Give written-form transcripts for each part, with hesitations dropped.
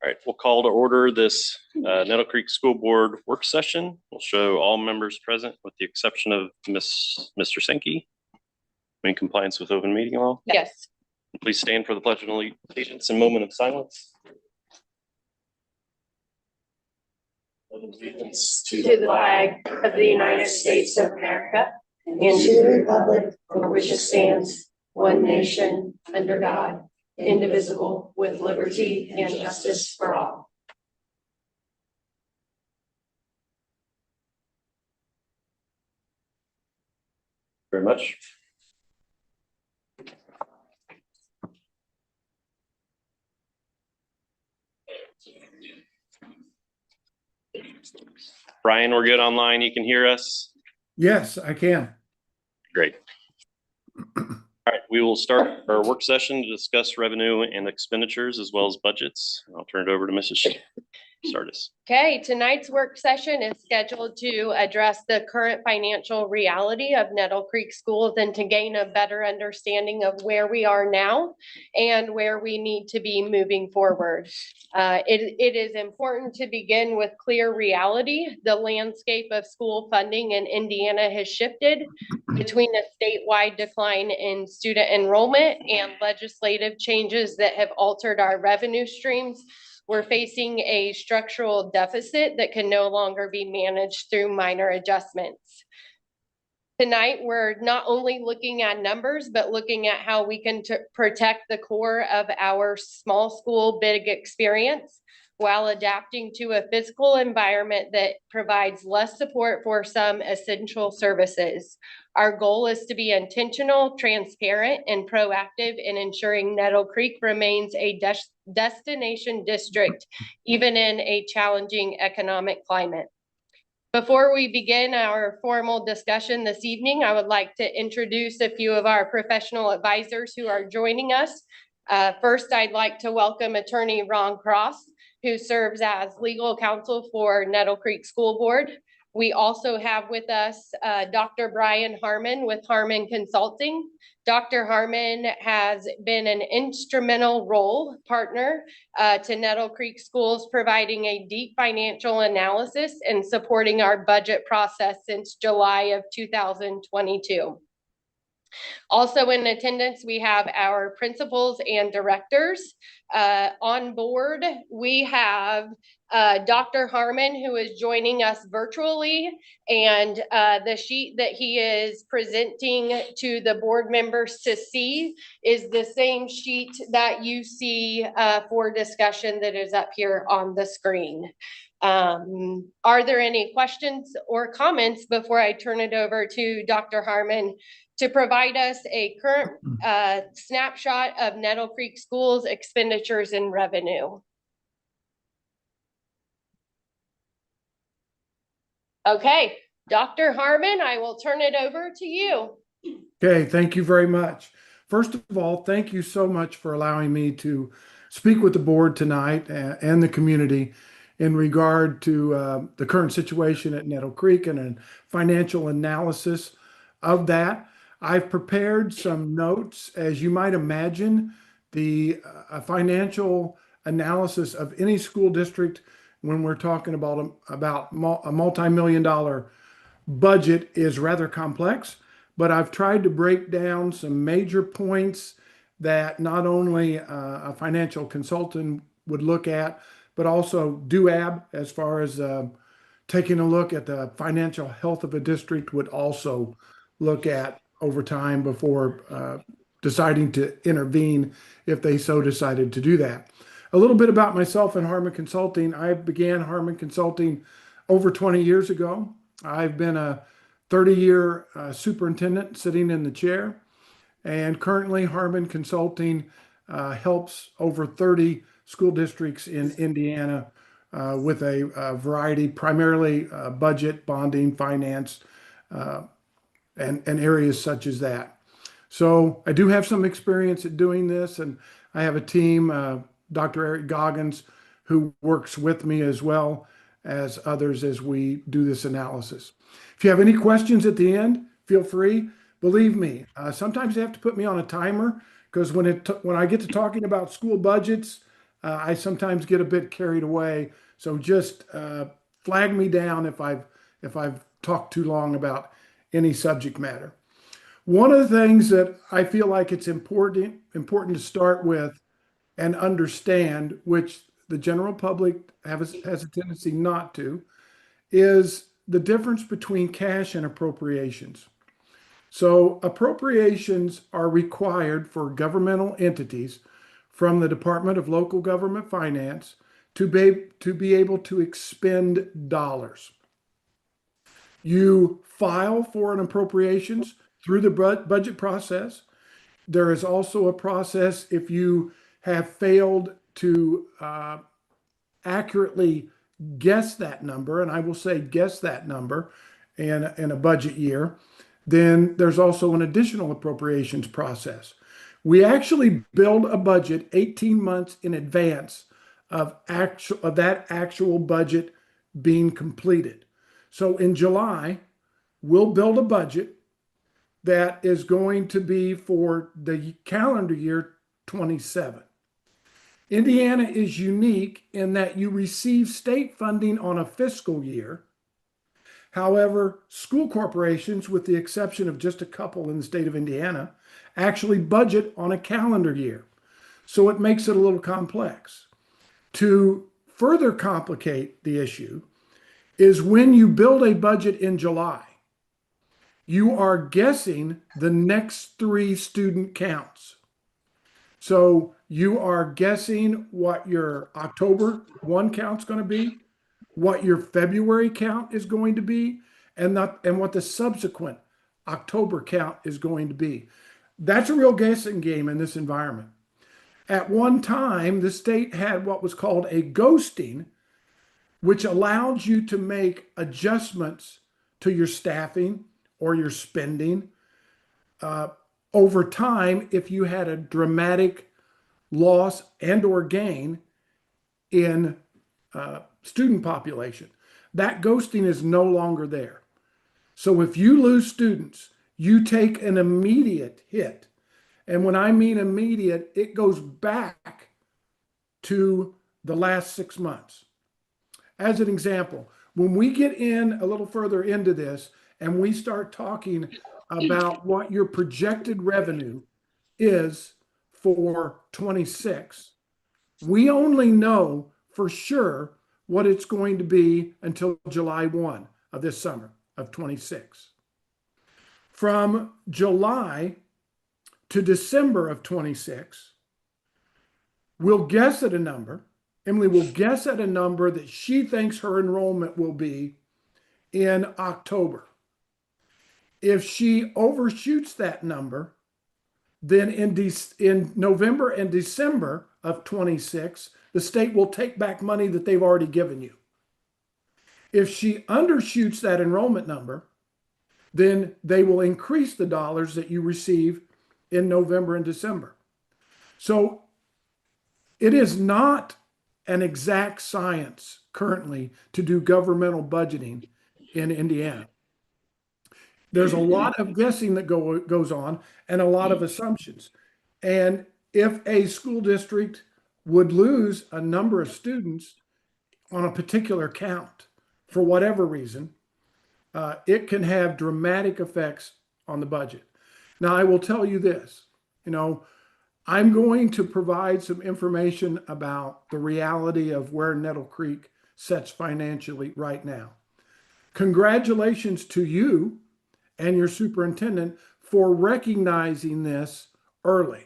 All right, we'll call to order this Nettle Creek School Board work session. We'll show all members present with the exception of Mr. Sankey. In compliance with open meeting law? Yes. Please stand for the Pledge of Allegiance and moment of silence. Allegiance to the flag of the United States of America and to the republic for which it stands, one nation, under God, indivisible, with liberty and justice for all. Very much. Brian, we're good online. You can hear us? Yes, I can. Great. All right, we will start our work session to discuss revenue and expenditures as well as budgets. I'll turn it over to Mrs. Sardis. Okay, tonight's work session is scheduled to address the current financial reality of Nettle Creek Schools and to gain a better understanding of where we are now and where we need to be moving forward. It is important to begin with clear reality. The landscape of school funding in Indiana has shifted between a statewide decline in student enrollment and legislative changes that have altered our revenue streams. We're facing a structural deficit that can no longer be managed through minor adjustments. Tonight, we're not only looking at numbers, but looking at how we can protect the core of our small school big experience while adapting to a physical environment that provides less support for some essential services. Our goal is to be intentional, transparent, and proactive in ensuring Nettle Creek remains a destination district, even in a challenging economic climate. Before we begin our formal discussion this evening, I would like to introduce a few of our professional advisors who are joining us. First, I'd like to welcome Attorney Ron Cross, who serves as legal counsel for Nettle Creek School Board. We also have with us Dr. Brian Harmon with Harmon Consulting. Dr. Harmon has been an instrumental role partner to Nettle Creek Schools, providing a deep financial analysis and supporting our budget process since July of 2022. Also in attendance, we have our principals and directors. On board, we have Dr. Harmon, who is joining us virtually, and the sheet that he is presenting to the board members to see is the same sheet that you see for discussion that is up here on the screen. Are there any questions or comments before I turn it over to Dr. Harmon to provide us a current snapshot of Nettle Creek Schools expenditures and revenue? Okay, Dr. Harmon, I will turn it over to you. Okay, thank you very much. First of all, thank you so much for allowing me to speak with the board tonight and the community in regard to the current situation at Nettle Creek and a financial analysis of that. I've prepared some notes. As you might imagine, the financial analysis of any school district when we're talking about a multi-million-dollar budget is rather complex, but I've tried to break down some major points that not only a financial consultant would look at, but also DUAB, as far as taking a look at the financial health of a district, would also look at over time before deciding to intervene if they so decided to do that. A little bit about myself and Harmon Consulting. I began Harmon Consulting over 20 years ago. I've been a 30-year superintendent sitting in the chair, and currently Harmon Consulting helps over 30 school districts in Indiana with a variety, primarily budget, bonding, finance, and areas such as that. So I do have some experience at doing this, and I have a team, Dr. Eric Goggins, who works with me as well as others as we do this analysis. If you have any questions at the end, feel free. Believe me, sometimes you have to put me on a timer because when I get to talking about school budgets, I sometimes get a bit carried away. So just flag me down if I've talked too long about any subject matter. One of the things that I feel like it's important to start with and understand, which the general public has a tendency not to, is the difference between cash and appropriations. So appropriations are required for governmental entities from the Department of Local Government Finance to be able to expend dollars. You file for an appropriations through the budget process. There is also a process if you have failed to accurately guess that number, and I will say guess that number in a budget year, then there's also an additional appropriations process. We actually build a budget 18 months in advance of that actual budget being completed. So in July, we'll build a budget that is going to be for the calendar year 27. Indiana is unique in that you receive state funding on a fiscal year. However, school corporations, with the exception of just a couple in the state of Indiana, actually budget on a calendar year. So it makes it a little complex. To further complicate the issue is when you build a budget in July, you are guessing the next 3 student counts. So you are guessing what your October 1 count's going to be, what your February count is going to be, and what the subsequent October count is going to be. That's a real guessing game in this environment. At one time, the state had what was called a ghosting, which allowed you to make adjustments to your staffing or your spending over time if you had a dramatic loss and or gain in student population. that ghosting is no longer there. So if you lose students, you take an immediate hit. And when I mean immediate, it goes back to the last 6 months. As an example, when we get in a little further into this and we start talking about what your projected revenue is for 26, we only know for sure what it's going to be until July 1 of this summer of 26. From July to December of 26, we'll guess at a number. Emily will guess at a number that she thinks her enrollment will be in October. If she overshoots that number, then in November and December of 26, the state will take back money that they've already given you. If she undershoots that enrollment number, then they will increase the dollars that you receive in November and December. So it is not an exact science currently to do governmental budgeting in Indiana. There's a lot of guessing that goes on and a lot of assumptions. And if a school district would lose a number of students on a particular count for whatever reason, it can have dramatic effects on the budget. Now, I will tell you this, I'm going to provide some information about the reality of where Nettle Creek sits financially right now. Congratulations to you and your superintendent for recognizing this early.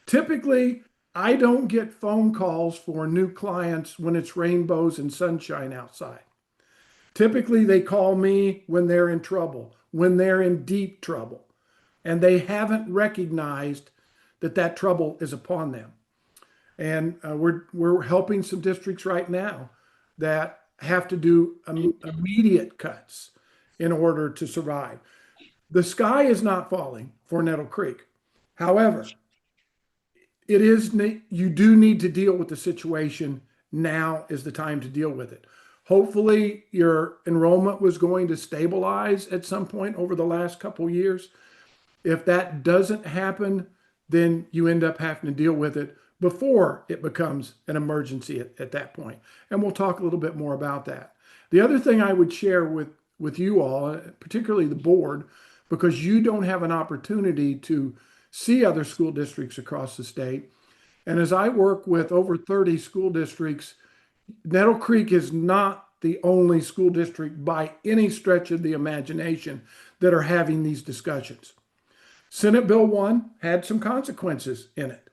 Typically, I don't get phone calls for new clients when it's rainbows and sunshine outside. Typically, they call me when they're in trouble, when they're in deep trouble, and they haven't recognized that trouble is upon them. And we're helping some districts right now that have to do immediate cuts in order to survive. The sky is not falling for Nettle Creek. However, you do need to deal with the situation. Now is the time to deal with it. Hopefully your enrollment was going to stabilize at some point over the last couple years. If that doesn't happen, then you end up having to deal with it before it becomes an emergency at that point. And we'll talk a little bit more about that. The other thing I would share with you all, particularly the board, because you don't have an opportunity to see other school districts across the state. And as I work with over 30 school districts, Nettle Creek is not the only school district by any stretch of the imagination that are having these discussions. Senate Bill 1 had some consequences in it.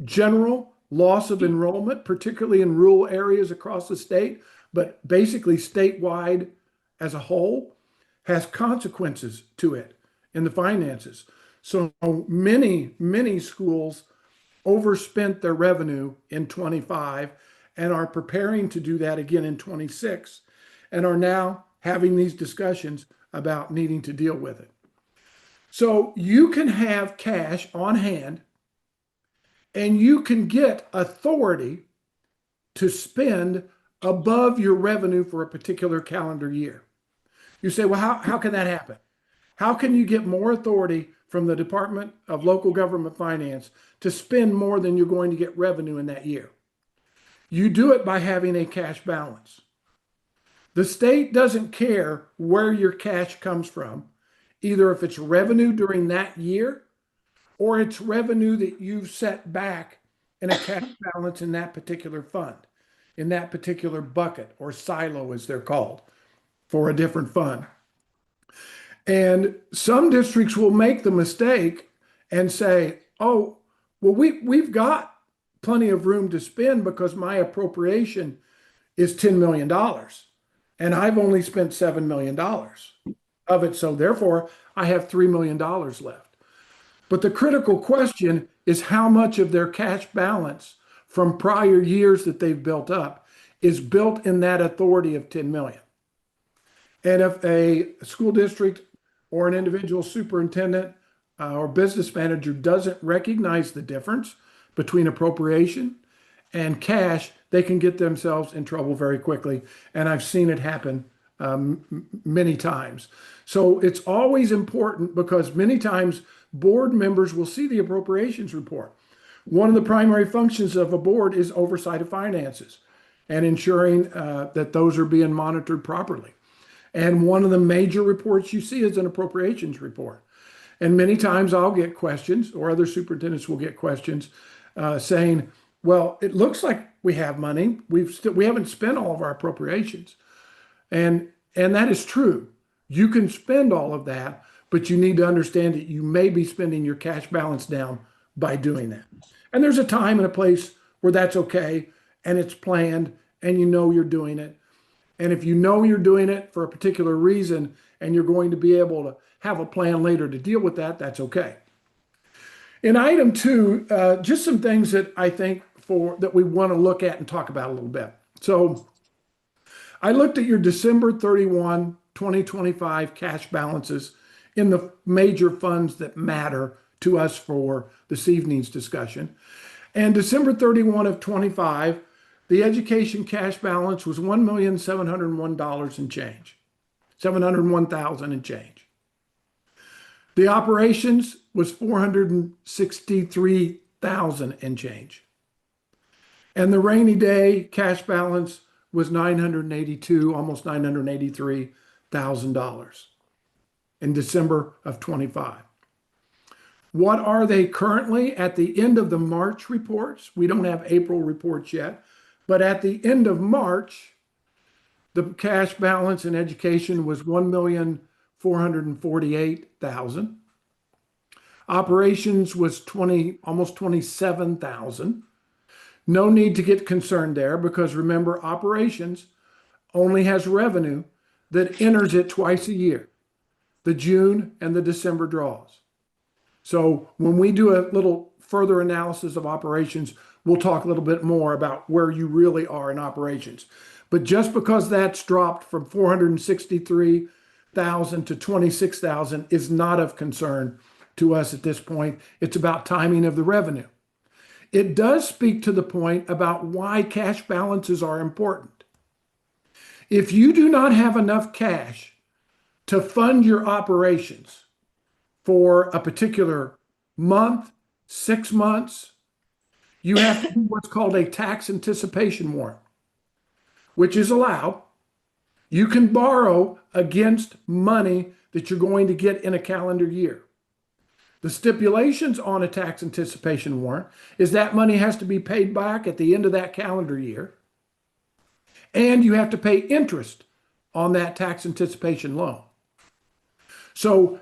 General loss of enrollment, particularly in rural areas across the state, but basically statewide as a whole, has consequences to it in the finances. So many schools overspent their revenue in 25 and are preparing to do that again in 26 and are now having these discussions about needing to deal with it. So you can have cash on hand and you can get authority to spend above your revenue for a particular calendar year. You say, well, how can that happen? How can you get more authority from the Department of Local Government Finance to spend more than you're going to get revenue in that year? You do it by having a cash balance. The state doesn't care where your cash comes from, either if it's revenue during that year or it's revenue that you've set back in a cash balance in that particular fund, in that particular bucket or silo, as they're called, for a different fund. And some districts will make the mistake and say, oh, well, we've got plenty of room to spend because my appropriation is $10 million and I've only spent $7 million of it. So therefore, I have $3 million left. But the critical question is how much of their cash balance from prior years that they've built up is built in that authority of 10 million. And if a school district or an individual superintendent or business manager doesn't recognize the difference between appropriation and cash, they can get themselves in trouble very quickly. And I've seen it happen many times. So it's always important because many times board members will see the appropriations report. One of the primary functions of a board is oversight of finances and ensuring that those are being monitored properly. And one of the major reports you see is an appropriations report. And many times I'll get questions, or other superintendents will get questions saying, well, it looks like we have money. We haven't spent all of our appropriations. And that is true. You can spend all of that, but you need to understand that you may be spending your cash balance down by doing that. And there's a time and a place where that's okay, and it's planned, and you know you're doing it. And if you know you're doing it for a particular reason and you're going to be able to have a plan later to deal with that, that's okay. In item 2, just some things that I think that we want to look at and talk about a little bit. So I looked at your December 31, 2025 cash balances in the major funds that matter to us for this evening's discussion. And December 31 of 25, the education cash balance was $1,701 and change, 701,000 and change. The operations was 463,000 and change. And the rainy day cash balance was 982, almost $983,000 in December of 25. What are they currently at the end of the March reports? We don't have April reports yet, but at the end of March, the cash balance in education was 1,448,000. Operations was almost 27,000. No need to get concerned there because remember, operations only has revenue that enters it twice a year, the June and the December draws. So when we do a little further analysis of operations, we'll talk a little bit more about where you really are in operations. But just because that's dropped from 463,000 to 26,000 is not of concern to us at this point. It's about timing of the revenue. It does speak to the point about why cash balances are important. If you do not have enough cash to fund your operations for a particular month, 6 months, you have to do what's called a tax anticipation warrant, which is allowed. You can borrow against money that you're going to get in a calendar year. The stipulations on a tax anticipation warrant is that money has to be paid back at the end of that calendar year, and you have to pay interest on that tax anticipation loan. So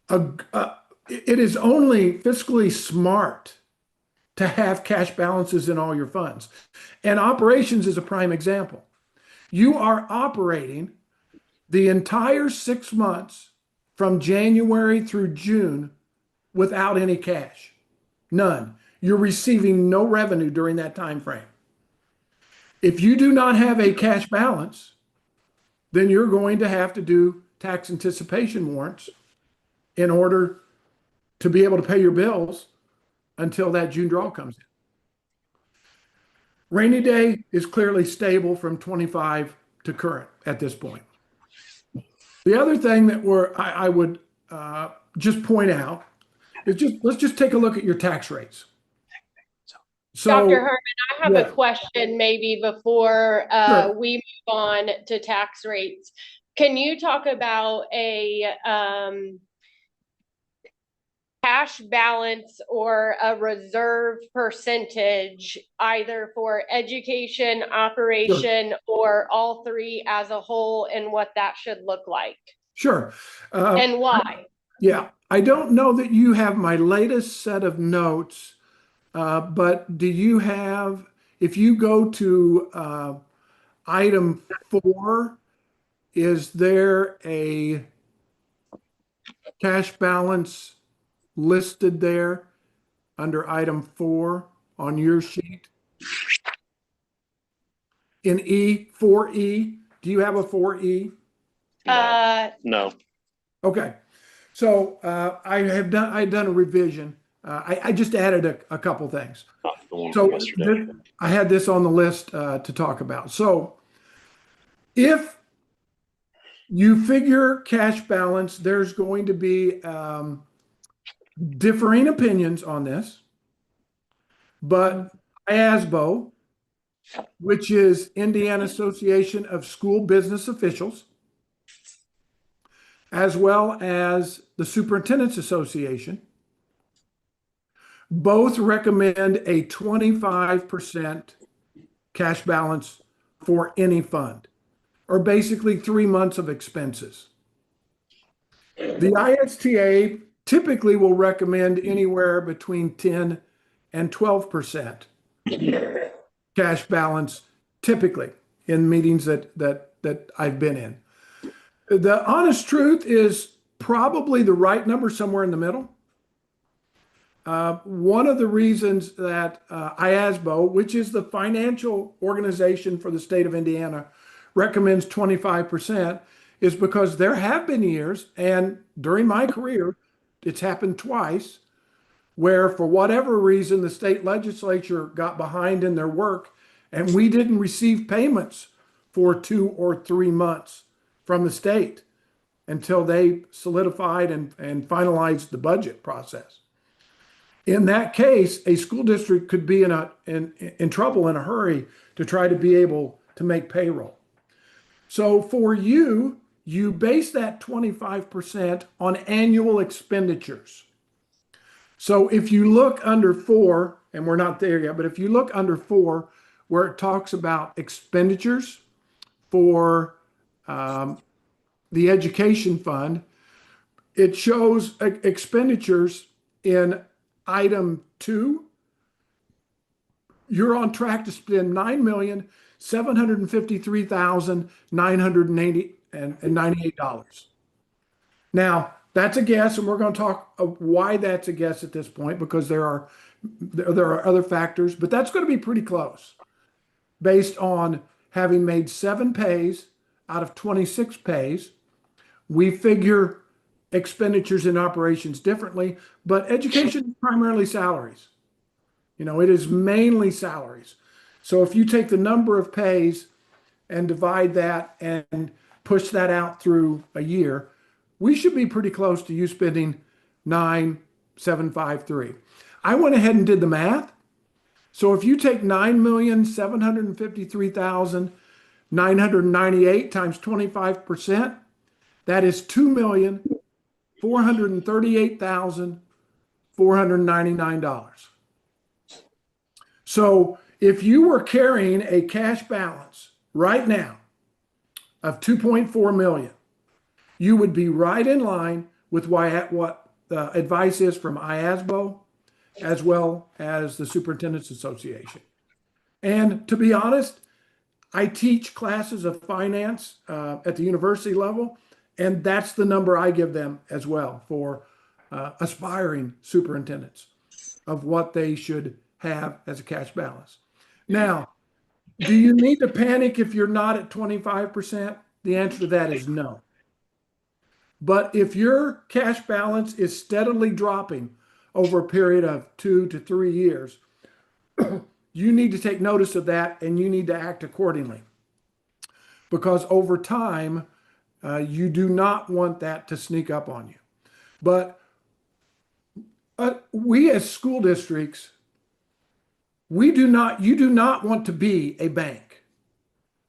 it is only fiscally smart to have cash balances in all your funds. And operations is a prime example. You are operating the entire 6 months from January through June without any cash, none. You're receiving no revenue during that time frame. If you do not have a cash balance, then you're going to have to do tax anticipation warrants in order to be able to pay your bills until that June draw comes in. Rainy day is clearly stable from 25 to current at this point. The other thing that I would just point out is let's just take a look at your tax rates. So, Dr. Herman, I have yeah. a question maybe before Sure. we move on to tax rates. Can you talk about a cash balance or a reserve percentage, either for education, operation, or all three as a whole, and what that should look like? Sure. And why? Yeah, I don't know that you have my latest set of notes, but do you have, if you go to item 4, is there a cash balance listed there under item 4 on your sheet? In 4E, do you have a 4E? No. Okay. So I'd done a revision I just added a couple things. Not the one So from yesterday. I had this on the list to talk about. So if you figure cash balance, there's going to be differing opinions on this, but IASBO, which is Indiana Association of School Business Officials, as well as the Superintendent's Association, both recommend a 25% cash balance for any fund, or basically 3 months of expenses. The ISTA typically will recommend anywhere between 10 and 12% cash balance, typically in meetings that I've been in. The honest truth is probably the right number somewhere in the middle. One of the reasons that IASBO, which is the financial organization for the state of Indiana, recommends 25% is because there have been years, and during my career, it's happened twice, where for whatever reason, the state legislature got behind in their work and we didn't receive payments for 2 or 3 months from the state until they solidified and finalized the budget process. In that case, a school district could be in trouble in a hurry to try to be able to make payroll. So for you, you base that 25% on annual expenditures. So if you look under 4, and we're not there yet, but if you look under 4, where it talks about expenditures for the education fund, it shows expenditures in item 2. You're on track to spend $9,753,998. Now, that's a guess, and we're going to talk why that's a guess at this point, because there are other factors, but that's going to be pretty close based on having made 7 pays out of 26 pays. We figure expenditures in operations differently, but education is primarily salaries. It is mainly salaries. So if you take the number of pays and divide that and push that out through a year, we should be pretty close to you spending 9,753. I went ahead and did the math. So if you take 9,753,998 times 25%, that is $2,438,499. So if you were carrying a cash balance right now of 2.4 million, you would be right in line with what the advice is from IASBO, as well as the Superintendent's Association. And to be honest, I teach classes of finance at the university level, and that's the number I give them as well for aspiring superintendents of what they should have as a cash balance. Now, do you need to panic if you're not at 25%? The answer to that is no. But if your cash balance is steadily dropping over a period of 2 to 3 years, you need to take notice of that and you need to act accordingly. Because over time, you do not want that to sneak up on you. But we as school districts, you do not want to be a bank.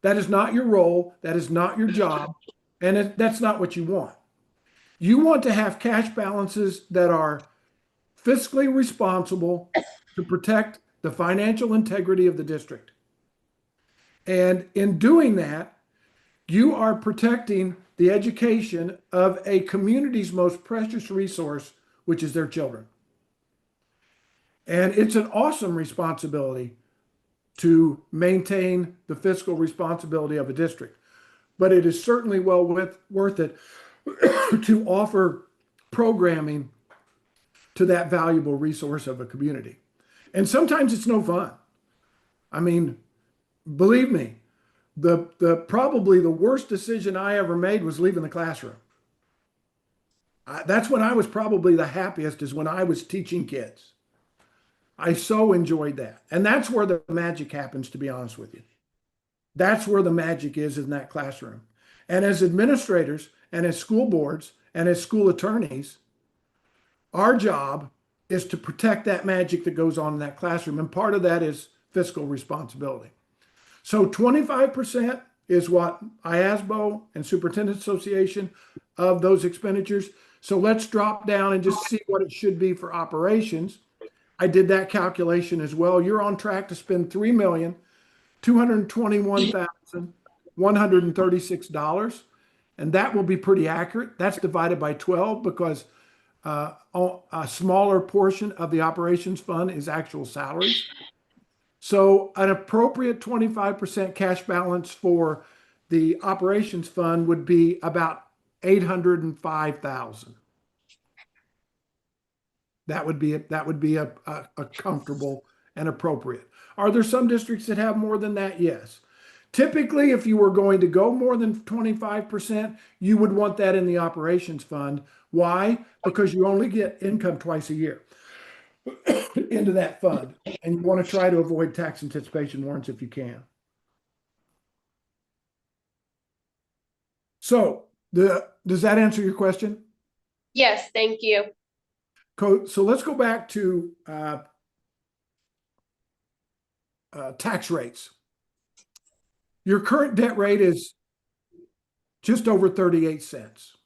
That is not your role. That is not your job. And that's not what you want. You want to have cash balances that are fiscally responsible to protect the financial integrity of the district. And in doing that, you are protecting the education of a community's most precious resource, which is their children. And it's an awesome responsibility to maintain the fiscal responsibility of a district. But it is certainly well worth it to offer programming to that valuable resource of a community. And sometimes it's no fun. I mean, believe me, probably the worst decision I ever made was leaving the classroom. That's when I was probably the happiest, is when I was teaching kids. I so enjoyed that. And that's where the magic happens, to be honest with you. That's where the magic is, in that classroom. And as administrators and as school boards and as school attorneys, our job is to protect that magic that goes on in that classroom. And part of that is fiscal responsibility. So 25% is what IASBO and Superintendent Association of those expenditures. So let's drop down and just see what it should be for operations. I did that calculation as well. You're on track to spend $3,221,136. And that will be pretty accurate. That's divided by 12 because a smaller portion of the operations fund is actual salaries. So an appropriate 25% cash balance for the operations fund would be about 805,000. That would be a comfortable and appropriate. Are there some districts that have more than that? Yes. Typically, if you were going to go more than 25%, you would want that in the operations fund. Why? Because you only get income twice a year into that fund, and you want to try to avoid tax anticipation warrants if you can. So does that answer your question? Yes, thank you. So let's go back to tax rates. Your current debt rate is just over 38 cents.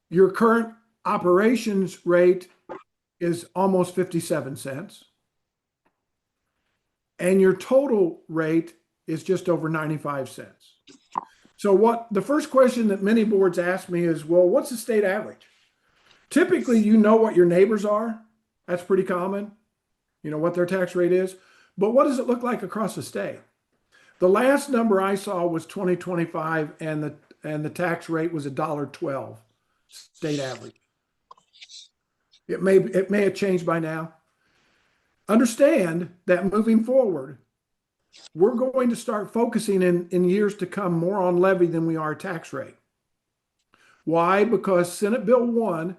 Your current operations rate is almost 57 cents. And your total rate is just over 95 cents. So what the first question that many boards ask me is, well, what's the state average? Typically, you know what your neighbors are. That's pretty common. You know what their tax rate is. But what does it look like across the state? The last number I saw was 2025, and the tax rate was $1.12 state average. It may have changed by now. Understand that moving forward, we're going to start focusing in years to come more on levy than we are tax rate. Why? Because Senate Bill 1,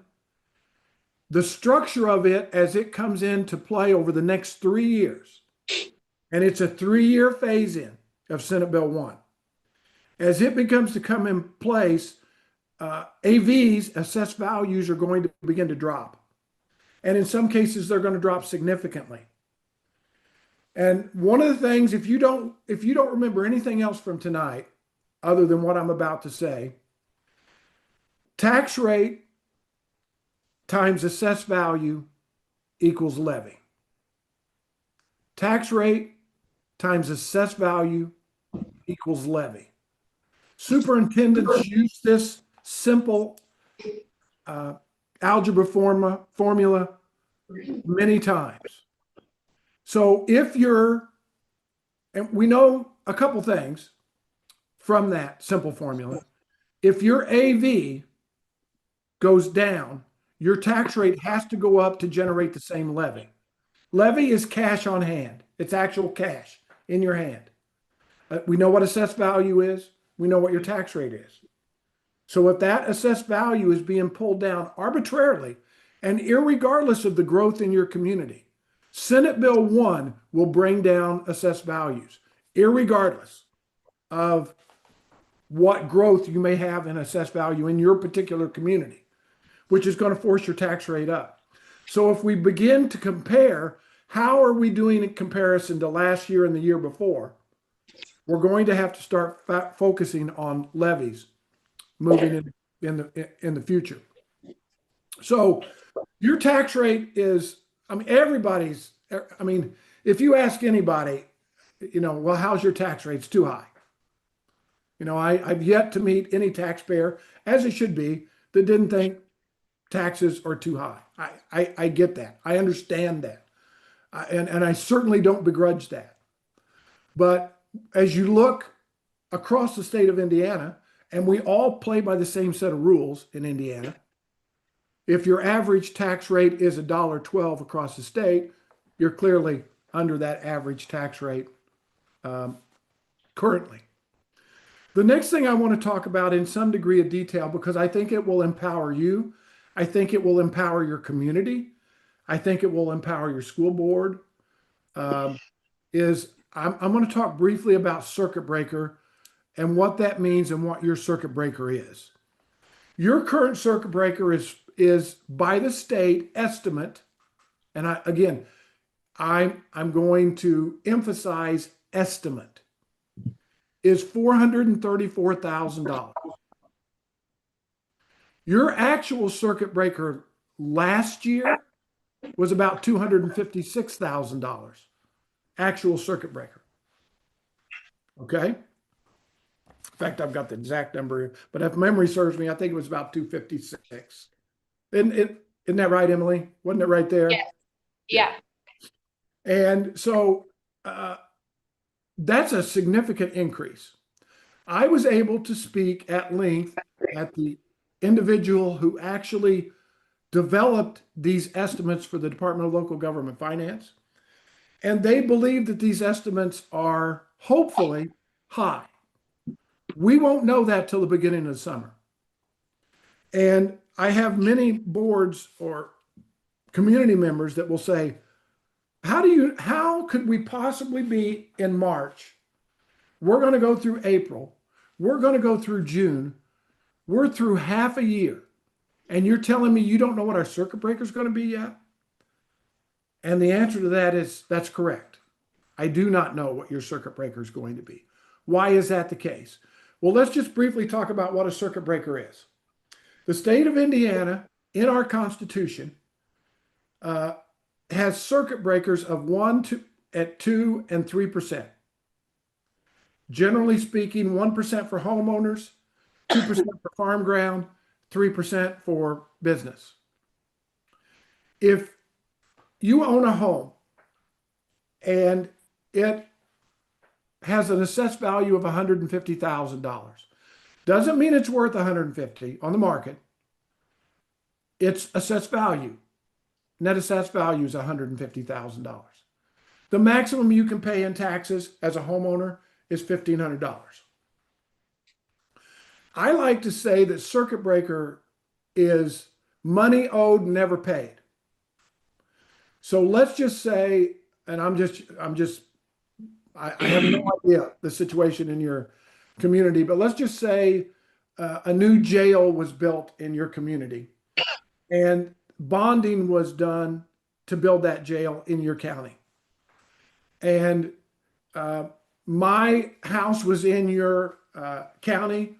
the structure of it as it comes into play over the next 3 years, and it's a 3-year phase in of Senate Bill 1. As it becomes to come in place, AVs, assessed values, are going to begin to drop. And in some cases, they're going to drop significantly. And one of the things, if you don't remember anything else from tonight, other than what I'm about to say, tax rate times assessed value equals levy. Tax rate times assessed value equals levy. Superintendents use this simple algebra formula many times. So and we know a couple things from that simple formula. If your AV goes down, your tax rate has to go up to generate the same levy. Levy is cash on hand. It's actual cash in your hand. We know what assessed value is. We know what your tax rate is. So if that assessed value is being pulled down arbitrarily and irregardless of the growth in your community, Senate Bill 1 will bring down assessed values, irregardless of what growth you may have in assessed value in your particular community, which is going to force your tax rate up. So if we begin to compare, how are we doing in comparison to last year and the year before? We're going to have to start focusing on levies moving in the future. So your tax rate is, if you ask anybody, well, how's your tax rate? It's too high. I've yet to meet any taxpayer, as it should be, that didn't think taxes are too high. I get that. I understand that. And I certainly don't begrudge that. But as you look across the state of Indiana, and we all play by the same set of rules in Indiana, if your average tax rate is $1.12 across the state, you're clearly under that average tax rate currently. The next thing I want to talk about in some degree of detail, because I think it will empower you, I think it will empower your community, I think it will empower your school board, is I'm going to talk briefly about circuit breaker and what that means and what your circuit breaker is. Your current circuit breaker is by the state estimate, and I'm going to emphasize estimate, is $434,000. Your actual circuit breaker last year was about $256,000. Actual circuit breaker. Okay. In fact, I've got the exact number, but if memory serves me, I think it was about 256. Isn't that right, Emily? Wasn't it right there? Yes. Yeah. And so that's a significant increase. I was able to speak at length at the individual who actually developed these estimates for the Department of Local Government Finance. And they believe that these estimates are hopefully high. We won't know that till the beginning of the summer. And I have many boards or community members that will say, how could we possibly be in March? We're going to go through April. We're going to go through June. We're through half a year. And you're telling me you don't know what our circuit breaker is going to be yet? And the answer to that is that's correct. I do not know what your circuit breaker is going to be. Why is that the case? Well, let's just briefly talk about what a circuit breaker is. The state of Indiana, in our Constitution, has circuit breakers of 2% and 3%. Generally speaking, 1% for homeowners, 2% for farm ground, 3% for business. If you own a home and it has an assessed value of $150,000, doesn't mean it's worth $150,000 on the market. It's assessed value. Net assessed value is $150,000. The maximum you can pay in taxes as a homeowner is $1,500. I like to say that circuit breaker is money owed, never paid. So let's just say, and I have no idea the situation in your community, but let's just say a new jail was built in your community and bonding was done to build that jail in your county. And my house was in your county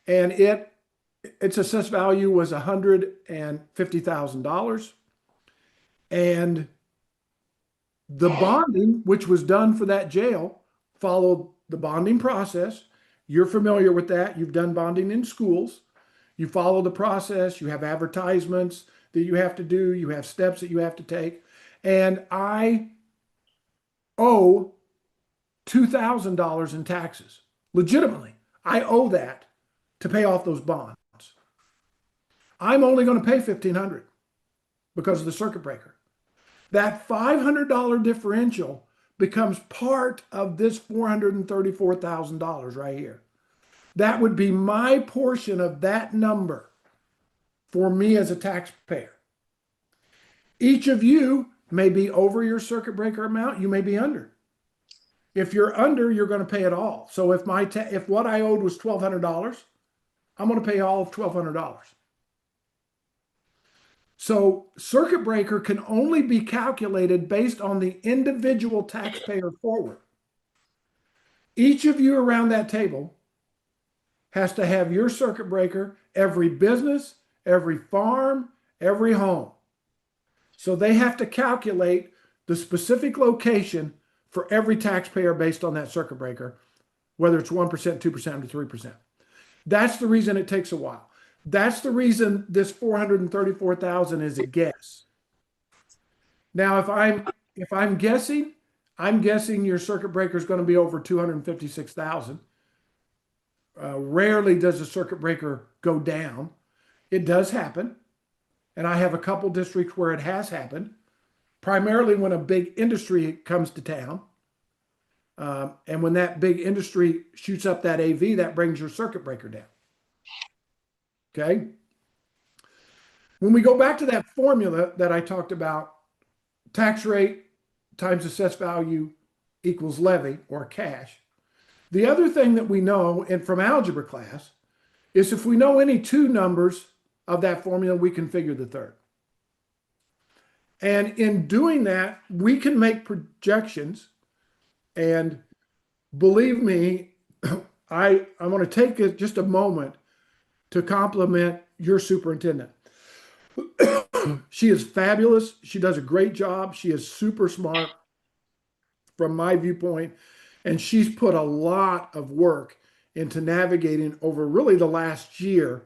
and its assessed value was $150,000. And the bonding, which was done for that jail, followed the bonding process. You're familiar with that. You've done bonding in schools. You follow the process. You have advertisements that you have to do. You have steps that you have to take. And I owe $2,000 in taxes. Legitimately, I owe that to pay off those bonds. I'm only going to pay $1,500 because of the circuit breaker. That $500 differential becomes part of this $434,000 right here. That would be my portion of that number for me as a taxpayer. Each of you may be over your circuit breaker amount. You may be under. If you're under, you're going to pay it all. So if what I owed was $1,200, I'm going to pay all of $1,200. So circuit breaker can only be calculated based on the individual taxpayer forward. Each of you around that table has to have your circuit breaker, every business, every farm, every home. So they have to calculate the specific location for every taxpayer based on that circuit breaker, whether it's 1%, 2%, or 3%. That's the reason it takes a while. That's the reason this 434,000 is a guess. Now, if I'm guessing your circuit breaker is going to be over 256,000. Rarely does a circuit breaker go down. It does happen. And I have a couple districts where it has happened, primarily when a big industry comes to town. And when that big industry shoots up that AV, that brings your circuit breaker down. Okay. When we go back to that formula that I talked about, tax rate times assessed value equals levy or cash. The other thing that we know, and from algebra class, is if we know any two numbers of that formula, we can figure the third. And in doing that, we can make projections. And believe me, I want to take just a moment to compliment your superintendent. She is fabulous. She does a great job. She is super smart from my viewpoint. And she's put a lot of work into navigating over really the last year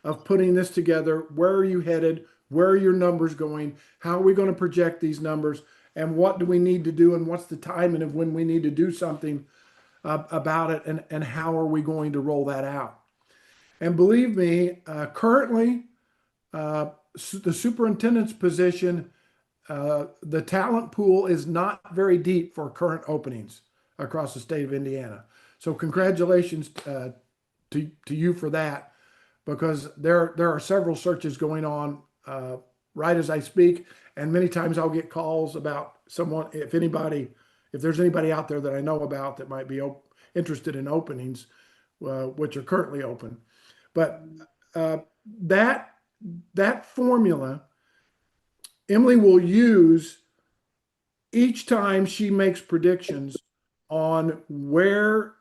of putting this together. Where are you headed? Where are your numbers going? How are we going to project these numbers? And what do we need to do? And what's the timing of when we need to do something about it? And how are we going to roll that out? And believe me, currently, the superintendent's position, the talent pool is not very deep for current openings across the state of Indiana. So congratulations to you for that, because there are several searches going on right as I speak, and many times I'll get calls about someone, if there's anybody out there that I know about that might be interested in openings, which are currently open. But that formula, Emily will use each time she makes predictions on where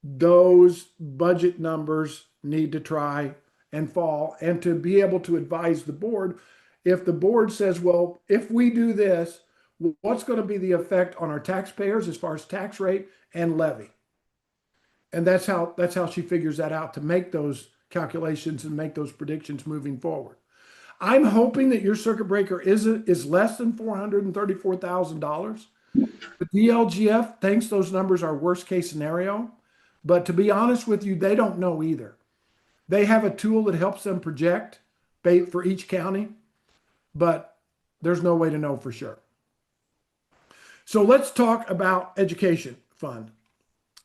those budget numbers need to try and fall, and to be able to advise the board. If the board says, well, if we do this, what's going to be the effect on our taxpayers as far as tax rate and levy? And that's how she figures that out, to make those calculations and make those predictions moving forward. I'm hoping that your circuit breaker is less than $434,000. The DLGF thinks those numbers are worst case scenario, but to be honest with you, they don't know either. They have a tool that helps them project for each county, but there's no way to know for sure. So let's talk about education fund.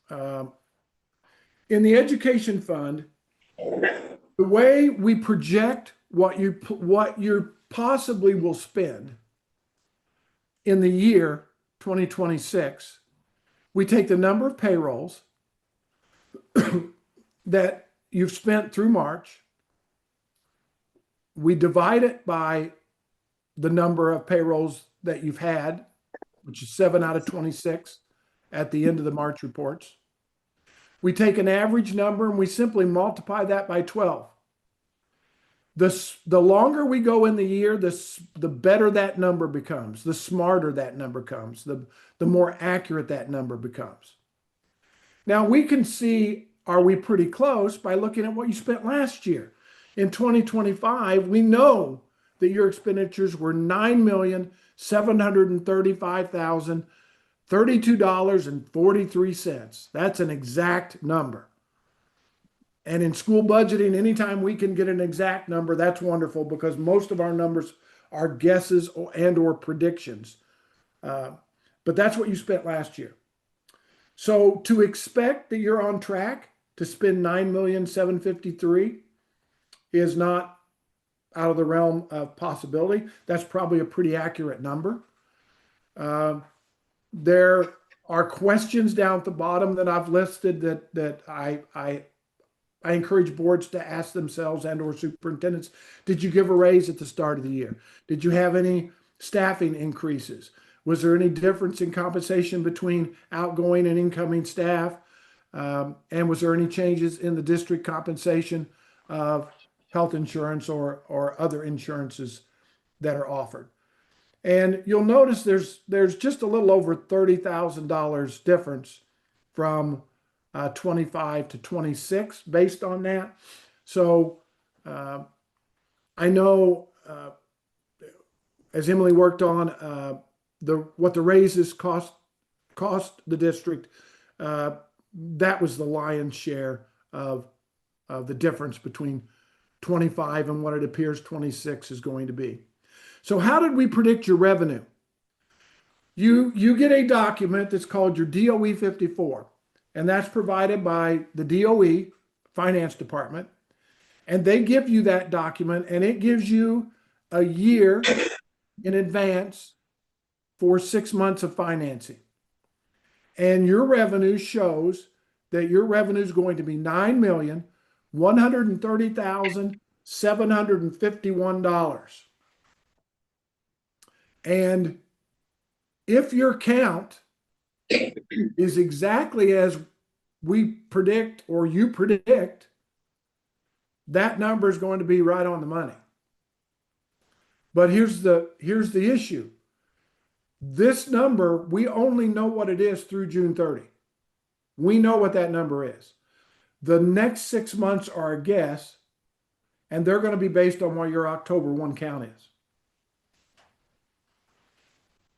In the education fund, the way we project what you possibly will spend in the year 2026, we take the number of payrolls that you've spent through March, we divide it by the number of payrolls that you've had, which is 7 out of 26 at the end of the March reports. We take an average number and we simply multiply that by 12. The longer we go in the year, the better that number becomes, the smarter that number becomes, the more accurate that number becomes. Now we can see, are we pretty close, by looking at what you spent last year. In 2025, we know that your expenditures were $9,735,032.43. That's an exact number. And in school budgeting, anytime we can get an exact number, that's wonderful, because most of our numbers are guesses or predictions. But that's what you spent last year. So to expect that you're on track to spend $9,753,000 is not out of the realm of possibility. That's probably a pretty accurate number. There are questions down at the bottom that I've listed that I encourage boards to ask themselves and or superintendents. Did you give a raise at the start of the year? Did you have any staffing increases? Was there any difference in compensation between outgoing and incoming staff? And was there any changes in the district compensation of health insurance or other insurances that are offered? And you'll notice there's just a little over $30,000 difference from 25 to 26 based on that. So I know as Emily worked on what the raises cost the district, that was the lion's share of the difference between 25 and what it appears 26 is going to be. So how did we predict your revenue? You get a document that's called your DOE 54, and that's provided by the DOE Finance Department. And they give you that document, and it gives you a year in advance for 6 months of financing. And your revenue shows that your revenue is going to be $9,130,751. And if your count is exactly as we predict or you predict, that number is going to be right on the money. But here's the issue. This number, we only know what it is through June 30. We know what that number is. The next 6 months are a guess, and they're going to be based on what your October 1 count is.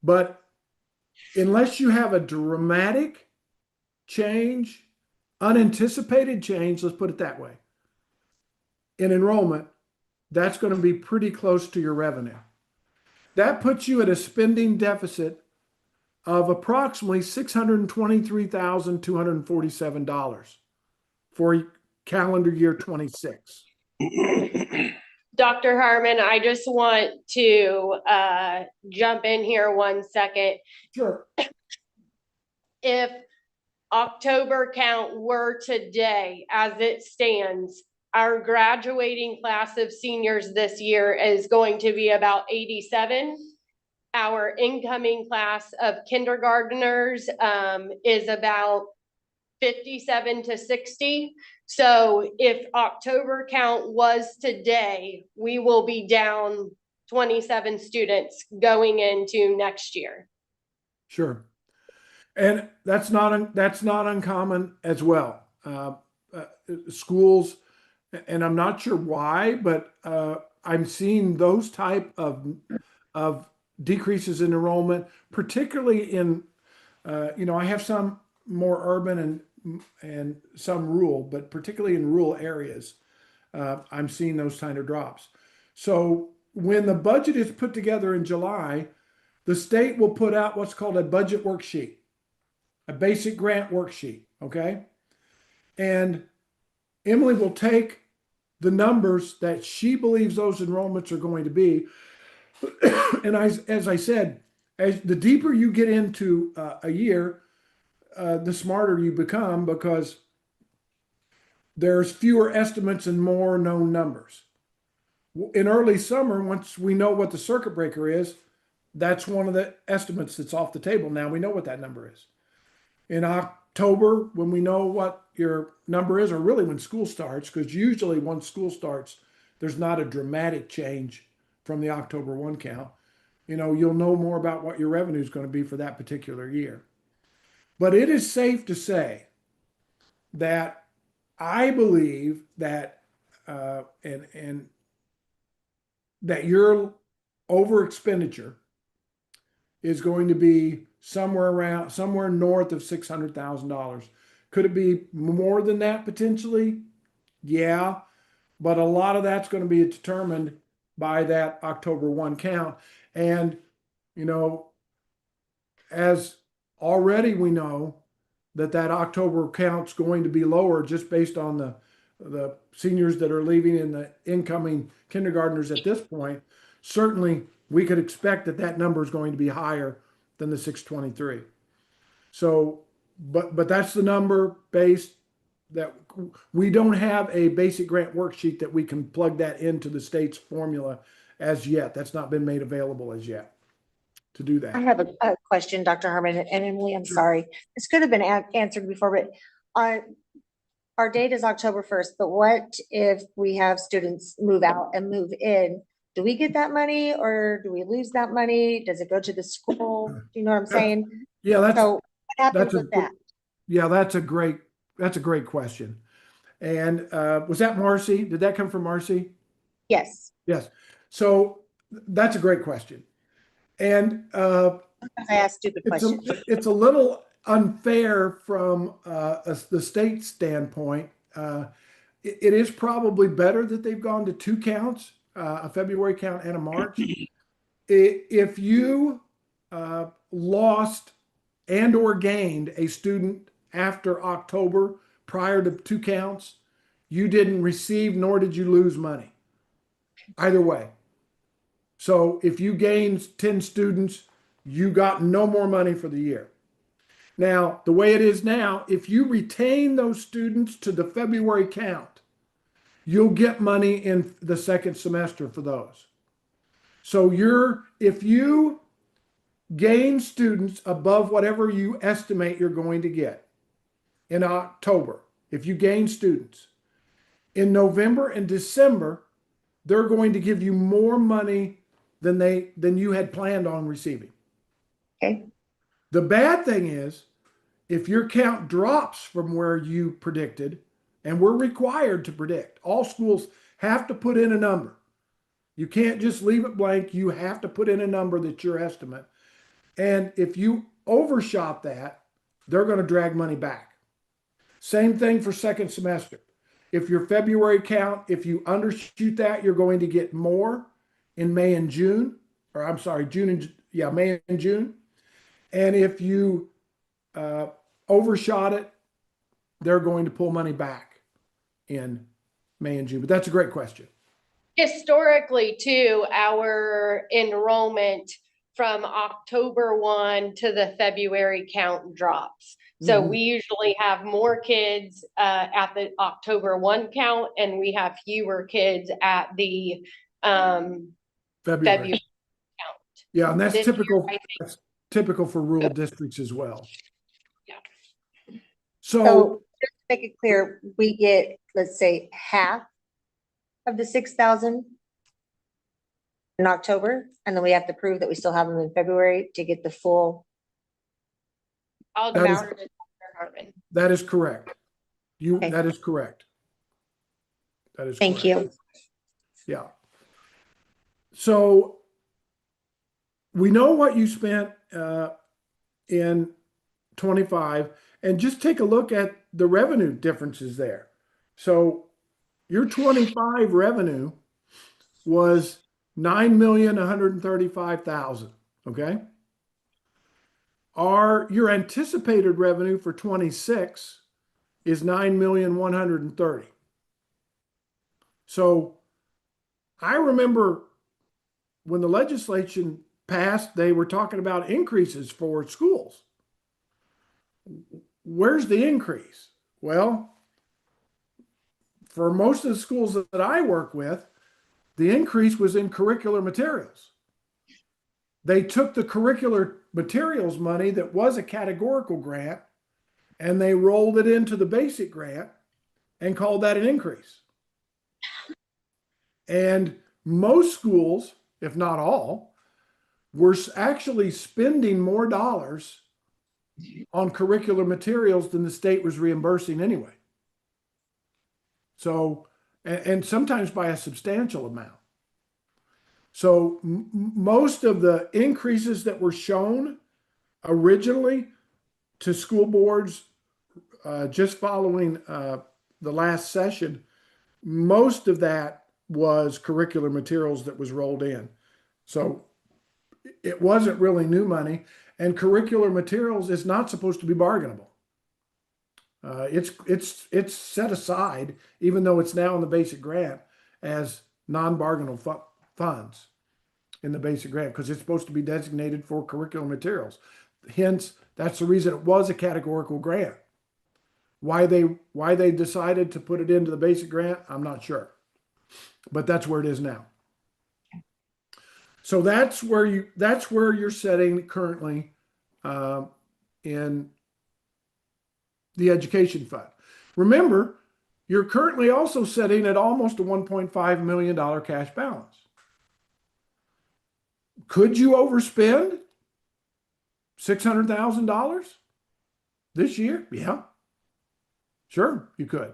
But unless you have a dramatic change, unanticipated change, let's put it that way, in enrollment, that's going to be pretty close to your revenue. That puts you at a spending deficit of approximately $623,247 for calendar year 26. Dr. Harmon, I just want to jump in here 1 second. Sure. If October count were today, as it stands, our graduating class of seniors this year is going to be about 87. Our incoming class of kindergartners is about 57 to 60. So if October count was today, we will be down 27 students going into next year. Sure. And that's not uncommon as well. Schools, and I'm not sure why, but I'm seeing those type of decreases in enrollment, particularly in I have some more urban and some rural, but particularly in rural areas, I'm seeing those kind of drops. So when the budget is put together in July, the state will put out what's called a budget worksheet, a basic grant worksheet, okay? And Emily will take the numbers that she believes those enrollments are going to be. And as I said, as the deeper you get into a year, the smarter you become, because there's fewer estimates and more known numbers. In early summer, once we know what the circuit breaker is, that's one of the estimates that's off the table. Now we know what that number is. In October, when we know what your number is, or really when school starts, because usually once school starts, there's not a dramatic change from the October 1 count. You'll know more about what your revenue is going to be for that particular year. But it is safe to say that I believe that and that your over expenditure is going to be somewhere north of $600,000. Could it be more than that potentially? Yeah, but a lot of that's going to be determined by that October 1 count. And, as already we know that October count's going to be lower just based on the seniors that are leaving and the incoming kindergartners at this point, certainly we could expect that number is going to be higher than the 623. So, but that's the number based that we don't have a basic grant worksheet that we can plug that into the state's formula as yet. That's not been made available as yet to do that. I have a question, Dr. Harmon and Emily. I'm sorry. This could have been answered before, but our date is October 1st, but what if we have students move out and move in? Do we get that money or do we lose that money? Does it go to the school? Do you know what I'm saying? Yeah, So what happens with that? Yeah, that's a great question. And was that Marcy? Did that come from Marcy? Yes. Yes. So that's a great question. And I ask stupid questions. It's a little unfair from the state standpoint. It is probably better that they've gone to 2 counts, a February count and a March. If you lost and or gained a student after October prior to 2 counts, you didn't receive nor did you lose money. Either way. So if you gained 10 students, you got no more money for the year. Now, the way it is now, if you retain those students to the February count, you'll get money in the second semester for those. So if you gain students above whatever you estimate you're going to get in October, if you gain students, in November and December, they're going to give you more money than you had planned on receiving. Okay. The bad thing is, if your count drops from where you predicted, and we're required to predict, all schools have to put in a number. You can't just leave it blank. You have to put in a number that's your estimate. And if you overshot that, they're going to drag money back. Same thing for second semester. If your February count, if you undershoot that, you're going to get more in May and June, or I'm sorry, May and June. And if you overshot it, they're going to pull money back in May and June. But that's a great question. Historically, too, our enrollment from October 1 to the February count drops. So we usually have more kids at the October 1 count, and we have fewer kids at the February count. Yeah, and that's This typical. year, That's typical for rural districts as well. Yeah. So just to make it clear, we get, let's say, half of the 6,000 in October, and then we have to prove that we still have them in February to get the full. I'll That is- defer to Dr. Harmon. That is correct. Okay. That is correct. That is Thank correct. you. Yeah. So we know what you spent in 25, and just take a look at the revenue differences there. So your 25 revenue was 9,135,000. Okay. Your anticipated revenue for 26 is 9,130,000. So I remember when the legislation passed, they were talking about increases for schools. Where's the increase? Well, for most of the schools that I work with, the increase was in curricular materials. They took the curricular materials money that was a categorical grant and they rolled it into the basic grant and called that an increase. And most schools, if not all, were actually spending more dollars on curricular materials than the state was reimbursing anyway. So, and sometimes by a substantial amount. So most of the increases that were shown originally to school boards just following the last session, most of that was curricular materials that was rolled in. So it wasn't really new money, and curricular materials is not supposed to be bargainable. It's set aside, even though it's now in the basic grant, as non-bargainable funds in the basic grant, because it's supposed to be designated for curricular materials. Hence, that's the reason it was a categorical grant. Why they decided to put it into the basic grant, I'm not sure, but that's where it is now. So that's where you're setting currently in the education fund. Remember, you're currently also setting at almost a $1.5 million cash balance. Could you overspend $600,000 this year? Yeah, sure, you could.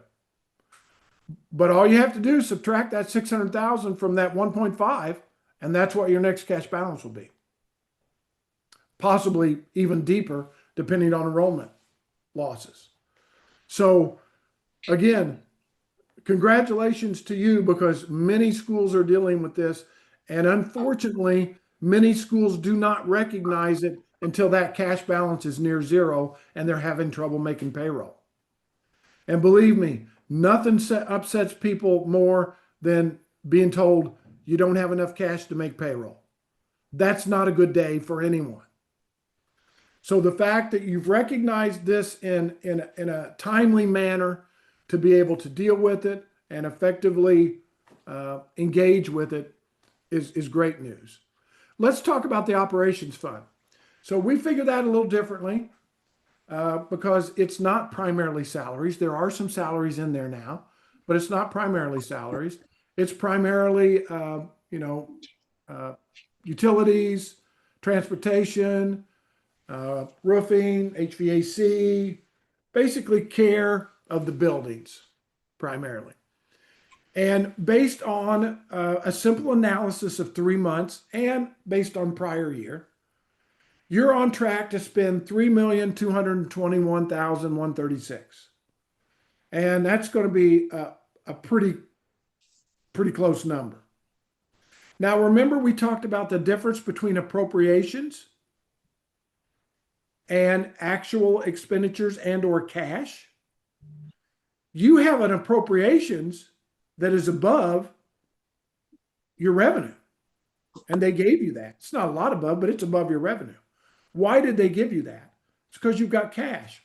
But all you have to do is subtract that 600,000 from that 1.5, and that's what your next cash balance will be. Possibly even deeper, depending on enrollment losses. So again, congratulations to you, because many schools are dealing with this. And unfortunately, Many schools do not recognize it until that cash balance is near zero and they're having trouble making payroll. And believe me, nothing upsets people more than being told you don't have enough cash to make payroll. That's not a good day for anyone. So the fact that you've recognized this in a timely manner to be able to deal with it and effectively engage with it is great news. Let's talk about the operations fund. So we figured that a little differently because it's not primarily salaries. There are some salaries in there now, but it's not primarily salaries. It's primarily, utilities, transportation, roofing, HVAC, basically care of the buildings primarily. And based on a simple analysis of 3 months and based on prior year, you're on track to spend $3,221,136. And that's going to be a pretty close number. Now, remember we talked about the difference between appropriations and actual expenditures and or cash. You have an appropriations that is above your revenue. And they gave you that. It's not a lot above, but it's above your revenue. Why did they give you that? It's because you've got cash.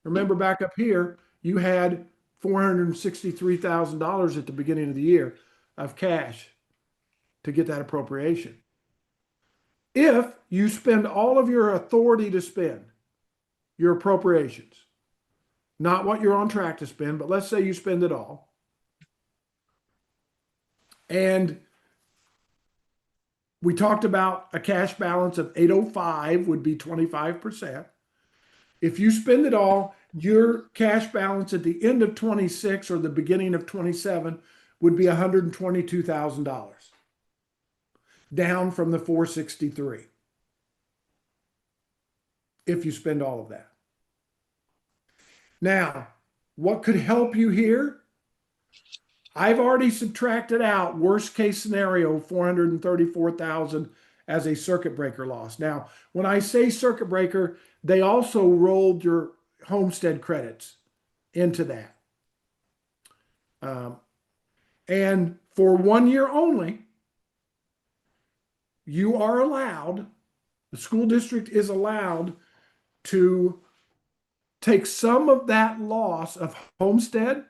Remember back up here, you had $463,000 at the beginning of the year of cash to get that appropriation. If you spend all of your authority to spend, your appropriations, not what you're on track to spend, but let's say you spend it all, and we talked about a cash balance of 805 would be 25%. If you spend it all, your cash balance at the end of 26 or the beginning of 27 would be $122,000, down from the 463 if you spend all of that. Now, what could help you here? I've already subtracted out worst case scenario, 434,000 as a circuit breaker loss. Now, when I say circuit breaker, they also rolled your homestead credits into that. And for 1 year only, you are allowed, the school district is allowed to take some of that loss of homestead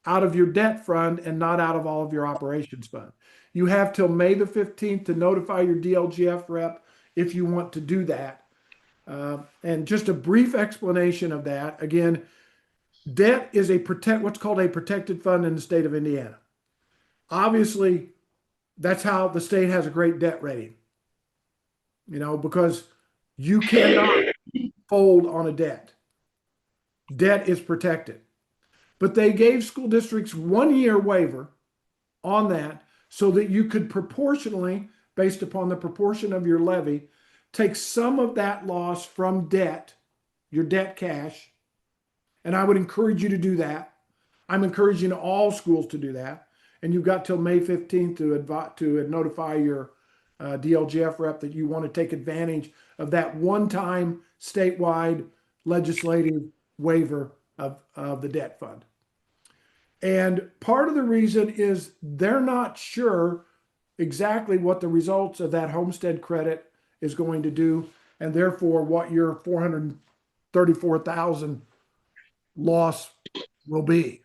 out of your debt fund and not out of all of your operations fund. You have till May the 15th to notify your DLGF rep if you want to do that. And just a brief explanation of that. Again, debt is what's called a protected fund in the state of Indiana. Obviously, that's how the state has a great debt rating, because you cannot fold on a debt. Debt is protected. But they gave school districts 1 year waiver on that so that you could proportionally, based upon the proportion of your levy, take some of that loss from debt, your debt cash. And I would encourage you to do that. I'm encouraging all schools to do that. And you've got till May 15th to notify your DLGF rep that you want to take advantage of that one-time statewide legislative waiver of the debt fund. And part of the reason is they're not sure exactly what the results of that homestead credit is going to do, and therefore what your 434,000 loss will be.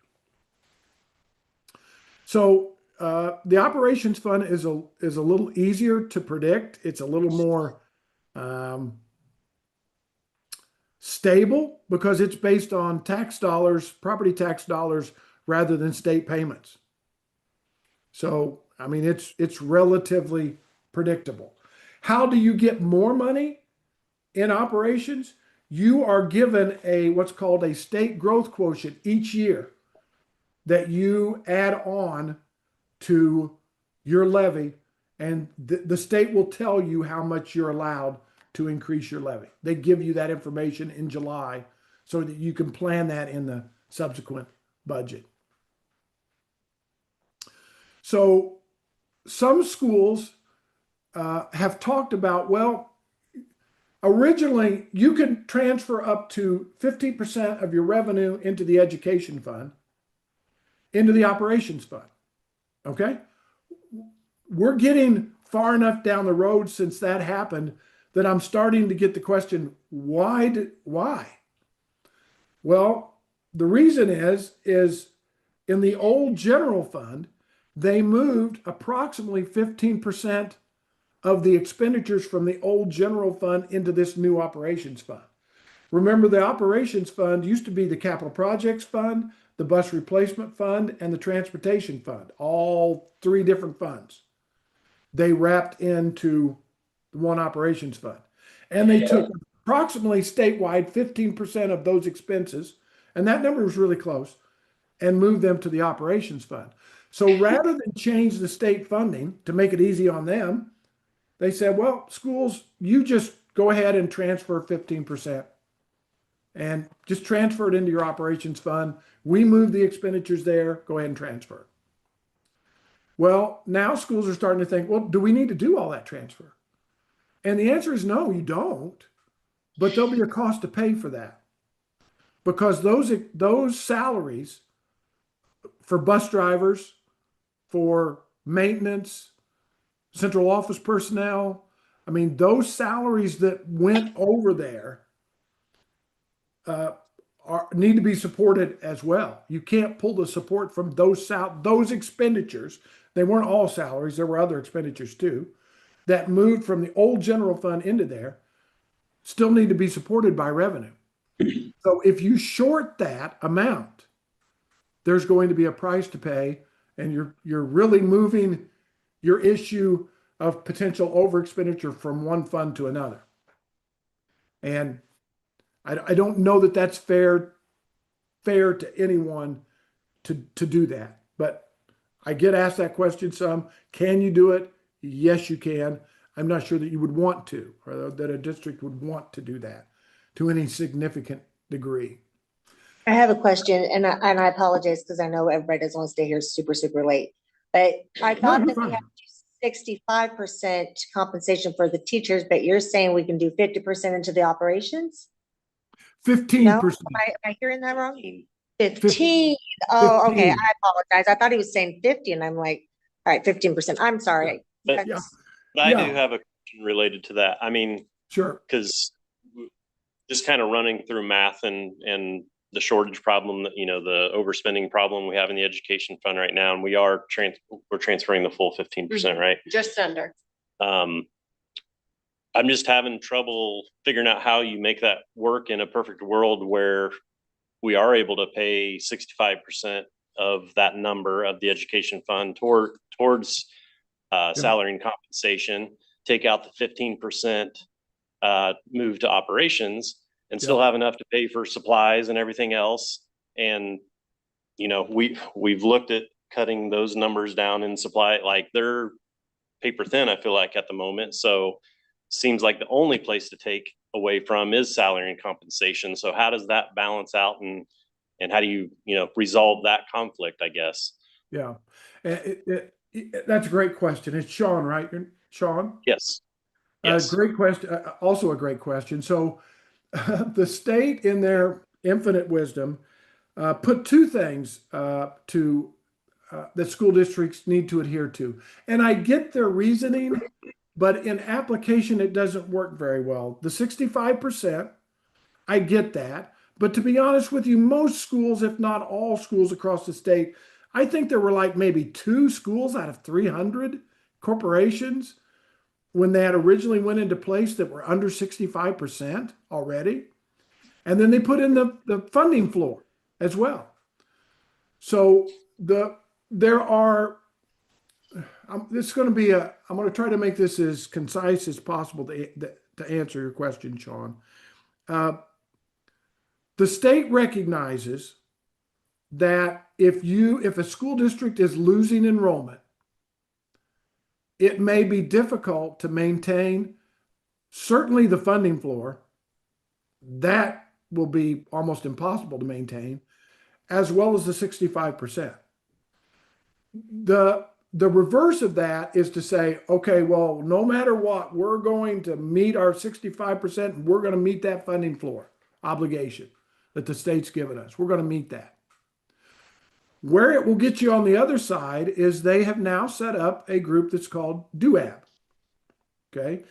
So the operations fund is a little easier to predict. It's a little more stable because it's based on tax dollars, property tax dollars, rather than state payments. So, I mean, it's relatively predictable. How do you get more money in operations? You are given what's called a state growth quotient each year that you add on to your levy, and the state will tell you how much you're allowed to increase your levy. They give you that information in July so that you can plan that in the subsequent budget. So some schools have talked about, well, originally you can transfer up to 50% of your revenue into the education fund, into the operations fund. Okay. We're getting far enough down the road since that happened that I'm starting to get the question, why? Well, the reason is in the old general fund, they moved approximately 15% of the expenditures from the old general fund into this new operations fund. Remember, the operations fund used to be the capital projects fund, the bus replacement fund, and the transportation fund, all three different funds. They wrapped into one operations fund. And they took approximately statewide 15% of those expenses, and that number was really close, and moved them to the operations fund. So rather than change the state funding to make it easy on them, they said, well, schools, you just go ahead and transfer 15% and just transfer it into your operations fund. We move the expenditures there, go ahead and transfer. Well, now schools are starting to think, well, do we need to do all that transfer? And the answer is no, you don't, but there'll be a cost to pay for that because those salaries for bus drivers, for maintenance, central office personnel, I mean, those salaries that went over there need to be supported as well. You can't pull the support from those expenditures. They weren't all salaries. There were other expenditures too that moved from the old general fund into there, still need to be supported by revenue. So if you short that amount, there's going to be a price to pay, and you're really moving your issue of potential over expenditure from one fund to another. And I don't know that that's fair to anyone to do that. But I get asked that question some. Can you do it? Yes, you can. I'm not sure that you would want to, or that a district would want to do that to any significant degree. I have a question, and I apologize because I know everybody doesn't want to stay here super, super late. But I thought you're that we fine. have 65% compensation for the teachers, but you're saying we can do 50% into the operations? No, 15%. am I hearing that wrong? 15. Oh, okay. 15. I apologize. I thought he was saying 50, and I'm like, all right, 15%. I'm sorry. But- That's- But I Yeah. do have a question related to that. I mean, Sure. because just kind of running through math and the shortage problem, that the overspending problem we have in the education fund right now, and we're transferring the full 15%, right? Just under. I'm just having trouble figuring out how you make that work in a perfect world where we are able to pay 65% of that number of the education fund towards salary and compensation, take out the 15%, move to operations, and still have enough to pay for supplies and everything else. And we've looked at cutting those numbers down in supply, like they're paper thin, I feel like, at the moment. So seems like the only place to take away from is salary and compensation. So how does that balance out, and how do you resolve that conflict, I guess? Yeah. That's a great question. It's Sean, right? Sean? Yes. Yes. Great question. Also a great question. So the state, in their infinite wisdom, put two things that school districts need to adhere to. And I get their reasoning, but in application, it doesn't work very well. The 65%, I get that. But to be honest with you, most schools, if not all schools across the state, I think there were like maybe 2 schools out of 300 corporations when that originally went into place that were under 65% already. And then they put in the funding floor as well. So there are, I'm going to try to make this as concise as possible to answer your question, Sean. The state recognizes that if a school district is losing enrollment, it may be difficult to maintain certainly the funding floor. That will be almost impossible to maintain, as well as the 65%. the reverse of that is to say, okay, well, no matter what, we're going to meet our 65% and we're going to meet that funding floor obligation that the state's given us. We're going to meet that. Where it will get you on the other side is they have now set up a group that's called DUAB. Okay.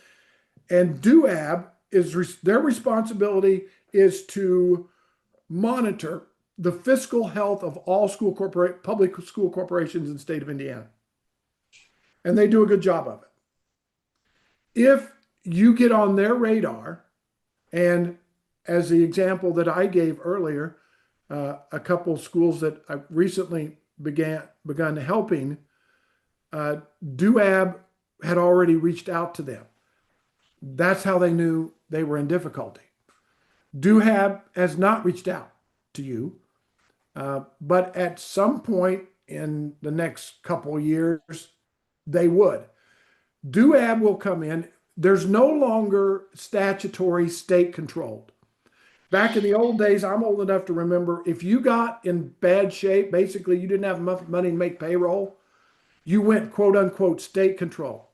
And DUAB is their responsibility is to monitor the fiscal health of all public school corporations in the state of Indiana. And they do a good job of it. If you get on their radar, and as the example that I gave earlier, a couple schools that I recently begun helping, DUAB had already reached out to them. That's how they knew they were in difficulty. DUAB has not reached out to you, but at some point in the next couple of years, they would. DUAB will come in. There's no longer statutory state controlled. Back in the old days, I'm old enough to remember, if you got in bad shape, basically you didn't have enough money to make payroll, you went quote unquote state control.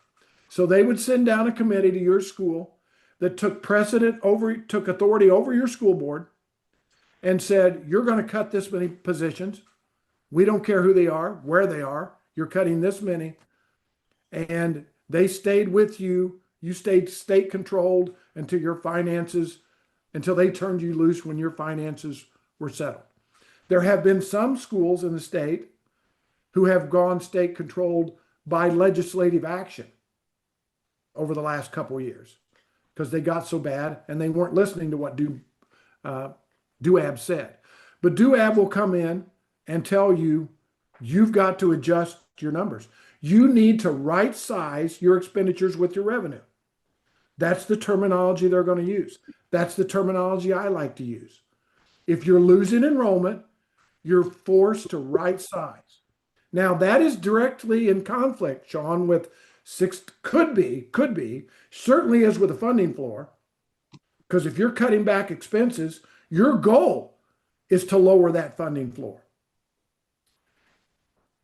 So they would send down a committee to your school that took authority over your school board and said, you're going to cut this many positions. We don't care who they are, where they are. You're cutting this many. And they stayed with you. You stayed state controlled until until they turned you loose when your finances were settled. There have been some schools in the state who have gone state controlled by legislative action over the last couple of years because they got so bad and they weren't listening to what DUAB said. But DUAB will come in and tell you, you've got to adjust your numbers. You need to right size your expenditures with your revenue. That's the terminology they're going to use. That's the terminology I like to use. If you're losing enrollment, you're forced to right size. Now that is directly in conflict, Sean, with could be, certainly is with a funding floor. Because if you're cutting back expenses, your goal is to lower that funding floor.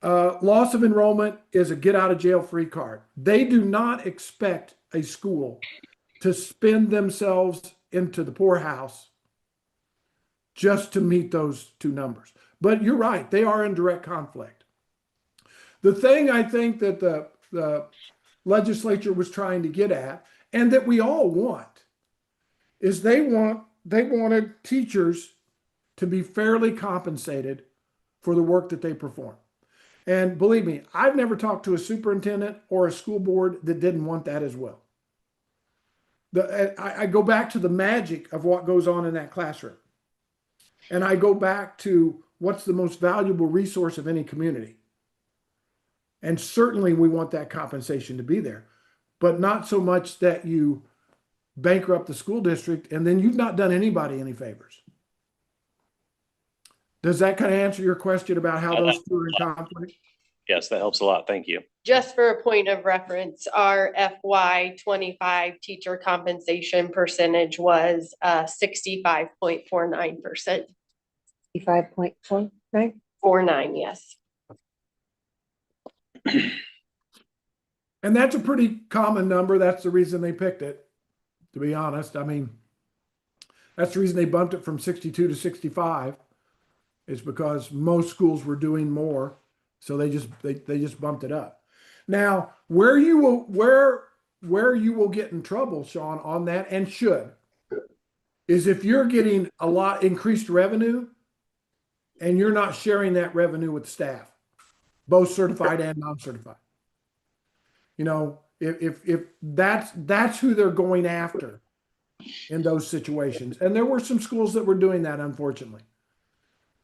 Loss of enrollment is a get out of jail free card. They do not expect a school to spend themselves into the poorhouse just to meet those two numbers. But you're right, they are in direct conflict. The thing I think that the legislature was trying to get at, and that we all want, is they wanted teachers to be fairly compensated for the work that they perform. And believe me, I've never talked to a superintendent or a school board that didn't want that as well. I go back to the magic of what goes on in that classroom. And I go back to what's the most valuable resource of any community. And certainly we want that compensation to be there, but not so much that you bankrupt the school district and then you've not done anybody any favors. Does that kind of answer your question about how those two are in conflict? Yes, that helps a lot. Thank you. Just for a point of reference, our FY 25 teacher compensation percentage was 65.49%. 5.49. 49, yes. And that's a pretty common number. That's the reason they picked it, to be honest. I mean, that's the reason they bumped it from 62 to 65 is because most schools were doing more. So they just bumped it up. Now, where you will get in trouble, Sean, on that, and should, is if you're getting a lot increased revenue and you're not sharing that revenue with staff, both certified and non-certified. You know, if that's who they're going after in those situations. And there were some schools that were doing that, unfortunately.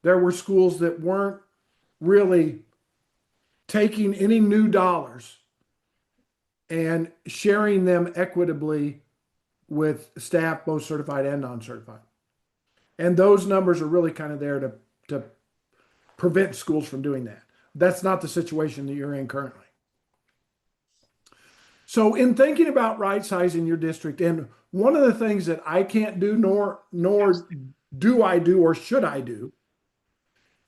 There were schools that weren't really taking any new dollars and sharing them equitably with staff, both certified and non-certified. And those numbers are really kind of there to prevent schools from doing that. That's not the situation that you're in currently. So in thinking about right sizing your district, and one of the things that I can't do, nor do I do or should I do,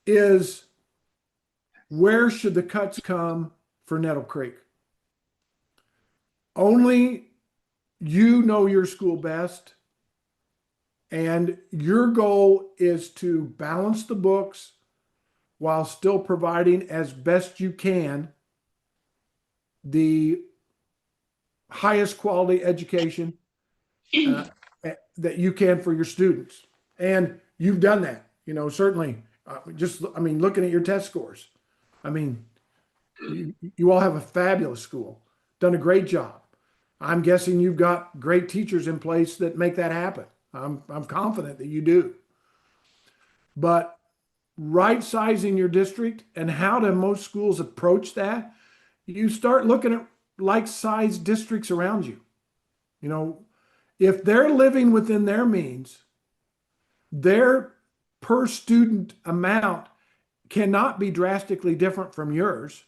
is where should the cuts come for Nettle Creek. Only you know your school best, and your goal is to balance the books while still providing as best you can the highest quality education that you can for your students. And you've done that, certainly. Looking at your test scores, I mean, you all have a fabulous school, done a great job. I'm guessing you've got great teachers in place that make that happen. I'm confident that you do. But right sizing your district and how do most schools approach that, you start looking at like sized districts around you. If they're living within their means, their per student amount cannot be drastically different from yours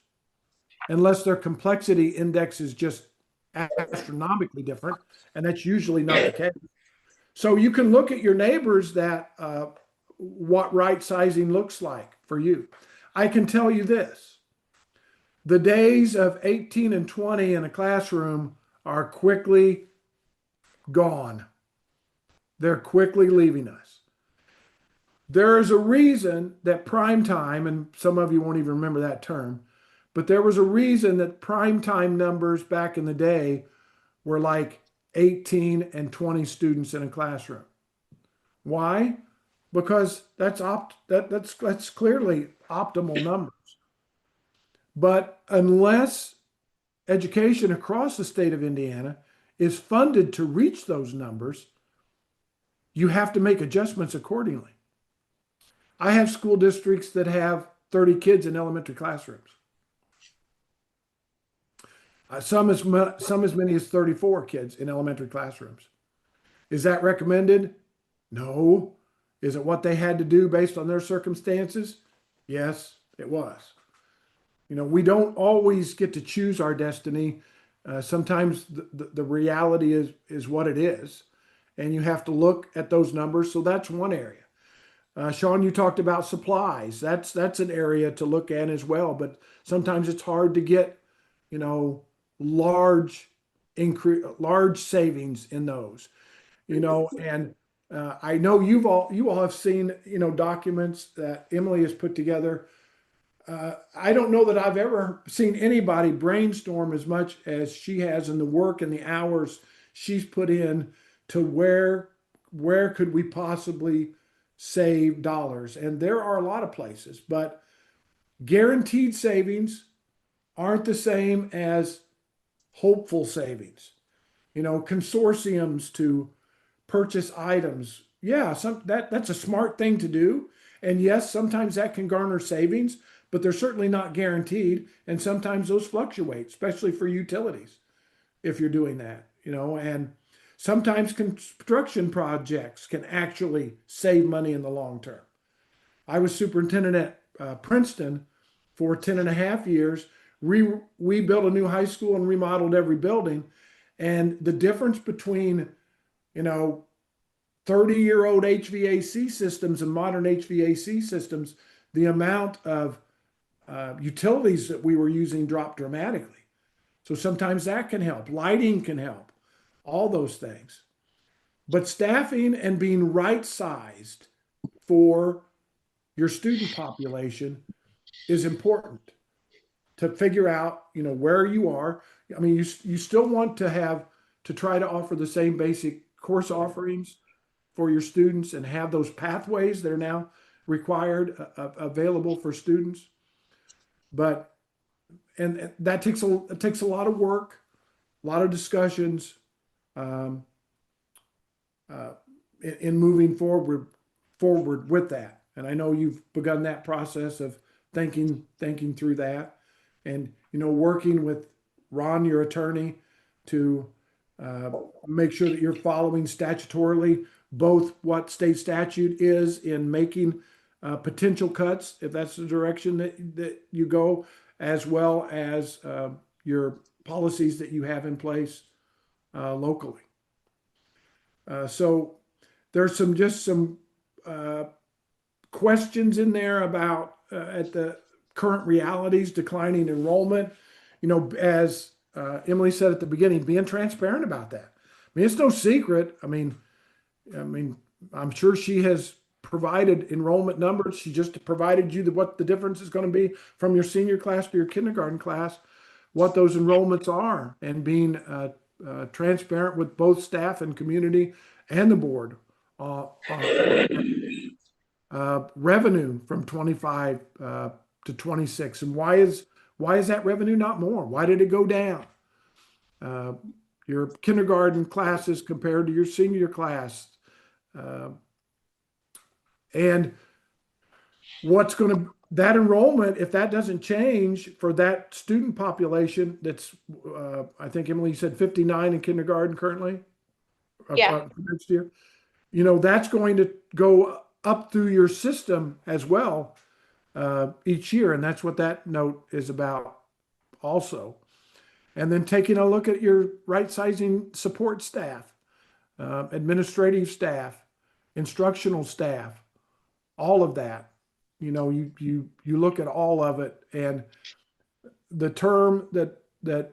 unless their complexity index is just astronomically different. And that's usually not the case. So you can look at your neighbors that what right sizing looks like for you. I can tell you this: the days of 18 and 20 in a classroom are quickly gone. They're quickly leaving us. There is a reason that prime time, and some of you won't even remember that term, but there was a reason that prime time numbers back in the day were like 18 and 20 students in a classroom. Why? Because that's clearly optimal numbers. But unless education across the state of Indiana is funded to reach those numbers, you have to make adjustments accordingly. I have school districts that have 30 kids in elementary classrooms. Some as many as 34 kids in elementary classrooms. Is that recommended? No. Is it what they had to do based on their circumstances? Yes, it was. We don't always get to choose our destiny. Sometimes the reality is what it is, and you have to look at those numbers. So that's one area. Sean, you talked about supplies. That's an area to look at as well. But sometimes it's hard to get, large savings in those. And I know you all have seen, documents that Emily has put together. I don't know that I've ever seen anybody brainstorm as much as she has in the work and the hours she's put in to where could we possibly save dollars. And there are a lot of places, but guaranteed savings aren't the same as hopeful savings. Consortiums to purchase items. Yeah, that's a smart thing to do. And yes, sometimes that can garner savings, but they're certainly not guaranteed. And sometimes those fluctuate, especially for utilities, if you're doing that, and sometimes construction projects can actually save money in the long term. I was superintendent at Princeton for 10 and a half years. We built a new high school and remodeled every building. And the difference between, 30-year-old HVAC systems and modern HVAC systems, the amount of utilities that we were using dropped dramatically. So sometimes that can help. Lighting can help. All those things. But staffing and being right-sized for your student population is important to figure out, where you are. I mean, you still want to try to offer the same basic course offerings for your students and have those pathways that are now required available for students. But and that takes a lot of work, a lot of discussions in moving forward with that. And I know you've begun that process of thinking through that, and working with Ron, your attorney, to make sure that you're following statutorily both what state statute is in making potential cuts, if that's the direction that you go, as well as your policies that you have in place locally. So there's some questions in there about at the current realities, declining enrollment, you know, as Emily said at the beginning, being transparent about that. I mean, it's no secret. I'm sure she has provided enrollment numbers. She just provided you what the difference is going to be from your senior class to your kindergarten class, what those enrollments are, and being transparent with both staff and community and the board. Revenue from 25 to 26, and why is that revenue not more? Why did it go down? Your kindergarten classes compared to your senior class, and what's going to that enrollment, if that doesn't change for that student population, that's I think Emily said 59 in kindergarten currently. Yeah. Next year, you know, that's going to go up through your system as well each year, and that's what that note is about also. And then taking a look at your right sizing support staff, administrative staff, instructional staff, all of that. You know, you look at all of it, and the term that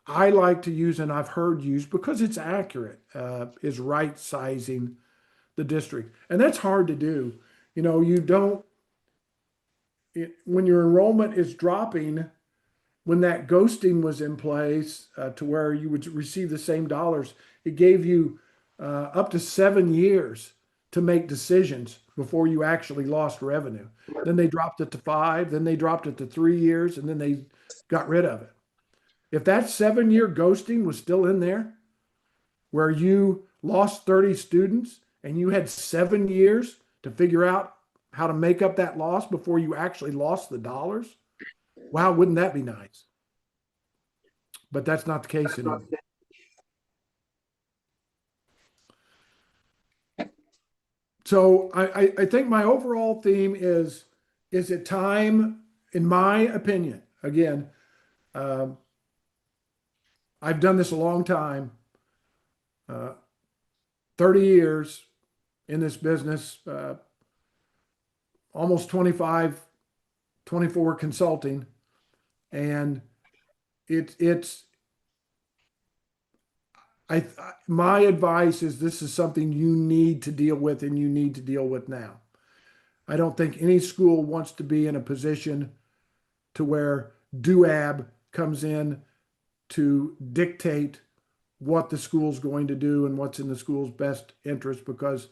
I like to use and I've heard used because it's accurate is right sizing the district, and that's hard to do. You know, you don't when your enrollment is dropping, when that ghosting was in place to where you would receive the same dollars, it gave you up to 7 years to make decisions before you actually lost revenue. Then they dropped it to 5, then they dropped it to 3 years, and then they got rid of it. If that 7-year ghosting was still in there, where you lost 30 students and you had 7 years to figure out how to make up that loss before you actually lost the dollars, wow, wouldn't that be nice? But that's not the case anymore. So I think my overall theme is it time, in my opinion, again, I've done this a long time, 30 years in this business, almost 25, 24 consulting. And my advice is this is something you need to deal with, and you need to deal with now. I don't think any school wants to be in a position to where DUAB comes in to dictate what the school's going to do and what's in the school's best interest, because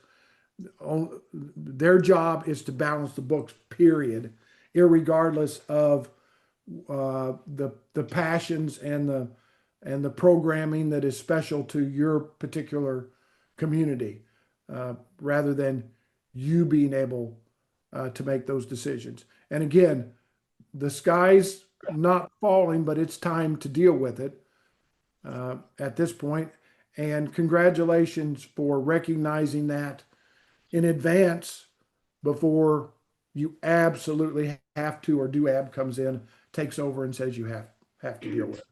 their job is to balance the books, period, irregardless of the passions and the programming that is special to your particular community, rather than you being able to make those decisions. And again, the sky's not falling, but it's time to deal with it at this point. And congratulations for recognizing that in advance before you absolutely have to, or DUAB comes in, takes over and says you have to deal with it.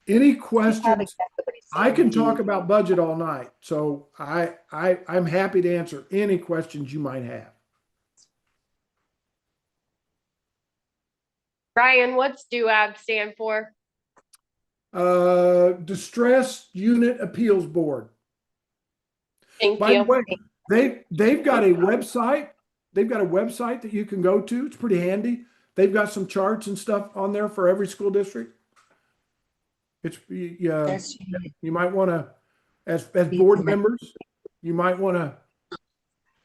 Any questions? I can talk about budget all night, so I'm happy to answer any questions you might have. Ryan, what's DUAB stand for? Distress Unit Appeals Board. Thank By the you. way, they've got a website. They've got a website that you can go to. It's pretty handy. They've got some charts and stuff on there for every school district. It's you might want to, as board members, you might want to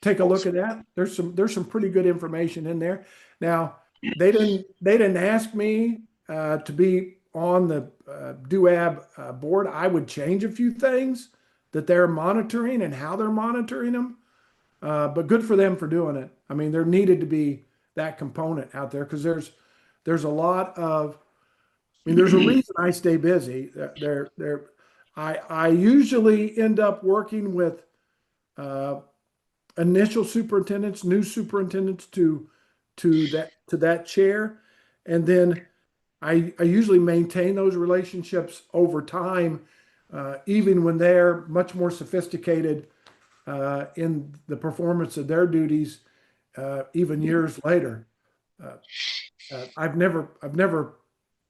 take a look at that. There's some pretty good information in there. Now, they didn't ask me to be on the DUAB board. I would change a few things that they're monitoring and how they're monitoring them. But good for them for doing it. I mean, there needed to be that component out there, because there's a lot of, I mean, there's a reason I stay busy. I usually end up working with initial superintendents, new superintendents to that chair, and then I usually maintain those relationships over time, even when they're much more sophisticated in the performance of their duties, even years later. I've never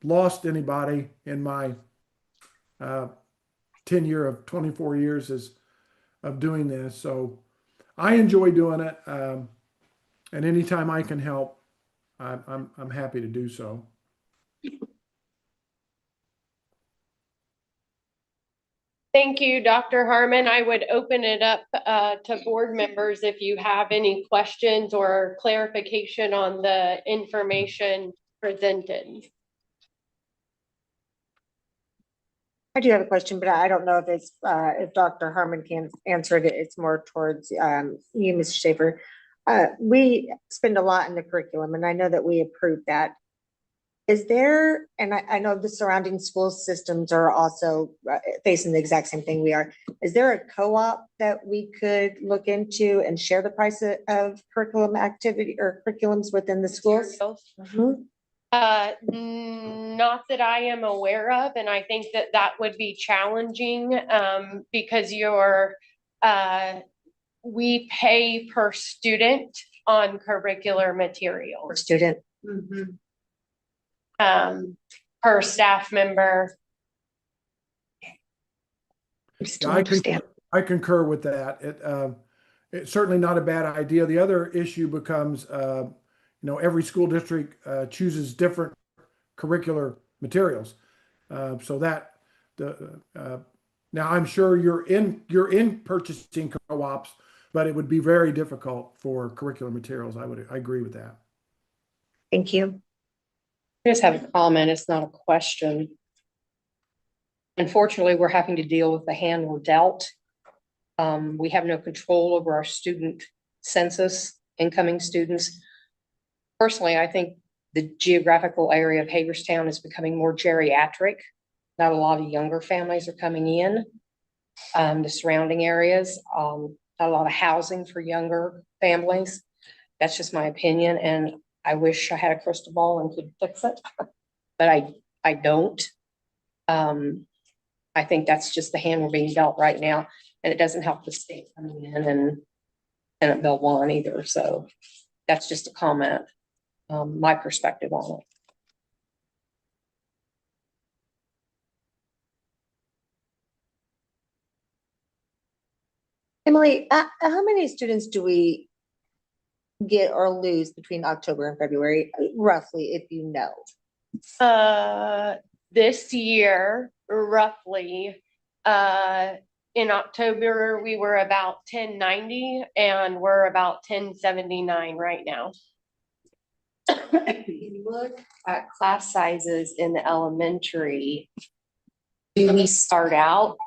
lost anybody in my tenure of 24 years of doing this. So I enjoy doing it. And anytime I can help, I'm happy to do so. Thank you, Dr. Harmon. I would open it up to board members if you have any questions or clarification on the information presented. I do have a question, but I don't know if it's, if Dr. Harmon can answer it. It's more towards, you, Ms. Schaefer. We spend a lot in the curriculum, and I know that we approved that. Is there, and I know the surrounding school systems are also facing the exact same thing we are. Is there a co-op that we could look into and share the price of curriculum activity or curriculums within the schools? Mhm. Not that I am aware of, and I think that that would be challenging, because we pay per student on curricular materials. For student, Per staff member. I just don't Yeah, understand. I concur with that. It's certainly not a bad idea. The other issue becomes, every school district chooses different curricular materials. So that now I'm sure you're in purchasing co-ops, but it would be very difficult for curricular materials. I agree with that. Thank you. I just have a comment. It's not a question. Unfortunately, we're having to deal with the hand we're dealt. We have no control over our student census, incoming students. Personally, I think the geographical area of Hagerstown is becoming more geriatric. Not a lot of younger families are coming in. The surrounding areas, not a lot of housing for younger families. That's just my opinion, and I wish I had a crystal ball and could fix it, but I don't. I think that's just the hand we're being dealt right now, and it doesn't help the state coming in and Senate Bill 1 either. So that's just a comment, my perspective on it. Emily, how many students do we get or lose between October and February, roughly, if you know? This year, roughly, in October, we were about 1090 and we're about 1079 right now. If you look at class sizes in the elementary, do we start out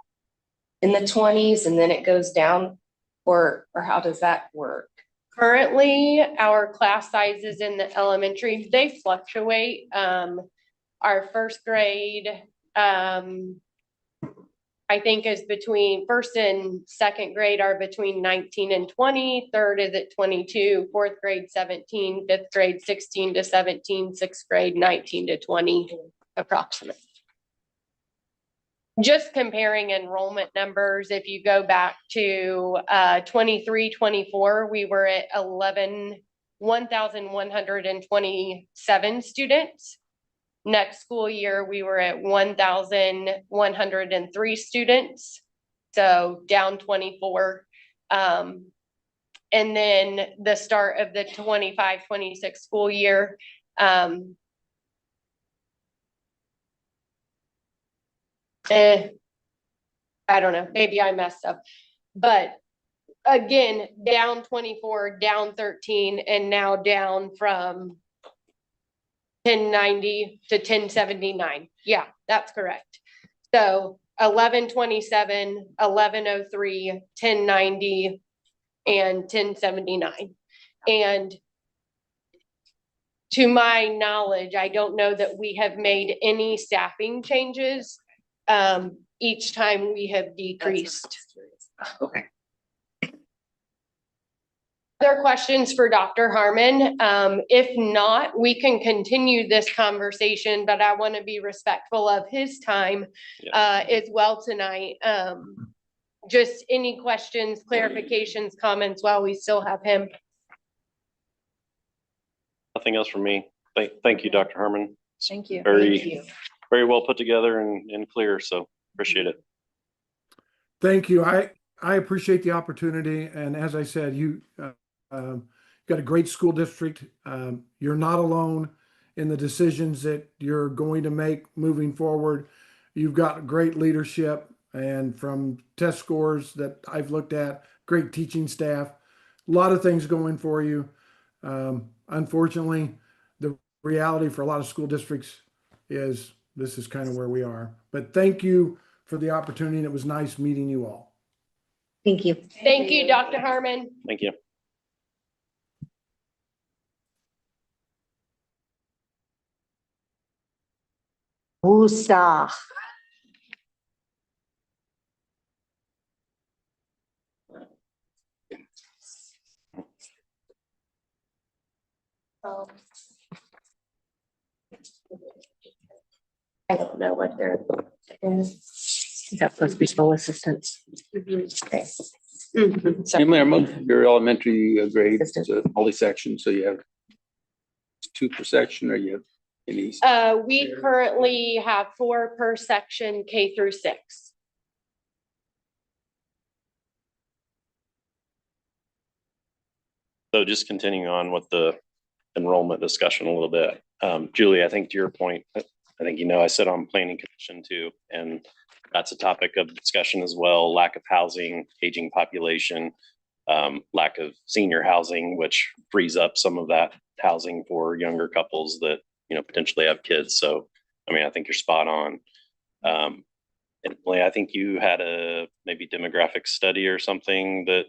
in the 20s and then it goes down, or how does that work? Currently, our class sizes in the elementary, they fluctuate. Our first grade, I think is between first and second grade are between 19 and 20, third is at 22, fourth grade 17, fifth grade 16 to 17, sixth grade 19 to 20 approximately. Just comparing enrollment numbers, if you go back to 23-24, we were at 1,127 students. Next school year, we were at 1,103 students, so down 24. And then the start of the 25-26 school year, I don't know, maybe I messed up, but again, down 24, down 13, and now down from 1090 to 1079. Yeah, that's correct. So 1127, 1103, 1090, and 1079. And to my knowledge, I don't know that we have made any staffing changes each time we have decreased. Okay. Other questions for Dr. Harmon? If not, we can continue this conversation, but I want to be respectful of his time as well tonight. Just any questions, clarifications, comments while we still have him. Nothing else from me. Thank you, Dr. Harmon. Thank you. Very, very well put together and clear, so appreciate it. Thank you. I appreciate the opportunity. And as I said, you got a great school district. You're not alone in the decisions that you're going to make moving forward. You've got great leadership, and from test scores that I've looked at, great teaching staff, a lot of things going for you. Unfortunately, the reality for a lot of school districts is this is kind of where we are. But thank you for the opportunity, and it was nice meeting you all. Thank you. Thank you, Dr. Harmon. Thank you. Woosah. I don't know what they're. That's supposed to be school assistants. Okay. So, Your elementary grade, Assistant. multi-section, so you have two per section, or you have any? We currently have 4 per section, K through 6. So just continuing on with the enrollment discussion a little bit. Julie, I think to your point, I think, I sit on planning commission too, and that's a topic of discussion as well. Lack of housing, aging population, lack of senior housing, which frees up some of that housing for younger couples that, potentially have kids. So, I think you're spot on. And Lee, I think you had a maybe demographic study or something that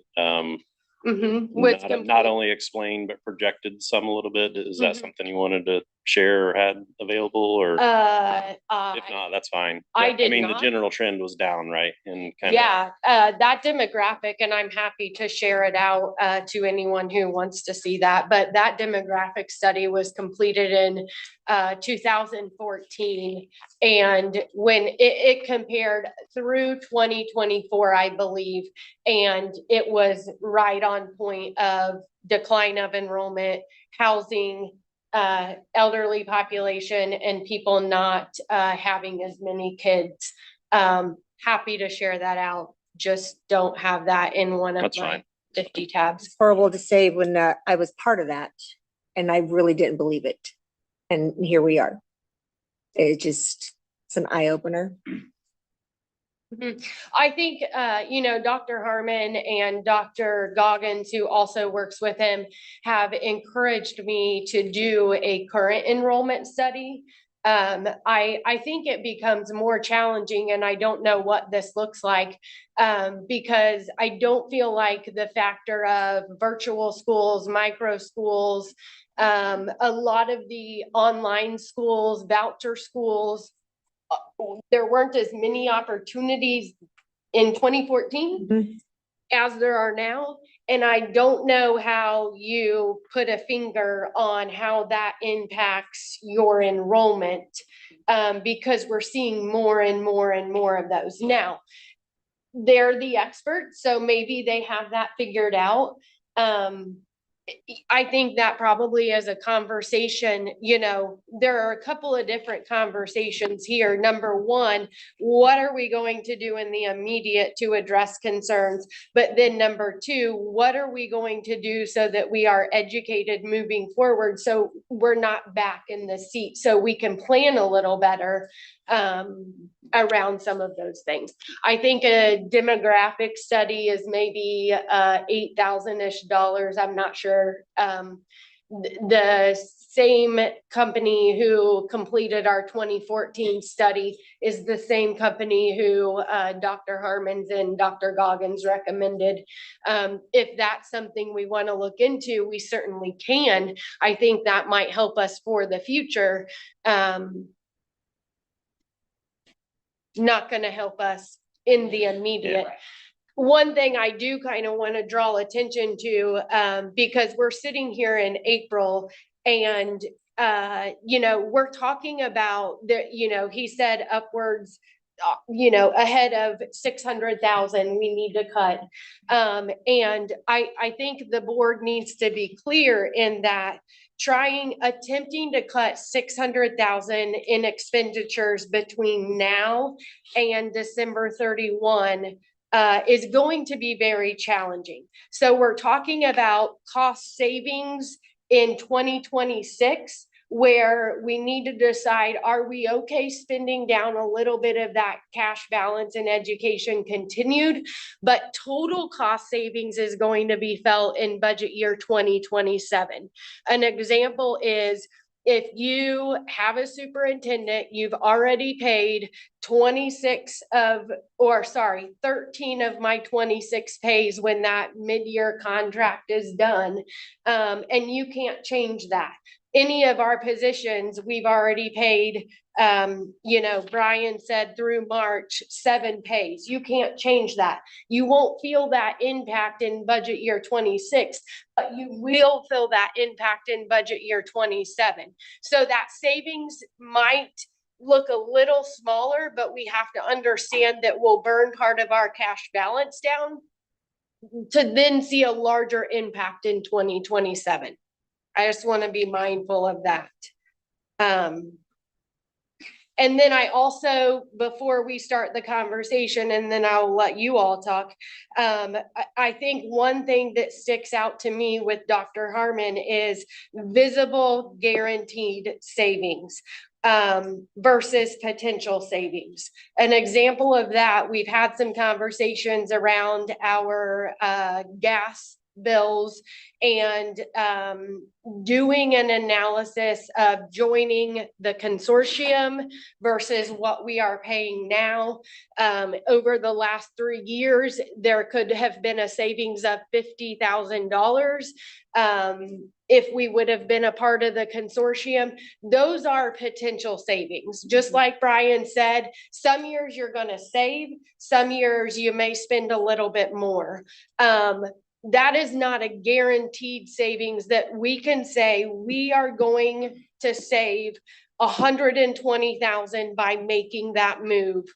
Was not only explained, but projected some a little bit. Is that Mhm. something you wanted to share or had available, or if not, that's fine. I But, did the not. general trend was down, right? And kind of, Yeah, that demographic, and I'm happy to share it out to anyone who wants to see that. But that demographic study was completed in 2014. And when it compared through 2024, I believe, and it was right on point of decline of enrollment, housing, elderly population, and people not having as many kids. Happy to share that out. Just don't have that in one of That's my fine. 50 tabs. It's horrible to say when I was part of that and I really didn't believe it. And here we are. It's an eye opener. I think, Dr. Harmon and Dr. Goggins, who also works with him, have encouraged me to do a current enrollment study. I think it becomes more challenging, and I don't know what this looks like, because I don't feel like the factor of virtual schools, micro schools, a lot of the online schools, voucher schools, there weren't as many opportunities in 2014 Mhm. as there are now. And I don't know how you put a finger on how that impacts your enrollment, because we're seeing more and more and more of those. Now, they're the experts, so maybe they have that figured out. I think that probably is a conversation, there are a couple of different conversations here. Number one, what are we going to do in the immediate to address concerns? But then number two, what are we going to do so that we are educated moving forward, so we're not back in the seat, so we can plan a little better around some of those things. I think a demographic study is maybe $8,000-ish. I'm not sure. The same company who completed our 2014 study is the same company who Dr. Harmons and Dr. Goggins recommended. If that's something we want to look into, we certainly can. I think that might help us for the future. Not going to help us in the immediate. One thing I do kind of want to draw attention to, because we're sitting here in April and, we're talking about he said upwards ahead of 600,000 we need to cut. And I think the board needs to be clear in that attempting to cut 600,000 in expenditures between now and December 31 is going to be very challenging. So we're talking about cost savings in 2026, where we need to decide, are we okay spending down a little bit of that cash balance in education continued? But total cost savings is going to be felt in budget year 2027. An example is, if you have a superintendent, you've already paid 13 of my 26 pays when that mid-year contract is done. And you can't change that. Any of our positions, we've already paid, Brian said through March, 7 pays. You can't change that. You won't feel that impact in budget year 26, but you will feel that impact in budget year 27. So that savings might look a little smaller, but we have to understand that we'll burn part of our cash balance down to then see a larger impact in 2027. I just want to be mindful of that. And then I also, before we start the conversation, and then I'll let you all talk, I think one thing that sticks out to me with Dr. Harmon is visible guaranteed savings versus potential savings. An example of that, we've had some conversations around our gas bills and doing an analysis of joining the consortium versus what we are paying now. Over the last 3 years, there could have been a savings of $50,000 if we would have been a part of the consortium. Those are potential savings. Just like Brian said, some years you're going to save, some years you may spend a little bit more. That is not a guaranteed savings that we can say we are going to save 120,000 by making that move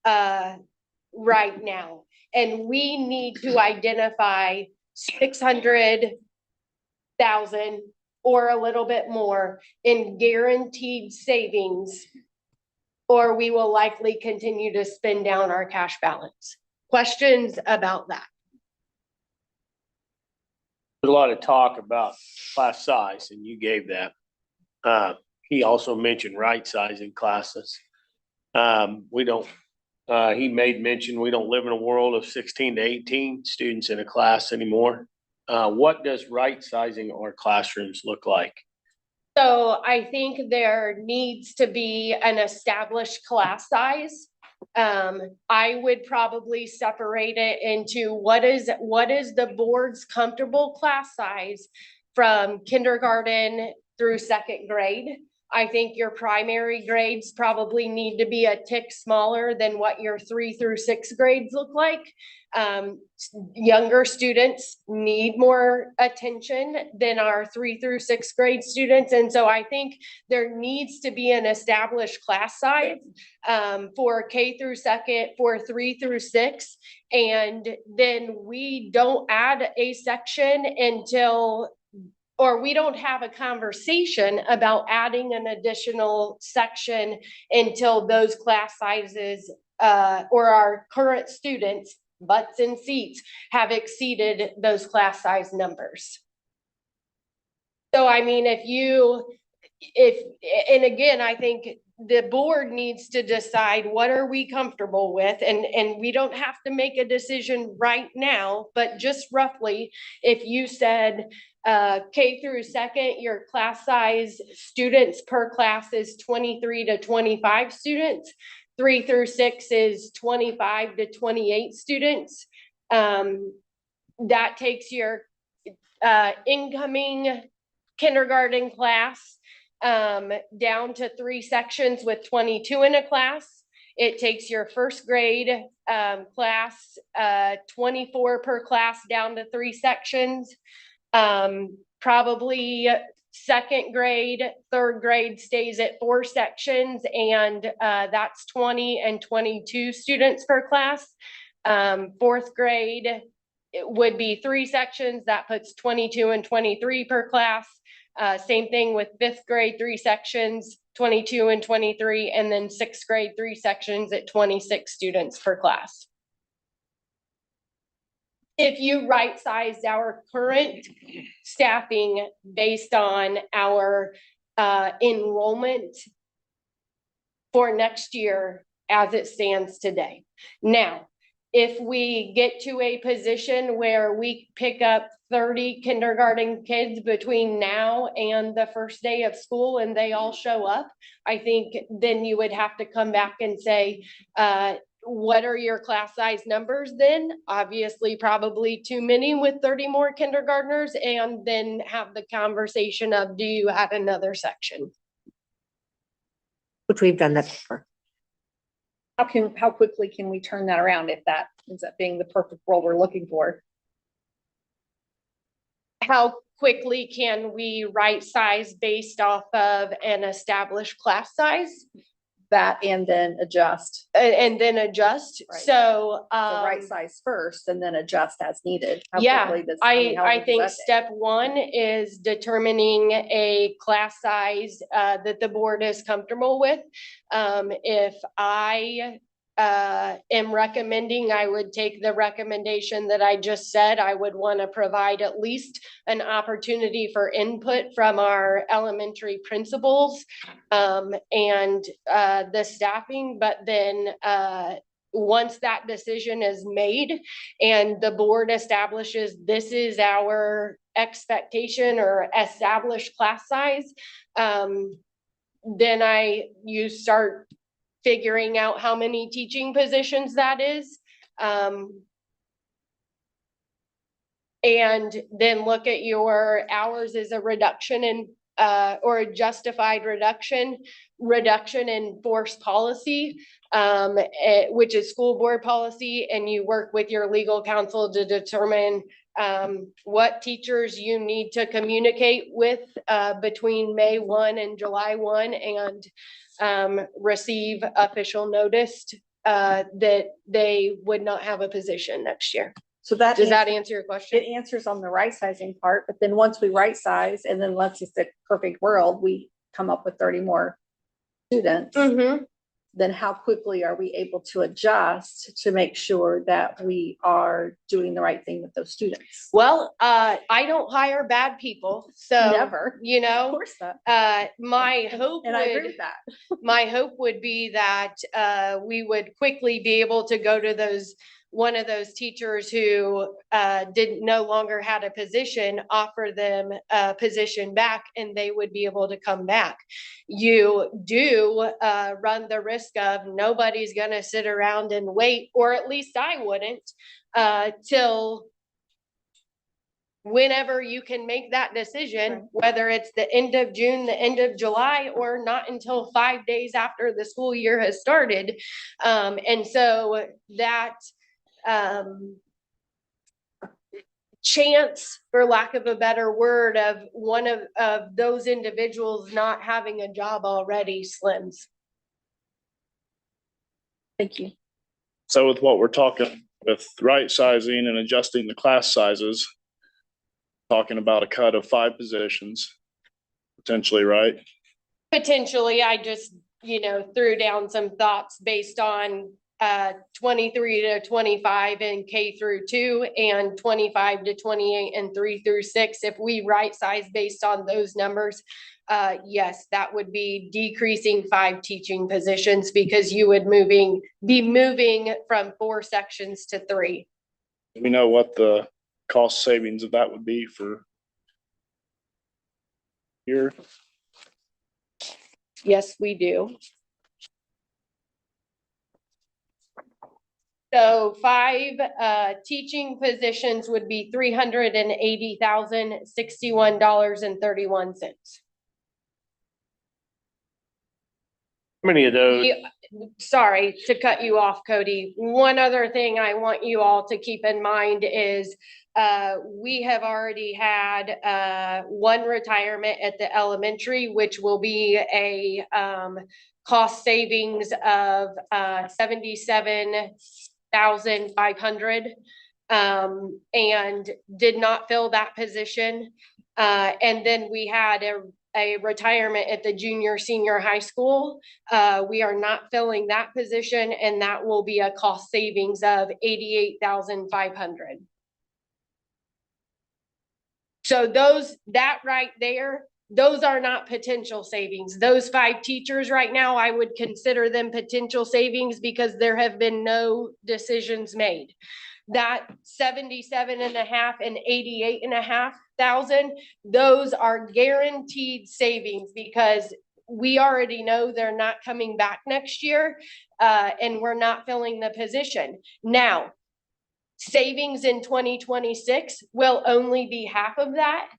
right now. And we need to identify 600,000 or a little bit more in guaranteed savings, or we will likely continue to spend down our cash balance. Questions about that? There's a lot of talk about class size, and you gave that. He also mentioned right sizing classes. He made mention we don't live in a world of 16 to 18 students in a class anymore. What does right sizing our classrooms look like? So I think there needs to be an established class size. I would probably separate it into what is the board's comfortable class size from kindergarten through 2nd grade. I think your primary grades probably need to be a tick smaller than what your 3 through 6 grades look like. Younger students need more attention than our 3 through 6 grade students. And so I think there needs to be an established class size for K through 2nd, for 3 through 6. And then we don't add a section or we don't have a conversation about adding an additional section until those class sizes or our current students, butts and seats, have exceeded those class size numbers. So, I mean, and again, I think the board needs to decide what are we comfortable with, and we don't have to make a decision right now, but just roughly, if you said K through 2nd, your class size students per class is 23 to 25 students. 3 through 6 is 25 to 28 students. That takes your incoming kindergarten class down to 3 sections with 22 in a class. It takes your 1st grade class 24 per class down to 3 sections. Probably second grade, third grade stays at 4 sections, and that's 20 and 22 students per class. Fourth grade, it would be 3 sections. That puts 22 and 23 per class. Same thing with fifth grade, 3 sections, 22 and 23, and then sixth grade, 3 sections at 26 students per class. If you right-sized our current staffing based on our enrollment for next year as it stands today. Now, if we get to a position where we pick up 30 kindergarten kids between now and the first day of school and they all show up, I think then you would have to come back and say, what are your class size numbers then? Obviously, probably too many with 30 more kindergartners, and then have the conversation of, do you add another section? Which we've done that before. How quickly can we turn that around if that ends up being the perfect world we're looking for? How quickly can we right size based off of an established class size? That and then adjust. And then adjust. Right. So, So right size first and then adjust as needed. How yeah, quickly does- mean, how I long does think that take? step one is determining a class size that the board is comfortable with. If I am recommending, I would take the recommendation that I just said. I would want to provide at least an opportunity for input from our elementary principals and the staffing, but then once that decision is made and the board establishes this is our expectation or established class size, then you start figuring out how many teaching positions that is. And then look at your hours as a reduction in or a justified reduction in force policy, which is school board policy, and you work with your legal counsel to determine what teachers you need to communicate with between May 1 and July 1 and receive official notice that they would not have a position next year. So that Does that answers- answer your question? It answers on the right sizing part, but then once we right size and then let's just say perfect world, we come up with 30 more students, Mm-hmm. then how quickly are we able to adjust to make sure that we are doing the right thing with those students? Well, I don't hire bad people, so Never. you Of know, course not. my hope And I agree would with that. my hope would be that we would quickly be able to go to one of those teachers who no longer had a position, offer them a position back, and they would be able to come back. You do run the risk of nobody's going to sit around and wait, or at least I wouldn't, till whenever you can make that decision, Right. whether it's the end of June, the end of July, or not until 5 days after the school year has started. And so that chance, for lack of a better word, of one of those individuals not having a job already slims. Thank you. So with what we're talking with right sizing and adjusting the class sizes, talking about a cut of 5 positions, potentially, right? Potentially, I just, threw down some thoughts based on 23 to 25 in K through 2 and 25 to 28 and 3 through 6. If we right size based on those numbers, yes, that would be decreasing 5 teaching positions because you would be moving from 4 sections to 3. Do we know what the cost savings of that would be for here? Yes, we do. So 5 teaching positions would be $380,061.31. Many of those, Sorry to cut you off, Cody. One other thing I want you all to keep in mind is we have already had one retirement at the elementary, which will be a cost savings of 77,500, and did not fill that position. And then we had a retirement at the junior, senior high school. We are not filling that position, and that will be a cost savings of 88,500. So that right there, those are not potential savings. Those 5 teachers right now, I would consider them potential savings because there have been no decisions made. That 77.5 and 88,500, those are guaranteed savings because we already know they're not coming back next year, and we're not filling the position. Now, savings in 2026 will only be half of that.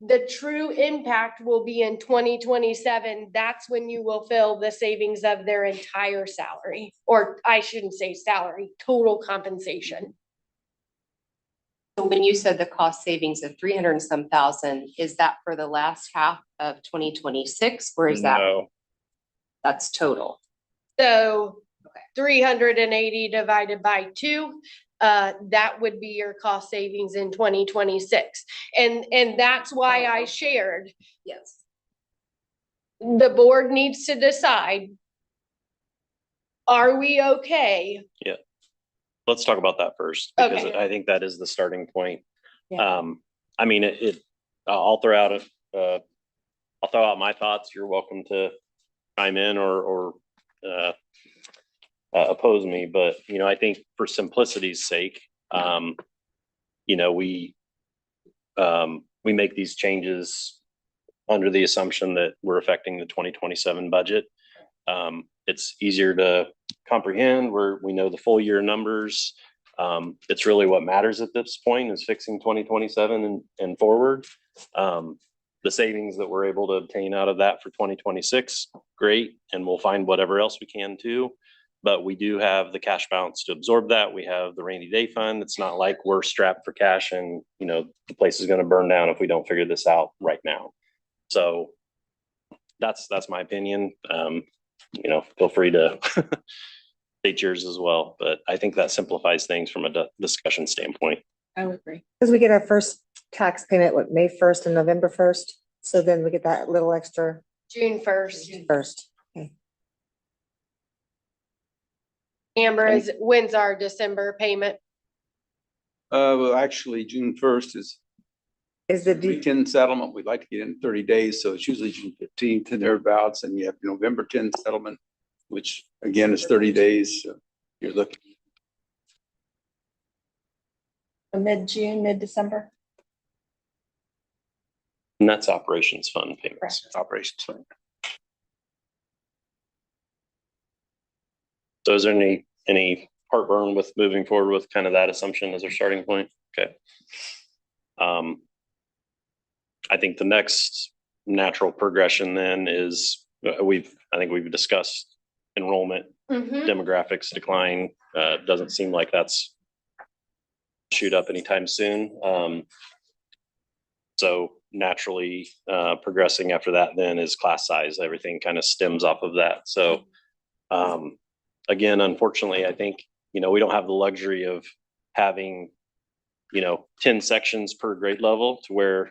The true impact will be in 2027. That's when you will fill the savings of their entire salary, or I shouldn't say salary, total compensation. So when you said the cost savings of 300 and some thousand, is that for the last half of 2026? Or is that, No, that's total? So 380 divided by 2, that would be your cost savings in 2026. And that's why I shared, Yes. the board needs to decide, are we okay? Let's talk about that first, because Okay. I think that is the starting point. Yeah. I mean, I'll throw out I'll throw out my thoughts. You're welcome to chime in or oppose me, but I think for simplicity's sake, we make these changes under the assumption that we're affecting the 2027 budget. It's easier to comprehend where we know the full year numbers. It's really what matters at this point is fixing 2027 and forward. The savings that we're able to obtain out of that for 2026, great. And we'll find whatever else we can too. But we do have the cash balance to absorb that. We have the rainy day fund. It's not like we're strapped for cash and, the place is going to burn down if we don't figure this out right now. So that's my opinion. Feel free to state yours as well, but I think that simplifies things from a discussion standpoint. I would agree. Because we get our first tax payment, May 1st and November 1st. So then we get that little extra June 1st. first. Amber, when's our December payment? Well, actually, June 1st is Is the June 10 settlement. We'd like to get in 30 days, so it's usually June 15th and thereabouts, and you have November 10 settlement, which again is 30 days. So you're looking. Mid-June, mid-December. And that's operations fund payments. Operations fund. So is there any heartburn with moving forward with kind of that assumption as our starting point? Okay. I think the next natural progression then is I think we've discussed enrollment, demographics decline. Doesn't seem like that's shoot up anytime soon. So naturally progressing after that then is class size. Everything kind of stems off of that. So again, unfortunately, I think, we don't have the luxury of having, 10 sections per grade level to where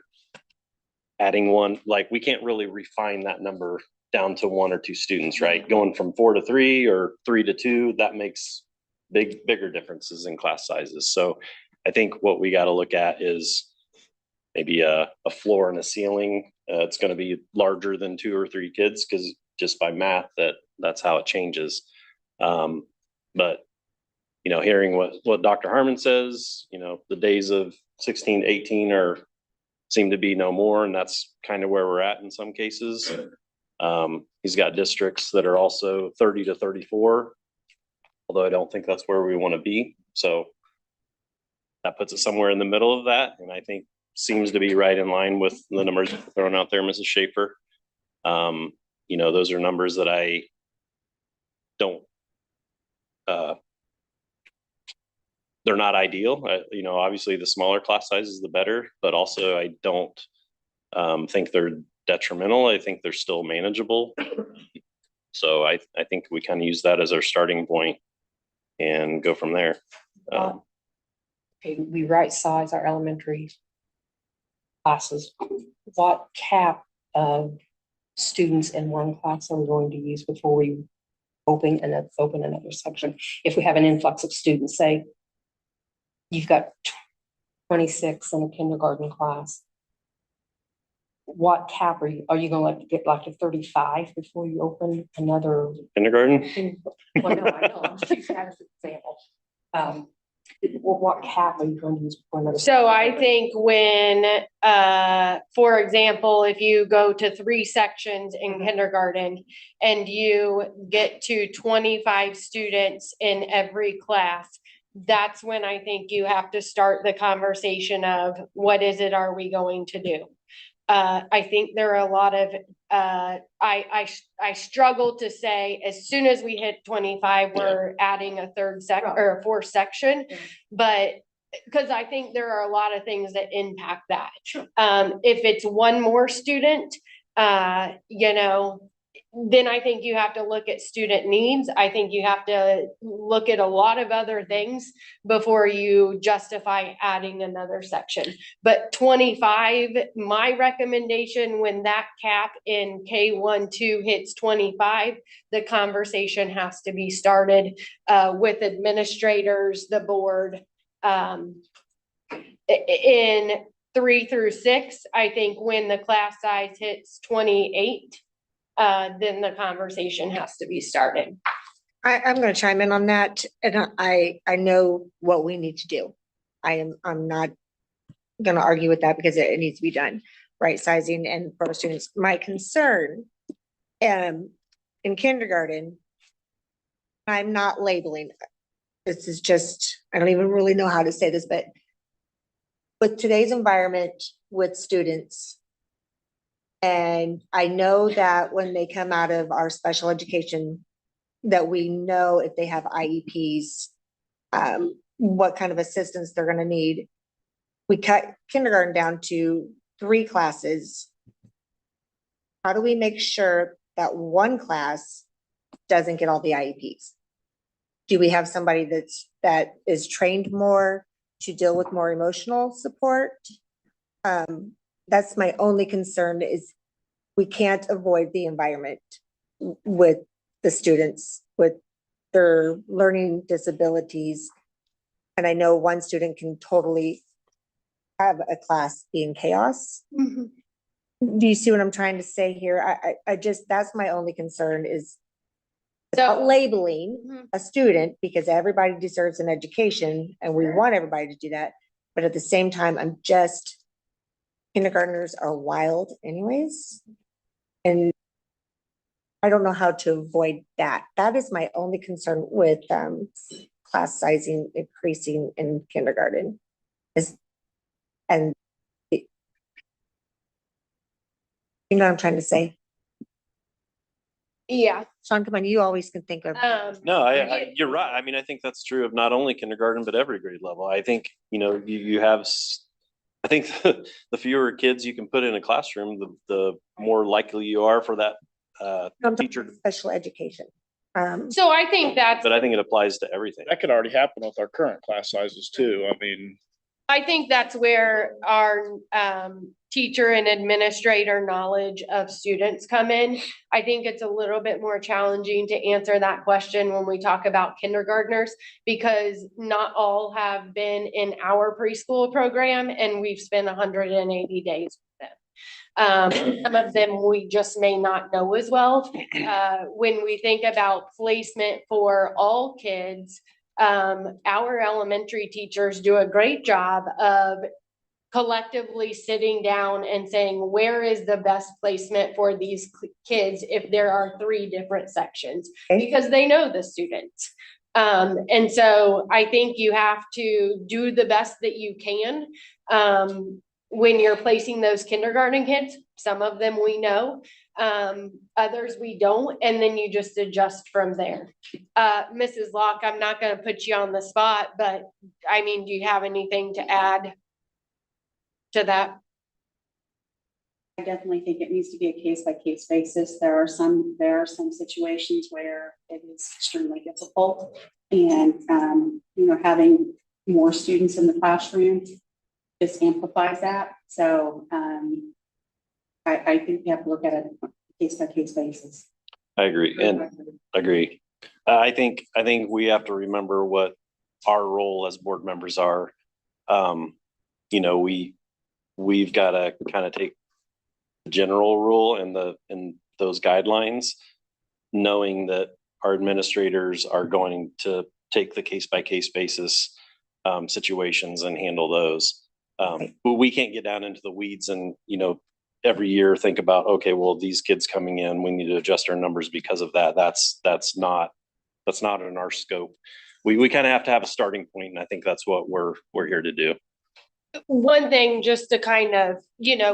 adding one, like we can't really refine that number down to 1 or 2 students, right? Going from 4 to 3 or 3 to 2, that makes bigger differences in class sizes. So I think what we got to look at is maybe a floor and a ceiling. It's going to be larger than 2 or 3 kids because just by math, that's how it changes. But hearing what Dr. Harmon says, the days of 16 to 18 seem to be no more, and that's kind of where we're at in some cases. He's got districts that are also 30 to 34, although I don't think that's where we want to be. So that puts us somewhere in the middle of that, and I think seems to be right in line with the numbers thrown out there, Mrs. Schaefer. those are numbers that I don't, they're not ideal. Obviously the smaller class sizes, the better, but also I don't think they're detrimental. I think they're still manageable. So I think we kind of use that as our starting point and go from there. Okay, we right size our elementary classes. What cap of students in one class are we going to use before we open another section? If we have an influx of students, say you've got 26 in a kindergarten class, what cap are you gonna let get like to 35 before you open another? Kindergarten? Well, no, I know, I'm just using that as an example. What cap are you going to use for another? So I think when, for example, if you go to 3 sections in kindergarten and you get to 25 students in every class, that's when I think you have to start the conversation of what is it are we going to do? I think there are a lot of, I struggle to say as soon as we hit 25, we're adding a or a 4th section, but because I think there are a lot of things that impact that. If it's one more student, then I think you have to look at student needs. I think you have to look at a lot of other things before you justify adding another section. But 25, my recommendation, when that cap in K1-2 hits 25, the conversation has to be started with administrators, the board. In 3 through 6, I think when the class size hits 28, then the conversation has to be started. I'm gonna chime in on that, and I know what we need to do. I'm not gonna argue with that because it needs to be done, right sizing and for our students. My concern, in kindergarten, I'm not labeling. This is just, I don't even really know how to say this, but with today's environment with students, and I know that when they come out of our special education, that we know if they have IEPs, what kind of assistance they're gonna need. We cut kindergarten down to 3 classes. How do we make sure that one class doesn't get all the IEPs? Do we have somebody that is trained more to deal with more emotional support? That's my only concern, is we can't avoid the environment with the students, with their learning disabilities. And I know one student can totally have a class be in chaos. Mm-hmm. Do you see what I'm trying to say here? I just, that's my only concern, is So- not labeling Mhm. a student, because everybody deserves an education and we want everybody to do that. But at the same time, kindergartners are wild anyways. And I don't know how to avoid that. That is my only concern with class sizing increasing in kindergarten. You know what I'm trying to say? Yeah. Sean, come on, you always can think of. No, you're right. I mean, I think that's true of not only kindergarten, but every grade level. I think, you have, I think the fewer kids you can put in a classroom, the more likely you are for that teacher. Special education. So I think But I think it applies to everything. That could already happen with our current class sizes too. I mean, I think that's where our teacher and administrator knowledge of students come in. I think it's a little bit more challenging to answer that question when we talk about kindergartners, because not all have been in our preschool program and we've spent 180 days with them. Some of them we just may not know as well. When we think about placement for all kids, our elementary teachers do a great job of collectively sitting down and saying, where is the best placement for these kids if there are 3 different sections? Because they know the students. And so I think you have to do the best that you can. when you're placing those kindergarten kids, some of them we know, others we don't, and then you just adjust from there. Mrs. Locke, I'm not gonna put you on the spot, but I mean, do you have anything to add to that? I definitely think it needs to be a case by case basis. There are some situations where it is extremely difficult. And, having more students in the classroom just amplifies that. So, I think you have to look at it case by case basis. I agree, and agree. I think we have to remember what our role as board members are. We've got to kind of take the general rule and those guidelines, knowing that our administrators are going to take the case by case basis situations and handle those. But we can't get down into the weeds and, every year think about, okay, well, these kids coming in, we need to adjust our numbers because of that. That's not in our scope. We kind of have to have a starting point, and I think that's what we're here to do. One thing just to kind of,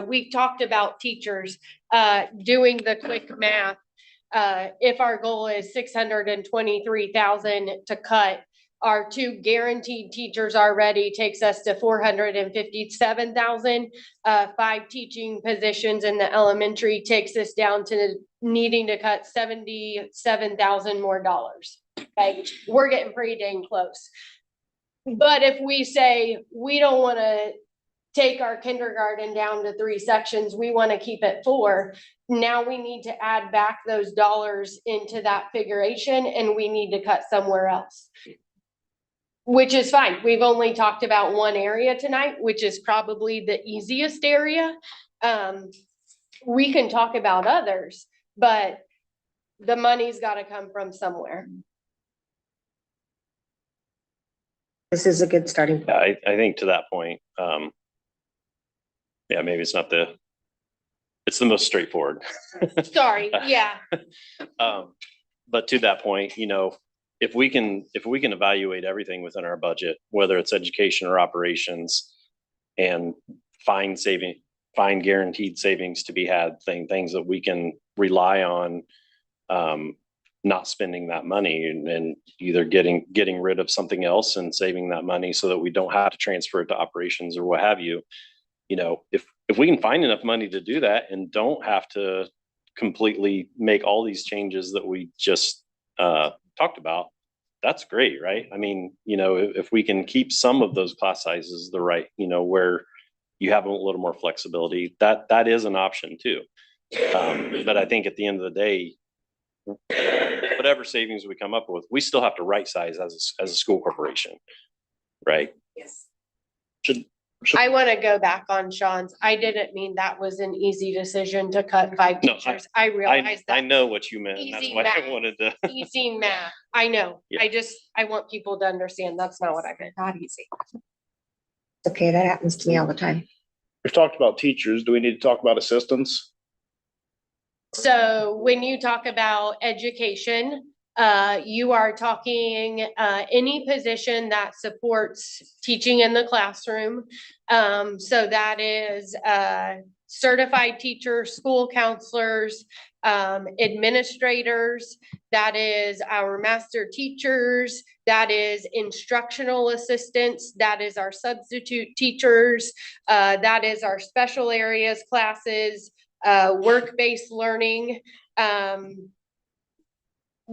we talked about teachers doing the quick math. If our goal is 623,000 to cut, our 2 guaranteed teachers already takes us to 457,000. 5 teaching positions in the elementary takes us down to needing to cut 77,000 more dollars. Okay, we're getting pretty dang close. But if we say we don't want to take our kindergarten down to 3 sections, we want to keep it 4. Now we need to add back those dollars into that figuration, and we need to cut somewhere else. Which is fine. We've only talked about one area tonight, which is probably the easiest area. We can talk about others, but the money's got to come from somewhere. This is a good starting point. Yeah, I think to that point, maybe it's not it's the most straightforward. Sorry, yeah. But to that point, if we can evaluate everything within our budget, whether it's education or operations, and find guaranteed savings to be had, things that we can rely on, not spending that money and either getting rid of something else and saving that money so that we don't have to transfer it to operations or what have you. If we can find enough money to do that and don't have to completely make all these changes that we just talked about, that's great, right? I mean, if we can keep some of those class sizes the right, where you have a little more flexibility, that is an option too. But I think at the end of the day, whatever savings we come up with, we still have to right size as a school corporation, right? Yes. I want to go back on Sean's. I didn't mean that was an easy decision to cut 5 No, teachers. I realize that. I know what you meant. And that's Easy why math. I wanted to. Easy math. I know. Yeah. I want people to understand that's not what I meant. Not easy. Okay, that happens to me all the time. We've talked about teachers. Do we need to talk about assistants? So when you talk about education, you are talking any position that supports teaching in the classroom. So that is certified teachers, school counselors, administrators, that is our master teachers, that is instructional assistants, that is our substitute teachers, that is our special areas classes, work-based learning.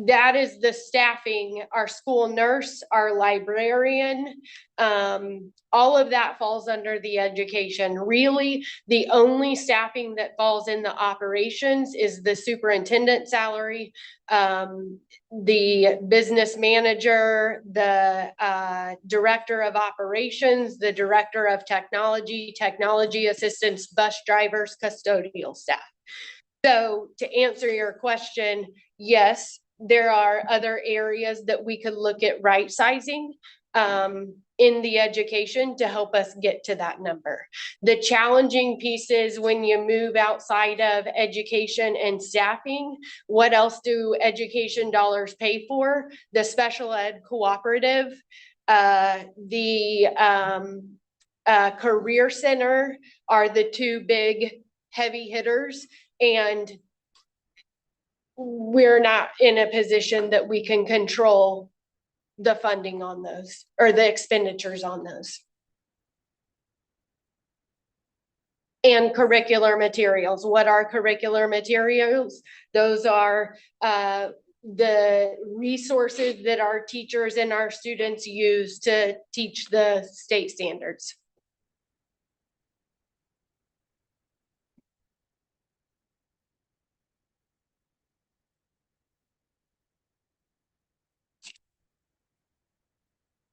That is the staffing, our school nurse, our librarian, all of that falls under the education. Really, the only staffing that falls in the operations is the superintendent salary, the business manager, the director of operations, the director of technology, technology assistants, bus drivers, custodial staff. So to answer your question, yes, there are other areas that we could look at right sizing in the education to help us get to that number. The challenging piece is when you move outside of education and staffing, what else do education dollars pay for? The special ed cooperative, the Career Center are the two big heavy hitters, and we're not in a position that we can control the funding on those or the expenditures on those. And curricular materials. What are curricular materials? Those are the resources that our teachers and our students use to teach the state standards.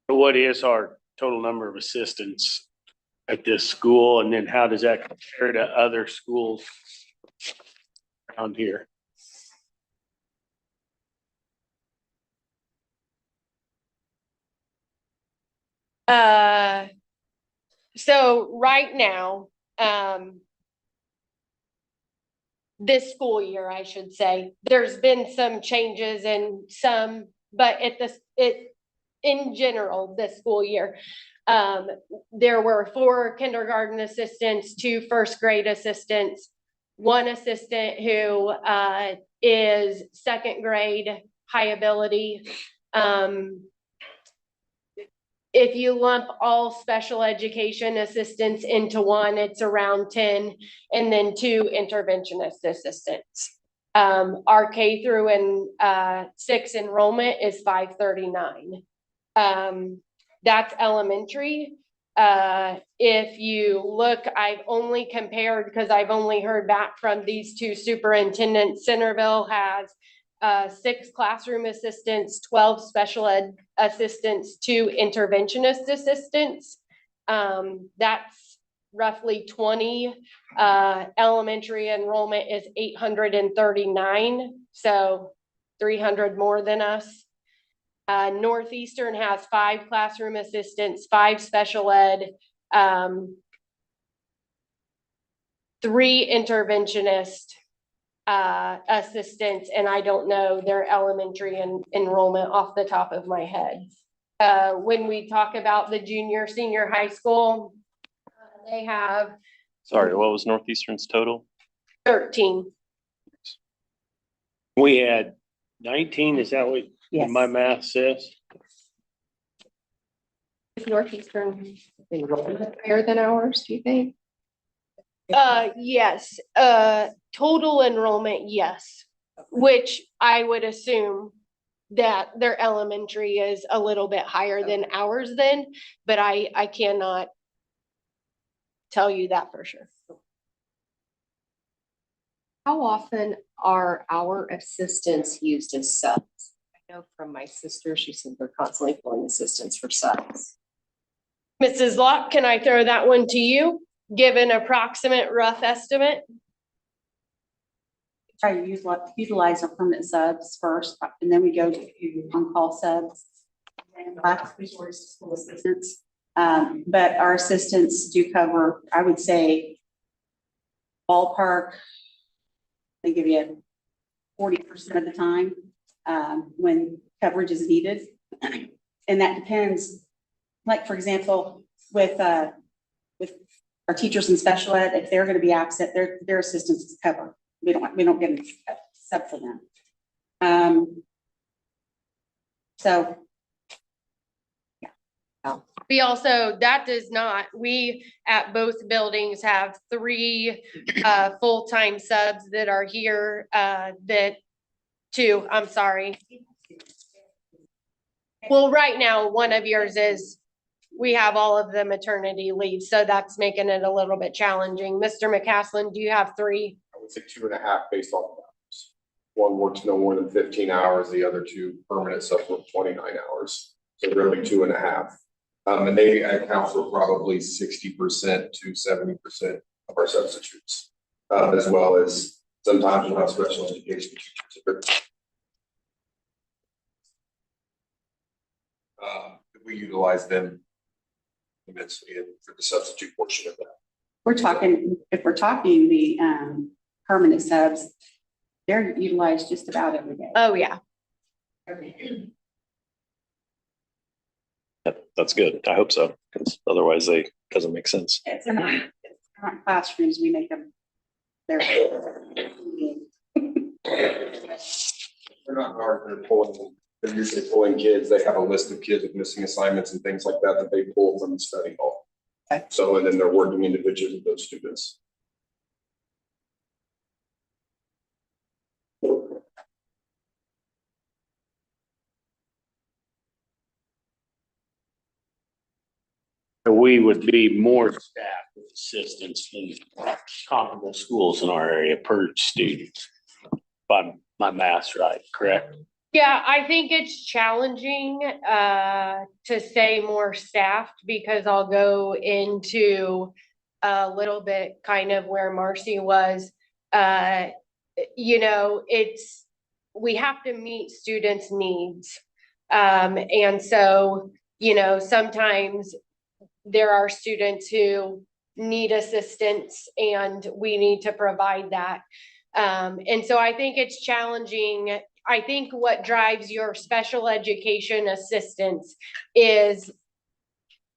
What is our total number of assistants at this school? And then how does that compare to other schools around here? So right now, this school year, I should say, there's been some changes and some, but in general, this school year, there were 4 kindergarten assistants, 2 first grade assistants, 1 assistant who is second grade high ability. If you lump all special education assistants into one, it's around 10, and then 2 interventionist assistants. Our K through and 6 enrollment is 539. That's elementary. If you look, I've only compared because I've only heard back from these 2 superintendents. Centerville has 6 classroom assistants, 12 special ed assistants, 2 interventionist assistants. That's roughly 20. Elementary enrollment is 839, so 300 more than us. Northeastern has 5 classroom assistants, 5 special ed, 3 interventionist assistants, and I don't know their elementary enrollment off the top of my head. When we talk about the junior, senior high school, they have Sorry, what was Northeastern's total? 13. We had 19, is that what Yes. my math says? Is Northeastern enrollment higher than ours, do you think? Yes, total enrollment, yes, which I would assume that their elementary is a little bit higher than ours then, but I cannot tell you that for sure. How often are our assistants used as subs? I know from my sister, she said they're constantly pulling assistants for subs. Mrs. Locke, can I throw that one to you? Give an approximate rough estimate? Try to utilize our permanent subs first, and then we go to on-call subs and last resort school assistants. But our assistants do cover, I would say, ballpark, they give you 40% of the time when coverage is needed. And that depends, like, for example, with our teachers in special ed, if they're going to be absent, their assistants is covered. We don't get a sub for them. So. Yeah. We also, that does not, we at both buildings have 3 full-time subs that are here, that 2, I'm sorry. Well, right now, one of yours is, we have all of the maternity leave, so that's making it a little bit challenging. Mr. McCaslin, do you have 3? I would say 2.5 based off of hours. One works no more than 15 hours, the other 2 permanent subs work 29 hours. So really 2.5. And they account for probably 60% to 70% of our substitutes, as well as sometimes we'll have special education teachers. We utilize them immensely for the substitute portion of that. If we're talking the permanent subs, they're utilized just about every day. Oh, yeah. that's good. I hope so, because otherwise doesn't make sense. It's not classrooms, we make them. They're. They're not hard, they're usually pulling kids, they have a list of kids with missing assignments and things like that they pull from the study hall. Okay. So, and then they're working individually with those students. We would be more staff with assistants than comparable schools in our area per student. If my math's right, correct? Yeah, I think it's challenging to say more staffed because I'll go into a little bit kind of where Marcy was. You know, we have to meet students' needs. And so, you know, sometimes there are students who need assistance and we need to provide that. And so I think it's challenging. I think what drives your special education assistance is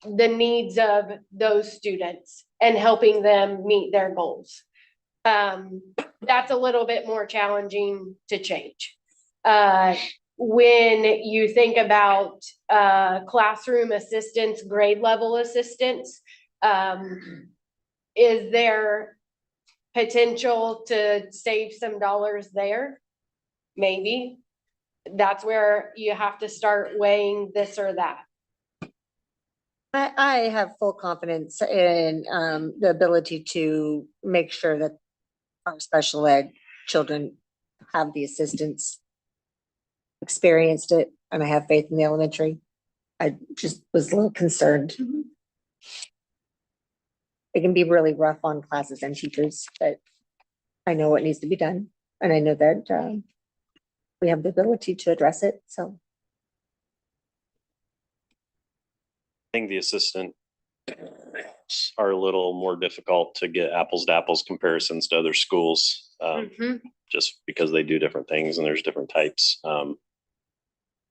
the needs of those students and helping them meet their goals. That's a little bit more challenging to change. When you think about classroom assistants, grade level assistants, is there potential to save some dollars there? Maybe. That's where you have to start weighing this or that. I have full confidence in the ability to make sure that our special ed children have the assistance, experienced it, and I have faith in the elementary. I just was a little concerned. It can be really rough on classes and teachers, but I know what needs to be done. And I know that we have the ability to address it, so. I think the assistant are a little more difficult to get apples to apples comparisons to other schools, just because they do different things and there's different types.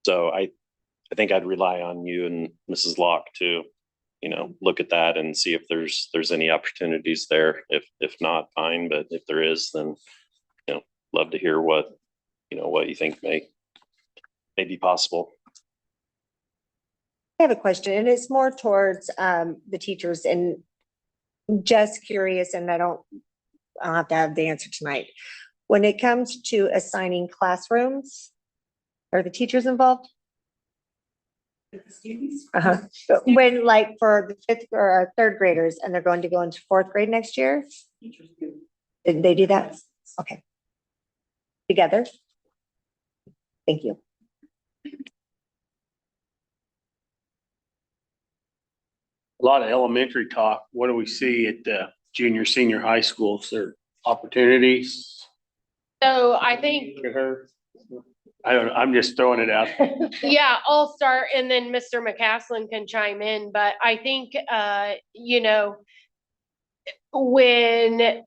So I think I'd rely on you and Mrs. Locke to, you know, look at that and see if there's any opportunities there. If not, fine, but if there is, then, you know, love to hear what you think may be possible. I have a question, and it's more towards the teachers, and just curious, and I'll have to have the answer tonight. When it comes to assigning classrooms, are the teachers involved? Students. When, like, for the fifth or third graders, and they're going to go into fourth grade next year? Teachers do. Did they do that? Okay. Together? Thank you. A lot of elementary talk. What do we see at the junior, senior high schools? There opportunities? So I think, Look at her. I don't know. I'm just throwing it out. yeah, I'll start and then Mr. McCaslin can chime in, but I think, you know, when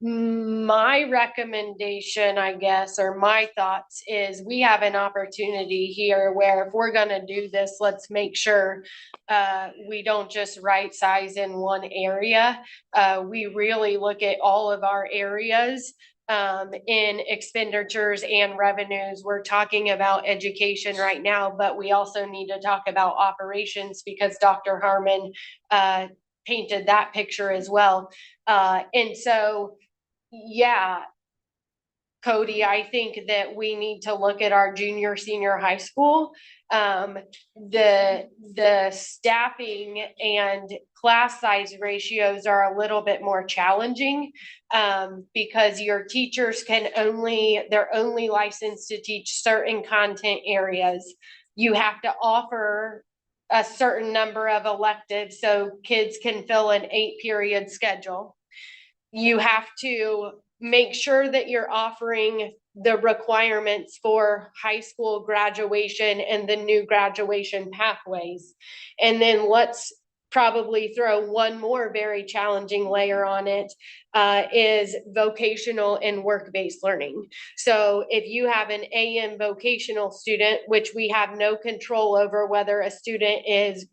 my recommendation, I guess, or my thoughts is we have an opportunity here where if we're gonna do this, let's make sure we don't just right size in one area. We really look at all of our areas in expenditures and revenues. We're talking about education right now, but we also need to talk about operations because Dr. Harmon painted that picture as well. And so, yeah, Cody, I think that we need to look at our junior, senior high school. The staffing and class size ratios are a little bit more challenging because your teachers they're only licensed to teach certain content areas. You have to offer a certain number of electives so kids can fill an 8-period schedule. You have to make sure that you're offering the requirements for high school graduation and the new graduation pathways. And then let's probably throw one more very challenging layer on it, is vocational and work-based learning. So if you have an AM vocational student, which we have no control over whether a student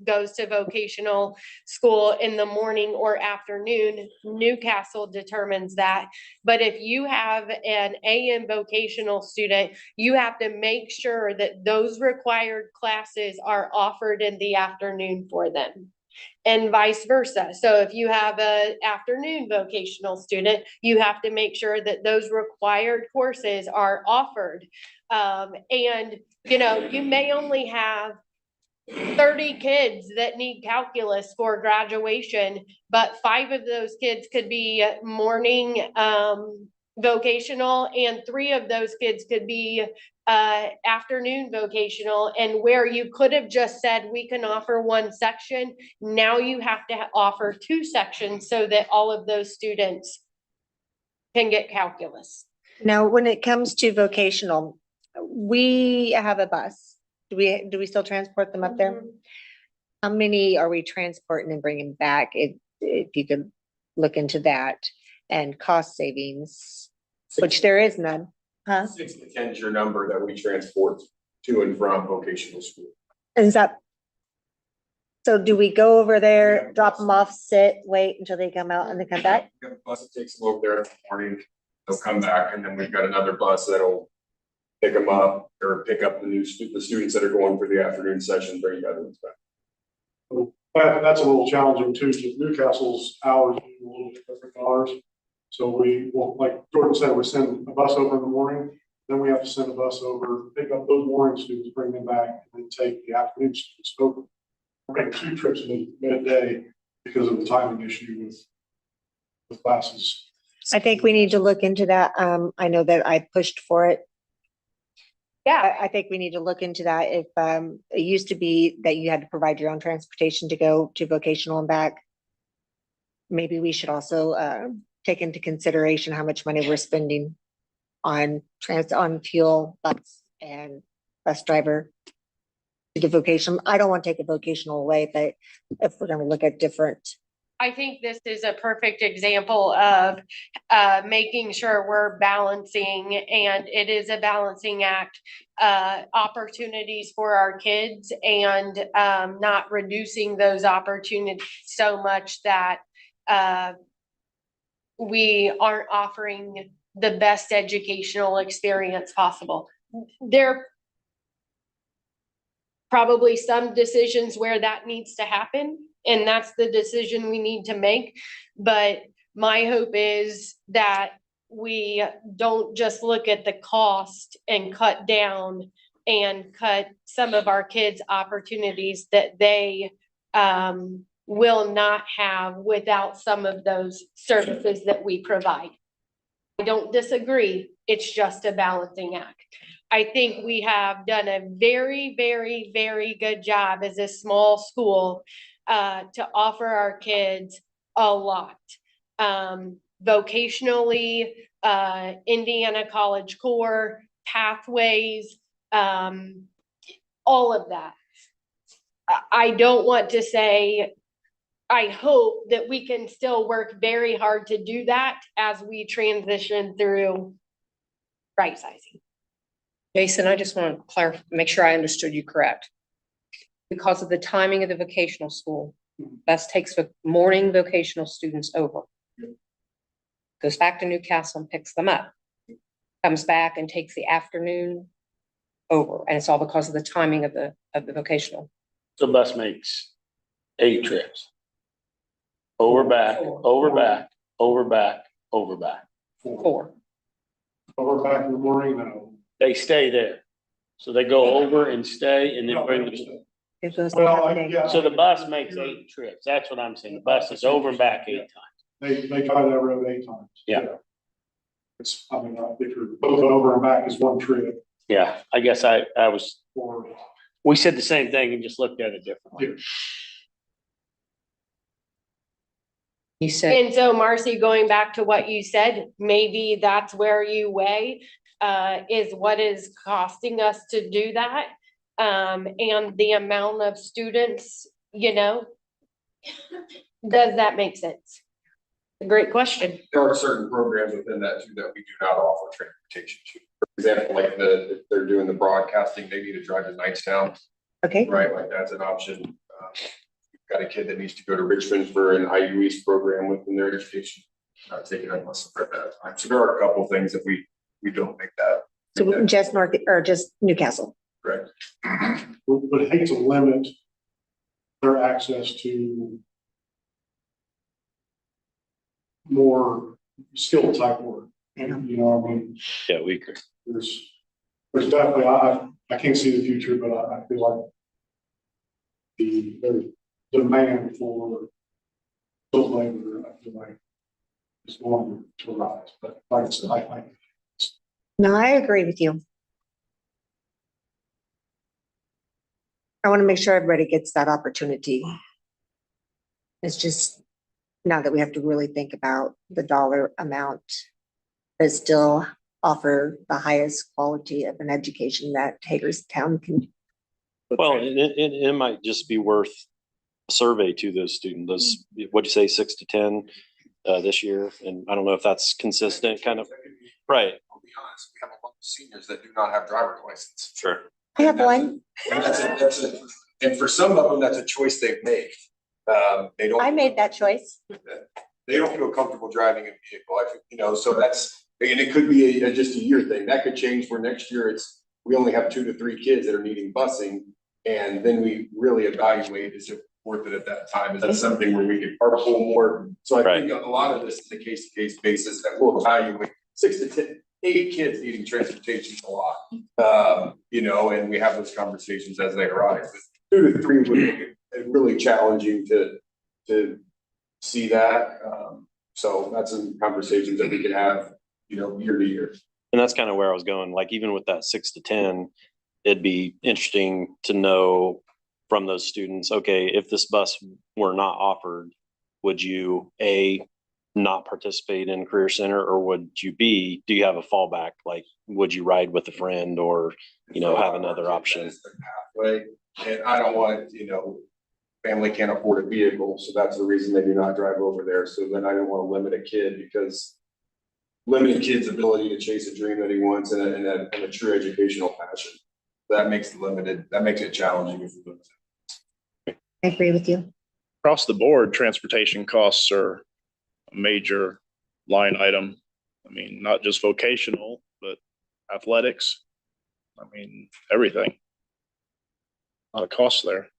goes to vocational school in the morning or afternoon, Newcastle determines that. But if you have an AM vocational student, you have to make sure that those required classes are offered in the afternoon for them, and vice versa. So if you have an afternoon vocational student, you have to make sure that those required courses are offered. And, you know, you may only have 30 kids that need calculus for graduation, but 5 of those kids could be morning vocational, and 3 of those kids could be afternoon vocational. And where you could have just said we can offer one section, now you have to offer 2 sections so that all of those students can get calculus. Now, when it comes to vocational, we have a bus. Do we still transport them up there? How many are we transporting and bringing back? If you could look into that, and cost savings, which there is none, huh? 6 to 10 is your number that we transport to and from vocational school. Is that? So do we go over there, drop them off, sit, wait until they come out and they come back? We have a bus that takes them over there in the morning, they'll come back, and then we've got another bus that'll pick them up or pick up the students that are going for the afternoon session, bring the other ones back. That's a little challenging too, because Newcastle's hours are a little bit different than ours. So we will, like Jordan said, we send a bus over in the morning, then we have to send a bus over, pick up those morning students, bring them back, and then take the afternoon students over. We're making 2 trips in midday because of the timing issue with classes. I think we need to look into that. I know that I pushed for it. Yeah, I think we need to look into that. If, it used to be that you had to provide your own transportation to go to vocational and back. Maybe we should also, take into consideration how much money we're spending on fuel, bus and bus driver to the vocational. I don't want to take a vocational away, but if we're gonna look at different. I think this is a perfect example of making sure we're balancing, and it is a balancing act, opportunities for our kids, and not reducing those opportunities so much that we aren't offering the best educational experience possible. There probably some decisions where that needs to happen, and that's the decision we need to make. But my hope is that we don't just look at the cost and cut down and cut some of our kids' opportunities that they will not have without some of those services that we provide. I don't disagree. It's just a balancing act. I think we have done a very, very, very good job as a small school to offer our kids a lot. Vocationally, Indiana College Core, pathways, all of that. I don't want to say, I hope that we can still work very hard to do that as we transition through right sizing. Jason, I just want to clarify, make sure I understood you correct. Because of the timing of the vocational school, bus takes the morning vocational students over. Goes back to Newcastle and picks them up. Comes back and takes the afternoon over, and it's all because of the timing of the vocational. So bus makes 8 trips. Over back, over back, over back, over back. 4. Over back in the morning, no. They stay there. So they go over and stay and then bring them. It goes Well, happening. yeah. So the bus makes 8 trips. That's what I'm saying. The bus is over and back 8 times. They try that road 8 times. Yeah. It's, I mean, if you're both over and back is one trip Yeah, I guess I was, or. we said the same thing and just looked at it differently. You said, And so Marcy, going back to what you said, maybe that's where you weigh is what is costing us to do that. And the amount of students, you know, Does that make sense? A great question. There are certain programs within that too that we do not offer transportation to. For example, like if they're doing the broadcasting, they need to drive to Knightstown, Okay, right? Like that's an option. We've got a kid that needs to go to Richmond for an IU East program within their education. Taking a lesson for that time. So there are a couple of things that we don't make that. so just North, or just Newcastle? Correct. But I hate to limit their access to more skilled type work. Yeah. You know, I mean, Yeah, we agree. there's definitely, I can't see the future, but I feel like the demand for skilled labor, I feel like is going to rise, but like I said, I No, I agree with you. I want to make sure everybody gets that opportunity. It's just now that we have to really think about the dollar amount, but still offer the highest quality of an education that Hagerstown can. Well, it might just be worth a survey to those students. Those, what'd you say, 6 to 10 this year? And I don't know if that's consistent, kind of. Right. I'll be honest, we have a lot of seniors that do not have driver's license. Sure. I have one. And for some of them, that's a choice they've made. They don't. I made that choice. They don't feel comfortable driving a vehicle. I think, you know, so that's, and it could be just a year thing. That could change for next year. We only have 2 to 3 kids that are needing busing. And then we really evaluate, is it worth it at that time? Is that something where we could carpool more? So I think a lot of this is a case to case basis that we'll evaluate. 6 to 10, 8 kids needing transportation is a lot. You know, and we have those conversations as they arise. But 2 to 3 would make it really challenging to see that. So that's some conversations that we could have, you know, year to year. And that's kind of where I was going. Like, even with that 6 to 10, it'd be interesting to know from those students, okay, if this bus were not offered, would you not participate in Career Center, or would you do you have a fallback? Like, would you ride with a friend, or, you know, have another option? Pathway, and I don't want, you know, family can't afford a vehicle, so that's the reason they do not drive over there. So then I don't want to limit a kid, because limiting a kid's ability to chase a dream that he wants and a true educational passion. That makes it challenging. I agree with you. Across the board, transportation costs are a major line item. I mean, not just vocational, but athletics. I mean, everything. A lot of costs there.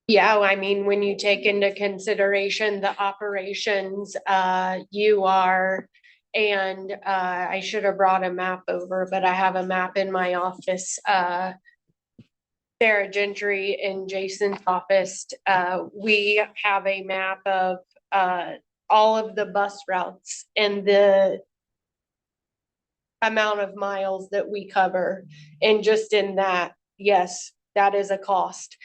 Yeah, I mean, when you take into consideration the operations, I should have brought a map over, but I have a map in my office. Sarah Gentry in Jason's office, we have a map of all of the bus routes and the amount of miles that we cover. And just in that, yes, that is a cost.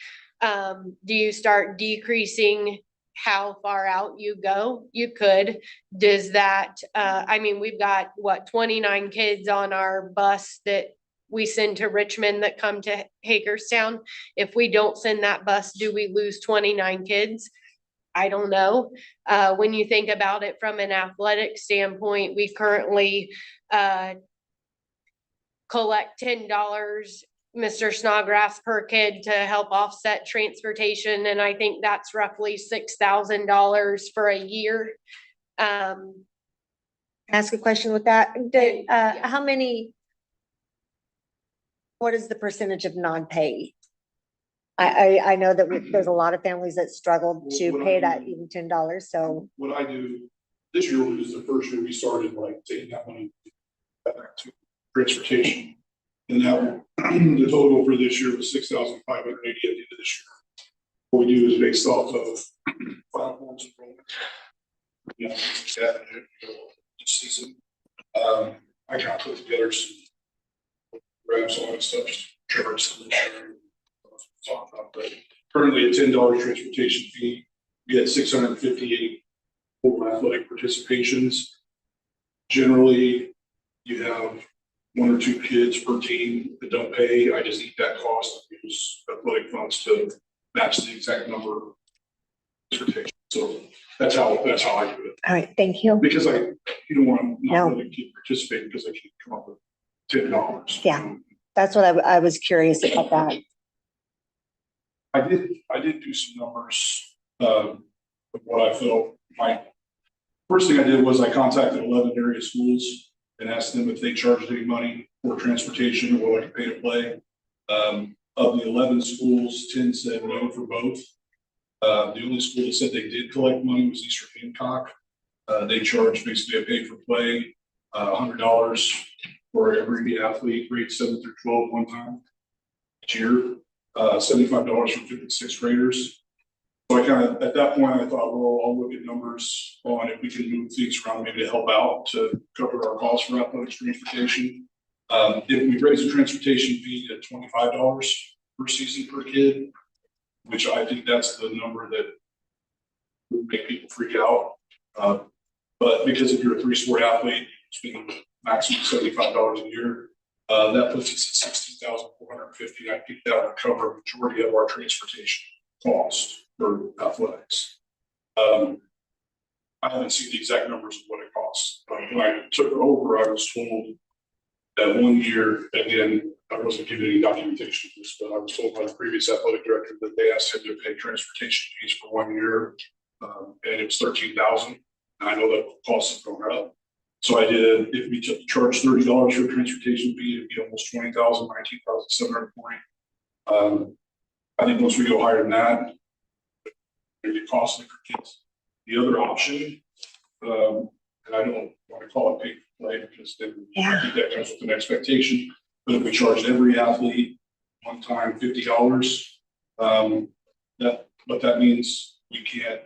Do you start decreasing how far out you go? You could. Does that, I mean, we've got 29 kids on our bus that we send to Richmond that come to Hagerstown. If we don't send that bus, do we lose 29 kids? I don't know. When you think about it from an athletic standpoint, we currently collect $10, Mr. Snodgrass, per kid to help offset transportation. And I think that's roughly $6,000 for a year. Ask a question with that. What is the percentage of non-pay? I know that there's a lot of families that struggle to pay that even $10, so. What I do, this year was the first year we started like taking that money back to transportation. And now the total for this year was 6,580 at the end of this year. What we do is based off of final forms enrollment. You know, each season. I kind of put together some graphs, all that stuff, just charts and talk about. But currently a $10 transportation fee, we had 658 for athletic participations. Generally, you have 1 or 2 kids per team that don't pay. I just eat that cost and use athletic funds to match the exact number of transportation. So that's how I do it. All right, thank you. Because you don't want to No. not let a kid participate because they can't come up with $10. Yeah. That's what I was curious about that. I did do some numbers, of what I felt first thing I did was I contacted 11 area schools and asked them if they charged any money for transportation or like pay to play. Of the 11 schools, 10 said no for both. The only school that said they did collect money was Eastern Hancock. They charged basically a pay for play, $100 for every athlete, grades 7 through 12 one time each year, $75 for 5th and 6th graders. So I kind of, at that point, I thought, well, I'll look at numbers on if we can move things around, maybe to help out to cover our costs for athletics transportation. If we raise the transportation fee to $25 per season per kid, which I think that's the number that would make people freak out. But because if you're a 3-sport athlete, spending maximum $75 a year, that puts us at $16,450. I think that would cover a majority of our transportation cost for athletics. I haven't seen the exact numbers of what it costs. When I took over, I was told that 1 year, again, I wasn't given any documentation of this, but I was told by the previous athletic director that they asked him to pay transportation fees for 1 year, and it was $13,000. And I know that costs have gone up. So I did, if we charge $30 for a transportation fee, it'd be almost $20,000, $19,740. I think once we go higher than that, it'd be costly for kids. The other option, and I don't want to call it pay for play because then I think that comes with an expectation. But if we charged every athlete one time $50, that means we can't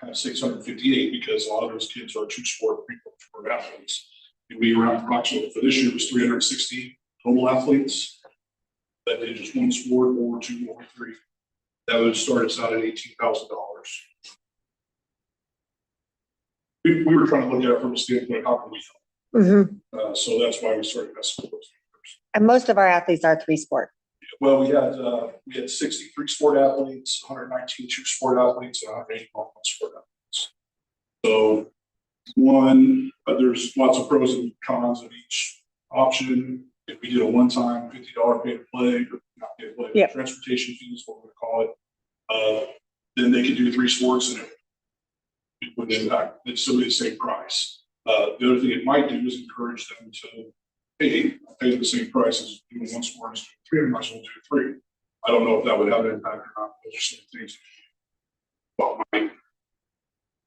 have 658 because a lot of those kids are 2-sport, 3-sport athletes. It'd be around approximately, for this year, it was 360 total athletes that did just 1 sport or 2 or 3. That would start us out at $18,000. We were trying to look at it from a standpoint, how can we help? So that's why we started messing with those numbers. And most of our athletes are 3-sport. Well, we had 63 sport athletes, 119 2-sport athletes, and 181 1-sport athletes. So there's lots of pros and cons of each option. If we did a one-time $50 pay to play, or not pay to play, transportation fees, what we're gonna call it, then they could do 3 sports and it would impact, it'd still be the same price. The other thing it might do is encourage them to pay the same price as doing 1 sport as doing 3, might as well do 3. I don't know if that would have an impact or not. Those are some things.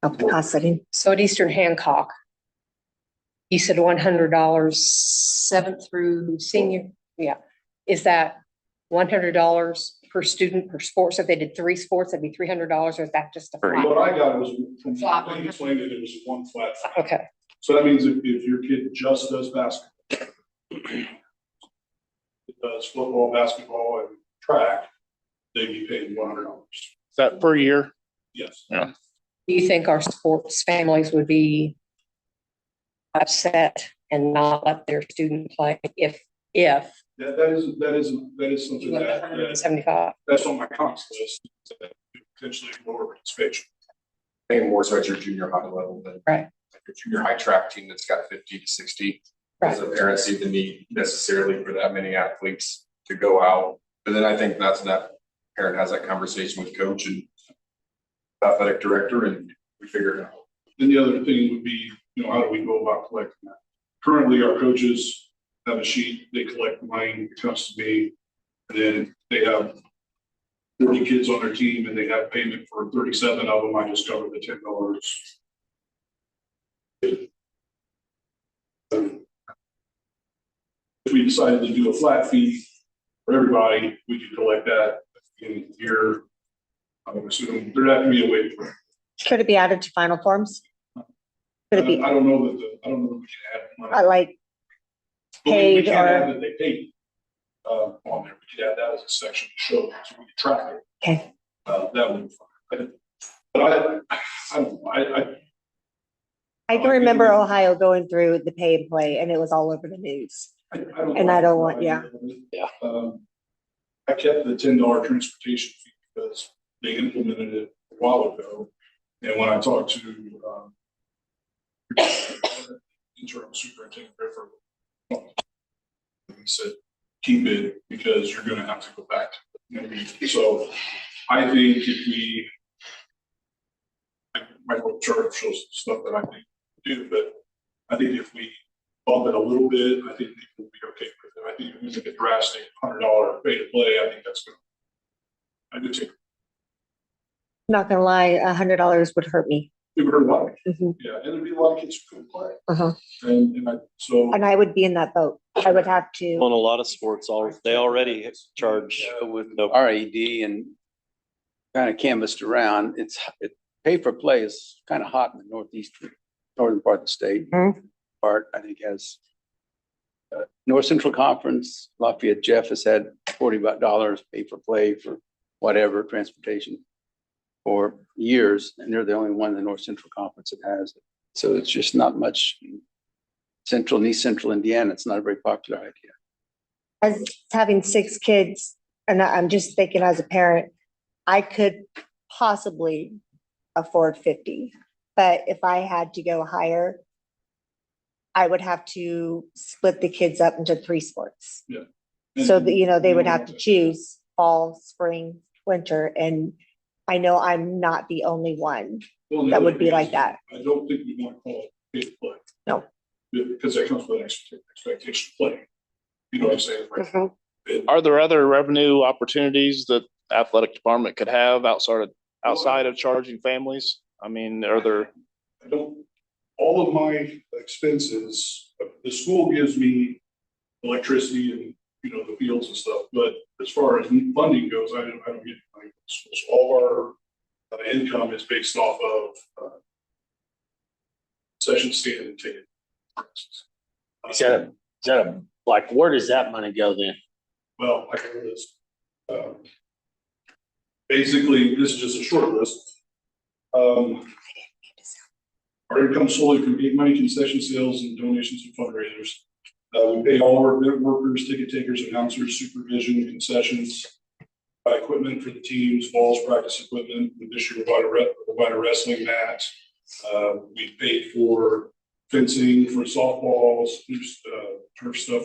Help the cost setting. So at Eastern Hancock, you said $100, 7th through senior. Yeah. Is that $100 per student per sport? So if they did 3 sports, that'd be $300, or is that just a flat? What I got was from they explained that it was one flat fee. Okay. So that means if your kid just does basketball, does football, basketball, and track, they'd be paid $100. Is that per year? Yes. Yeah. Do you think our sports families would be upset and not let their student play if That is something you went that 175? that's on my comps list. Potentially lower participation. I think more so at your junior high level than Right. like your junior high track team that's got 50 to 60. As a parent, see the need necessarily for that many athletes to go out. But then I think that parent has that conversation with coach and athletic director, and we figure it out. Then the other thing would be, how do we go about collecting that? Currently, our coaches have a sheet, they collect money, it comes to me, and then they have 40 kids on their team and they have payment for 37 of them. I just cover the $10. If we decided to do a flat fee for everybody, we could collect that in a year. I'm assuming there'd have to be a way for it. Could it be added to final forms? Could it be I don't know that we can add money. like But we paid can't add or? that they paid on there. We could add that as a section to show so we can track it. Okay. That would be fine. But I can remember Ohio going through the pay and play, and it was all over the news. I don't want, I kept the $10 transportation fee because they implemented it a while ago. And when I talked to, interim superintendent Griffith, he said, keep it because you're gonna have to go back to it. So I think if we, my whole chart shows stuff that I think we do, but I think if we bump it a little bit, I think people will be okay with it. I think if we make a drastic $100 pay to play, I think that's good. I do think Not gonna lie, $100 would hurt me. it would hurt a lot. Mhm. Yeah, and there'd be a lot of kids who couldn't play. Uh-huh. So. And I would be in that boat. I would have On to, a lot of sports, they already charge. With No. RAD and kind of canvassed around, pay for play is kind of hot in the northern part of the state. Mhm. Part, I think, has North Central Conference, Lafayette Jeff has had $40 pay for play for whatever, transportation for years, and they're the only one in the North Central Conference that has it. So it's just not much in Central and East Central Indiana. It's not a very popular idea. as having 6 kids, and I'm just thinking as a parent, I could possibly afford 50. But if I had to go higher, I would have to split the kids up into 3 sports. Yeah. So that, you know, they would have to choose fall, spring, winter, and I know I'm not the only one that would be like that. I don't think we want to call it pay to play. No. Because that comes with an expectation of play. You know what I'm saying? Mhm. Are there other revenue opportunities that athletic department could have outside of charging families? I mean, are there? I don't, all of my expenses, the school gives me electricity and, you know, the fields and stuff, but as far as funding goes, I don't get money from the school. So all of our income is based off of session stand and ticket. Is that a, like, where does that money go then? Well, I can list. Basically, this is just a short list. Our income solely from gate money, concession sales, and donations and fundraisers. We pay all our event workers, ticket takers, announcers, supervision, concessions, buy equipment for the teams, balls, practice equipment. This year, we provide a wrestling mat. We paid for fencing for softballs, turf stuff,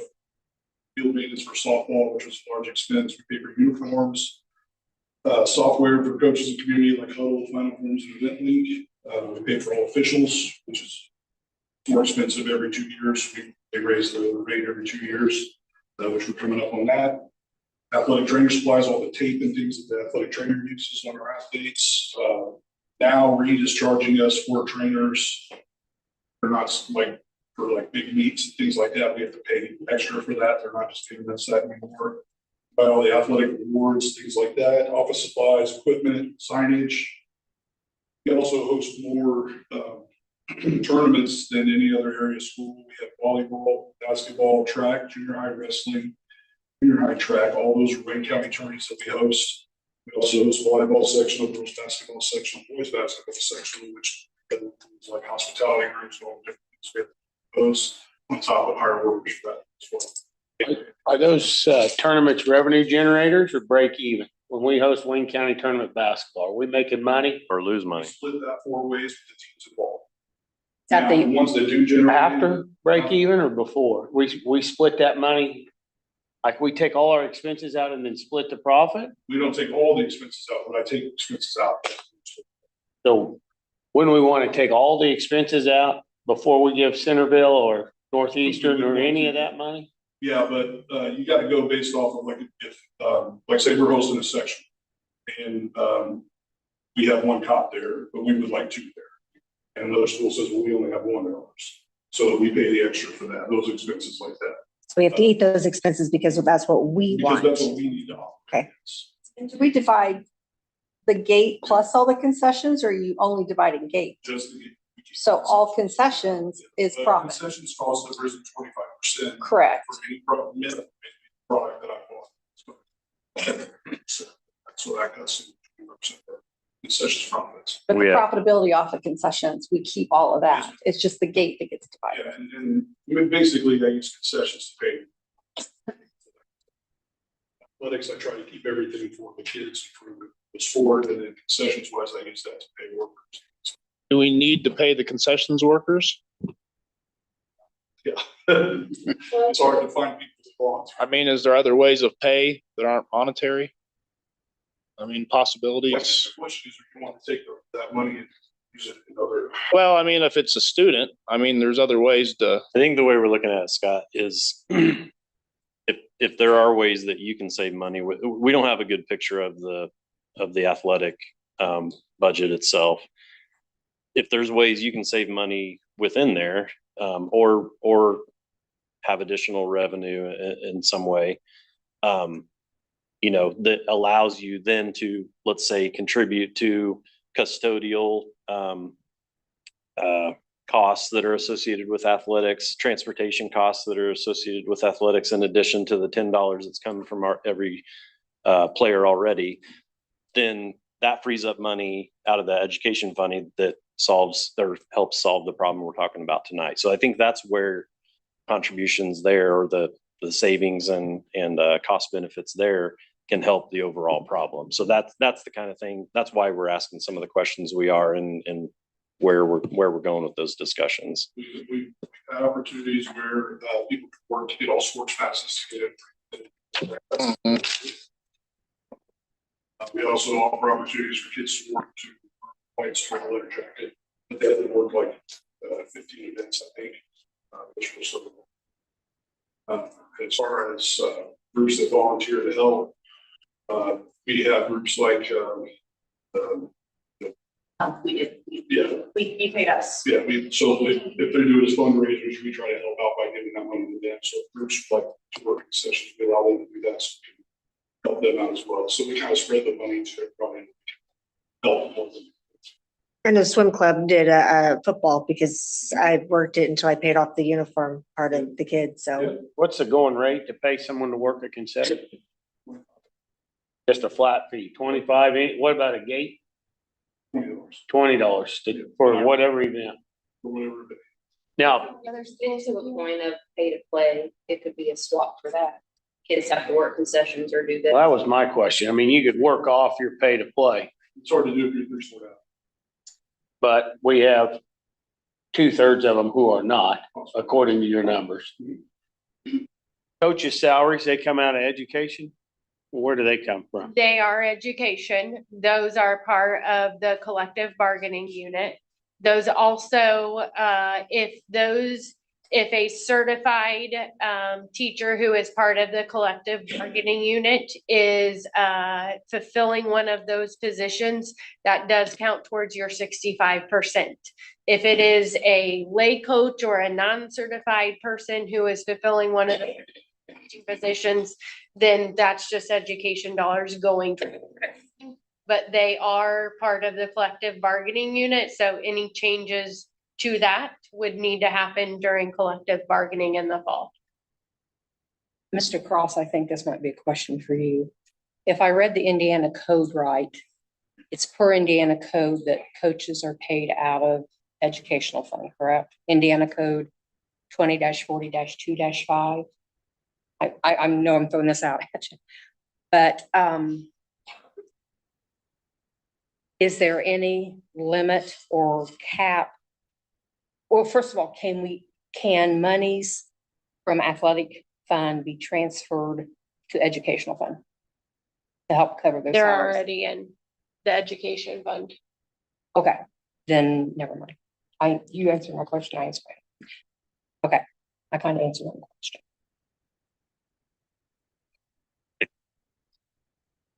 field maintenance for softball, which was a large expense. We paid for uniforms, software for coaches and community like Huddle, Final Forms, and Event Link. We paid for all officials, which is more expensive every 2 years. They raise the rate every 2 years, which we're coming up on that. Athletic trainer supplies, all the tape and things that the athletic trainer uses on our athletes. Now Reed is charging us for trainers. They're not like for like big meets and things like that. We have to pay extra for that. They're not just giving us that anymore. Buy all the athletic awards, things like that, office supplies, equipment, signage. We also host more tournaments than any other area school. We have volleyball, basketball, track, junior high wrestling, junior high track. All those are Wayne County tournaments that we host. We also host volleyball sectional, girls basketball sectional, boys basketball sectional, which is like hospitality rooms and all different things we have to host on top of hire workers for that as well. Are those tournaments revenue generators or break even? When we host Wayne County tournament basketball, are we making money? Or lose We money. split that 4 ways with the teams involved. At Now, the- the ones that do generate. After break even or before? We split that money? Like we take all our expenses out and then split the profit? We don't take all the expenses out, but I take expenses out. So wouldn't we want to take all the expenses out before we give Centerville or Northeastern or any of that money? Yeah, but you gotta go based off of like, if, like say we're hosting a section and, we have 1 cop there, but we would like 2 there. And another school says, well, we only have 1 ours. So we pay the extra for that, those expenses like that. So we have to eat those expenses because that's what we Because want. that's what we need to offer. Okay. And do we divide the gate plus all the concessions, or are you only dividing gate? Just to So all concessions is profit. Concessions cost have risen 25%. Correct. For any product that I bought. So that's what I got. 25% concessions profits. But the Yeah. profitability off the concessions, we keep all of that. It's just the gate that gets divided. Yeah, and I mean, basically I use concessions to pay. Athletics, I try to keep everything for the kids, for the was forward, and then concessions wise, I use that to pay workers. Do we need to pay the concessions workers? Yeah. It's hard to find people to volunteer. I mean, is there other ways of pay that aren't monetary? I mean, possibilities. The question is, if you want to take that money and use it in other. Well, I mean, if it's a student, I mean, there's other ways to, I think the way we're looking at it, Scott, is if there are ways that you can save money, we don't have a good picture of the athletic budget itself. If there's ways you can save money within there, or have additional revenue in some way, that allows you then to, let's say, contribute to custodial costs that are associated with athletics, transportation costs that are associated with athletics, in addition to the $10 that's coming from every player already, then that frees up money out of the education funding that solves or helps solve the problem we're talking about tonight. So I think that's where contributions there, or the savings and cost benefits there, can help the overall problem. So that's the kind of thing. That's why we're asking some of the questions we are, and where we're going with those discussions. We had opportunities where people could work to get all sports passes to get it. We also offer opportunities for kids to work to white spring letter jacket, but they have to work like 15 events, I think, which was sort of, as far as groups that volunteer to help, we have groups like We did, yeah. you paid us. Yeah, so if they're doing as fundraisers, we try to help out by giving that money to them. So groups like to work in sessions, we allow them to do that, so we can help them out as well. So we kind of spread the money to everybody. Help them. And the swim club did a football because I worked it until I paid off the uniform part of the kids, so. What's the going rate to pay someone to work a concession? Just a flat fee, 25, what about a gate? $20 for whatever event. For whatever. Now, There's also the point of pay to play. It could be a swap for that. Kids have to work concessions or do this. well, that was my question. I mean, you could work off your pay to play, It's hard to do if you're 3 out. but we have 2/3 of them who are not, according to your numbers. Coaches' salaries, they come out of education? Where do they come from? They are education. Those are part of the collective bargaining unit. Those also, if a certified teacher who is part of the collective bargaining unit is fulfilling one of those positions, that does count towards your 65%. If it is a lay coach or a non-certified person who is fulfilling one of the positions, then that's just education dollars going to. But they are part of the collective bargaining unit, so any changes to that would need to happen during collective bargaining in the fall. Mr. Cross, I think this might be a question for you. If I read the Indiana code right, it's per Indiana code that coaches are paid out of educational fund, correct? Indiana code 20-40-2-5. I know I'm throwing this out at you, but is there any limit or cap? Well, first of all, can monies from athletic fund be transferred to educational fund to help cover those They're salaries? already in the education fund. Okay, then never mind. You answered my question, I answered it. Okay, I kind of answered my question.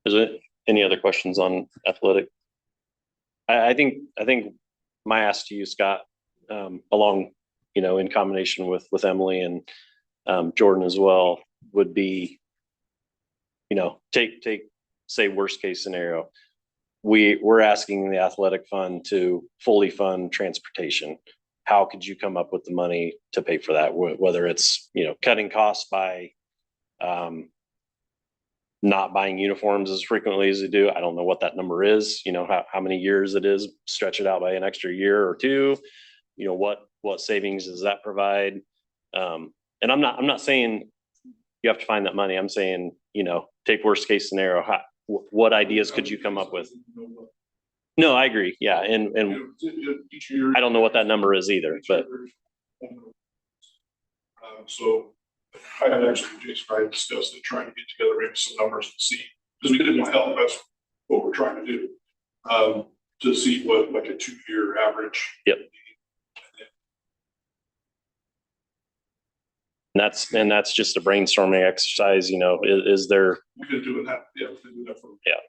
Is there any other questions on athletic? I think my ask to you, Scott, along, in combination with Emily and Jordan as well, would be, say worst case scenario. We're asking the athletic fund to fully fund transportation. How could you come up with the money to pay for that? Whether it's, cutting costs by not buying uniforms as frequently as they do. I don't know what that number is, how many years it is, stretch it out by an extra year or two, what savings does that provide? And I'm not saying you have to find that money. I'm saying, take worst case scenario. what ideas could you come up with? No, I agree. Yeah. And Each year. I don't know what that number is either, but So I had actually, Jason, I discussed it, trying to get together maybe some numbers to see, because we didn't want help, that's what we're trying to do. To see what like a 2-year average. Yep. And that's just a brainstorming exercise, you know, is there, We've been doing that, yeah, we've been doing that for. Yeah.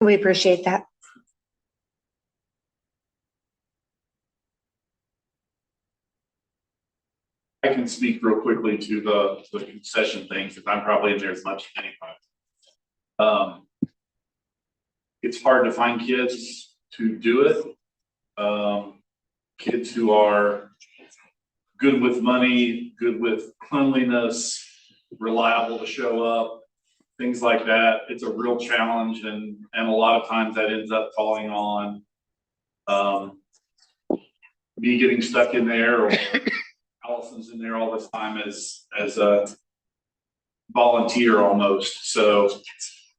We appreciate that. I can speak real quickly to the concession things, if I'm probably in there as much as anybody. It's hard to find kids to do it. Kids who are good with money, good with cleanliness, reliable to show up, things like that. It's a real challenge, and a lot of times that ends up falling on me getting stuck in there, or Allison's in there all the time as a volunteer almost. So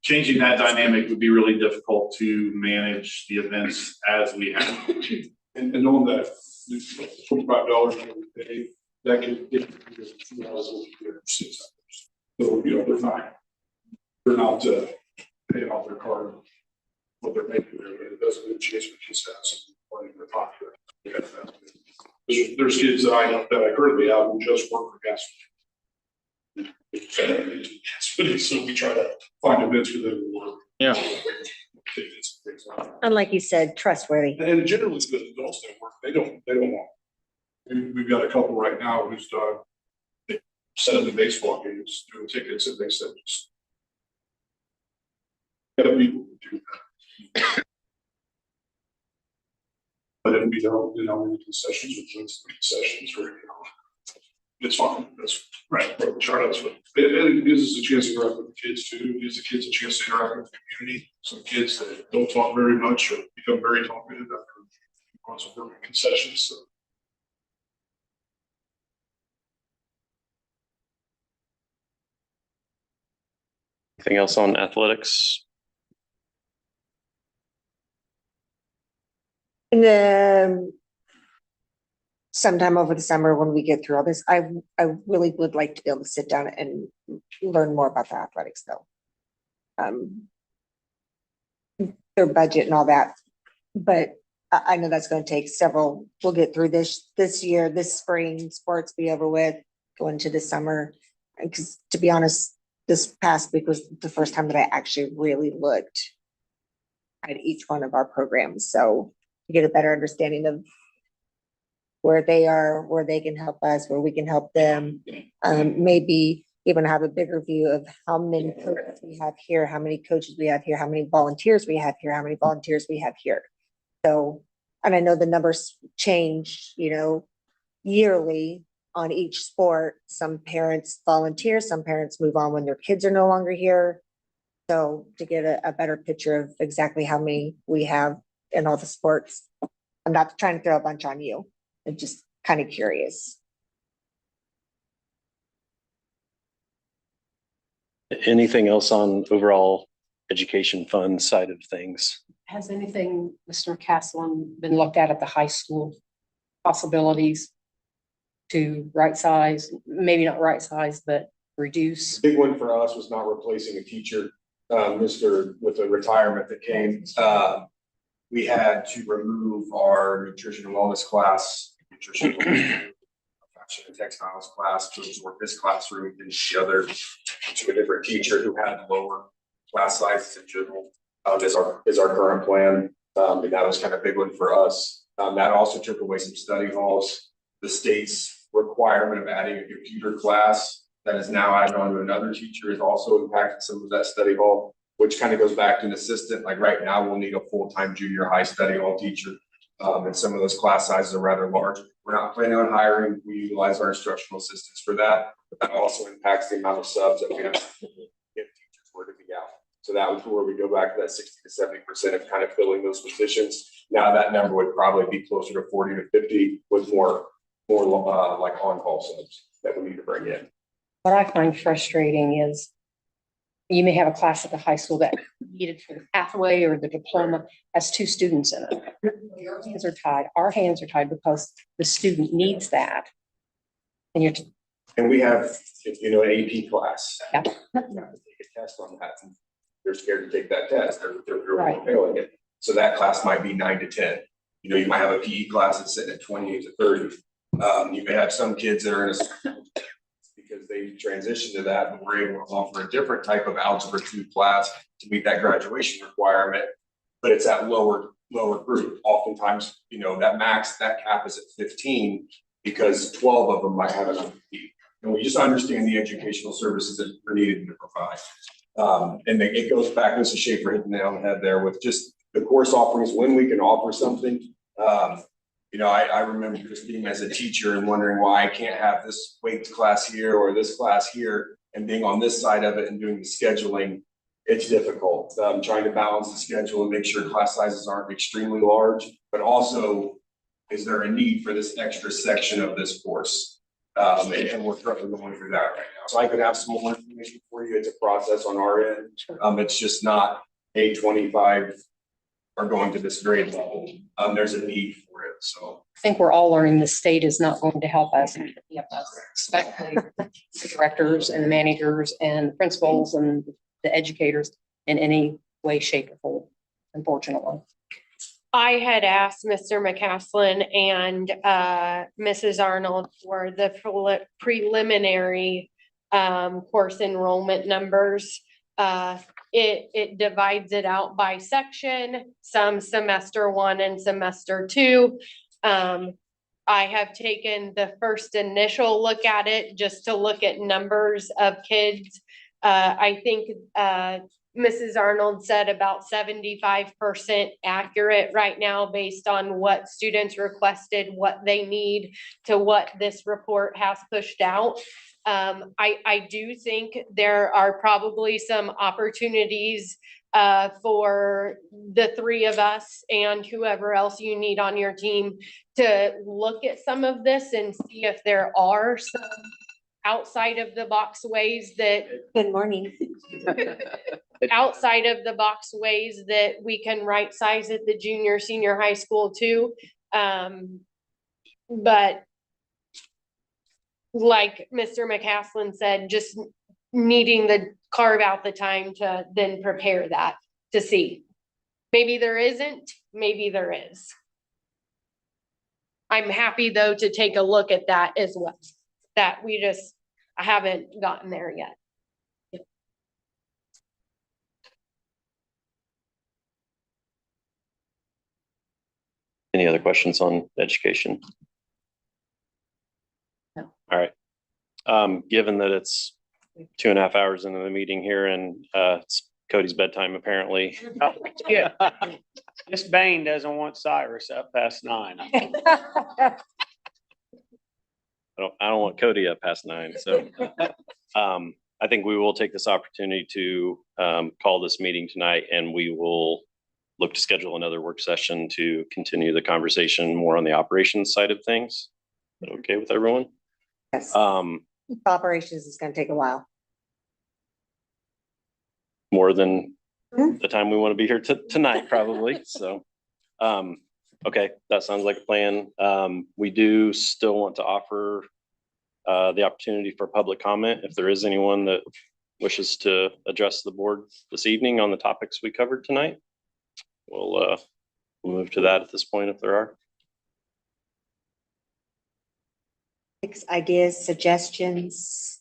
changing that dynamic would be really difficult to manage the events as we have. And on that, $25 every day, that could get 2 hours a week, 6 hours. So, you know, they're not paying off their card, what they're making there, but it doesn't give a chance for kids to have some money in their pocket. There's kids that I currently have who just work for gas. So we try to find events for them to work. Yeah. And like you said, trustworthy. And generally, the adults that work, they don't want. We've got a couple right now who's they set up the baseball games, doing tickets, and they said just gotta be able to do that. But if we don't, you know, the concessions or just concessions, or you know, it's fine. That's right. Try to, it gives us a chance to interact with the kids too. It gives the kids a chance to interact with the community. Some kids that don't talk very much or become very talkative after lots of work concessions. So. anything else on athletics? And then sometime over the summer when we get through all this, I really would like to be able to sit down and learn more about the athletics though. Their budget and all that, but I know that's going to take several. We'll get through this year, this spring, sports be over with, go into the summer. Because to be honest, this past week was the first time that I actually really looked at each one of our programs. So to get a better understanding of where they are, where they can help us, where we can help them, maybe even have a bigger view of how many coaches we have here, how many coaches we have here, how many volunteers we have here, how many volunteers we have here. So, and I know the numbers change, you know, yearly on each sport. Some parents volunteer, some parents move on when their kids are no longer here. So to get a better picture of exactly how many we have in all the sports. I'm not trying to throw a bunch on you. I'm just kind of curious. Anything else on overall education fund side of things? Has anything, Mr. Castle, been looked at the high school possibilities to right size, maybe not right size, but reduce? Big one for us was not replacing a teacher, with the retirement that came. We had to remove our nutrition and wellness class, nutrition fashion and textiles class to absorb this classroom and the other to a different teacher who had lower class sizes in general. Is our current plan. And that was kind of a big one for us. That also took away some study halls. The state's requirement of adding a computer class that is now added on to another teacher has also impacted some of that study hall, which kind of goes back to an assistant. Like right now, we'll need a full-time junior high study hall teacher. And some of those class sizes are rather large. We're not planning on hiring. We utilize our instructional assistants for that, but that also impacts the amount of subs that we have if teachers were to be out. So that was where we go back to that 60 to 70% of kind of filling those positions. Now that number would probably be closer to 40 to 50 with more like on-call subs that we need to bring in. What I find frustrating is you may have a class at the high school that needed for the pathway or the diploma has 2 students in it. Your hands are tied, our hands are tied because the student needs that. And you're, And we have, you know, an AP class. Yeah. Take a test on that. And they're scared to take that test. They're Right. failing it. So that class might be 9 to 10. You know, you might have a PE class that's sitting at 28 to 30. You may have some kids that are in a because they transition to that, but we're able to offer a different type of algebra 2 class to meet that graduation requirement. But it's at lower group. Oftentimes, you know, that cap is at 15 because 12 of them might have enough PE. And we just understand the educational services that are needed to provide. And it goes back, Mrs. Schaefer hit the nail on the head there with just the course offerings, when we can offer something. You know, I remember just being as a teacher and wondering why I can't have this weights class here or this class here, and being on this side of it and doing the scheduling, it's difficult. Trying to balance the schedule and make sure class sizes aren't extremely large, but also, is there a need for this extra section of this course? And we're currently going through that right now. So I could have some more information for you. It's a process on our end. It's just not 825 are going to this grade level. There's a need for it, so. I think we're all learning the state is not going to help us, especially the directors and the managers and the principals and the educators in any way, shape, or form, unfortunately. I had asked Mr. McCaslin and Mrs. Arnold for the preliminary course enrollment numbers. It divides it out by section, some semester 1 and semester 2. I have taken the first initial look at it just to look at numbers of kids. I think Mrs. Arnold said about 75% accurate right now based on what students requested, what they need to what this report has pushed out. I do think there are probably some opportunities for the 3 of us and whoever else you need on your team to look at some of this and see if there are some outside of the box ways that Good morning. outside of the box ways that we can right size at the junior, senior high school too. But like Mr. McCaslin said, just needing to carve out the time to then prepare that to see. Maybe there isn't, maybe there is. I'm happy though to take a look at that as well. That I haven't gotten there yet. Any other questions on education? No. All right. Given that it's 2.5 hours into the meeting here and it's Cody's bedtime apparently. Oh, yeah. Miss Bain doesn't want Cyrus up past 9. I don't want Cody up past 9. So I think we will take this opportunity to call this meeting tonight, and we will look to schedule another work session to continue the conversation more on the operations side of things. Is that okay with everyone? Yes. Operations is gonna take a while. More than the time we want to be here tonight, probably. So, okay, that sounds like a plan. We do still want to offer the opportunity for public comment. If there is anyone that wishes to address the board this evening on the topics we covered tonight, we'll move to that at this point if there are. Ideas, suggestions,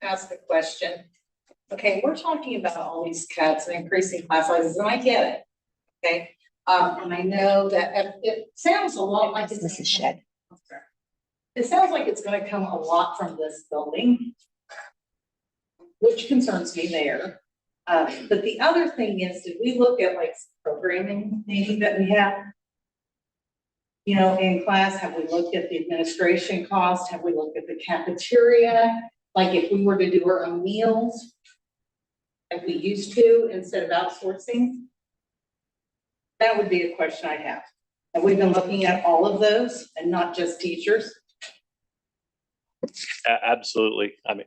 Ask a question. Okay, we're talking about all these cuts and increasing class sizes, and I get it. Okay, and I know that it sounds a lot like it's Mrs. Shed. It sounds like it's going to come a lot from this building, which concerns me there. But the other thing is, did we look at like programming maybe that we have? You know, in class, have we looked at the administration cost? Have we looked at the cafeteria? Like if we were to do our own meals, like we used to, instead of outsourcing? That would be a question I have. Have we been looking at all of those and not just teachers? Absolutely. I mean,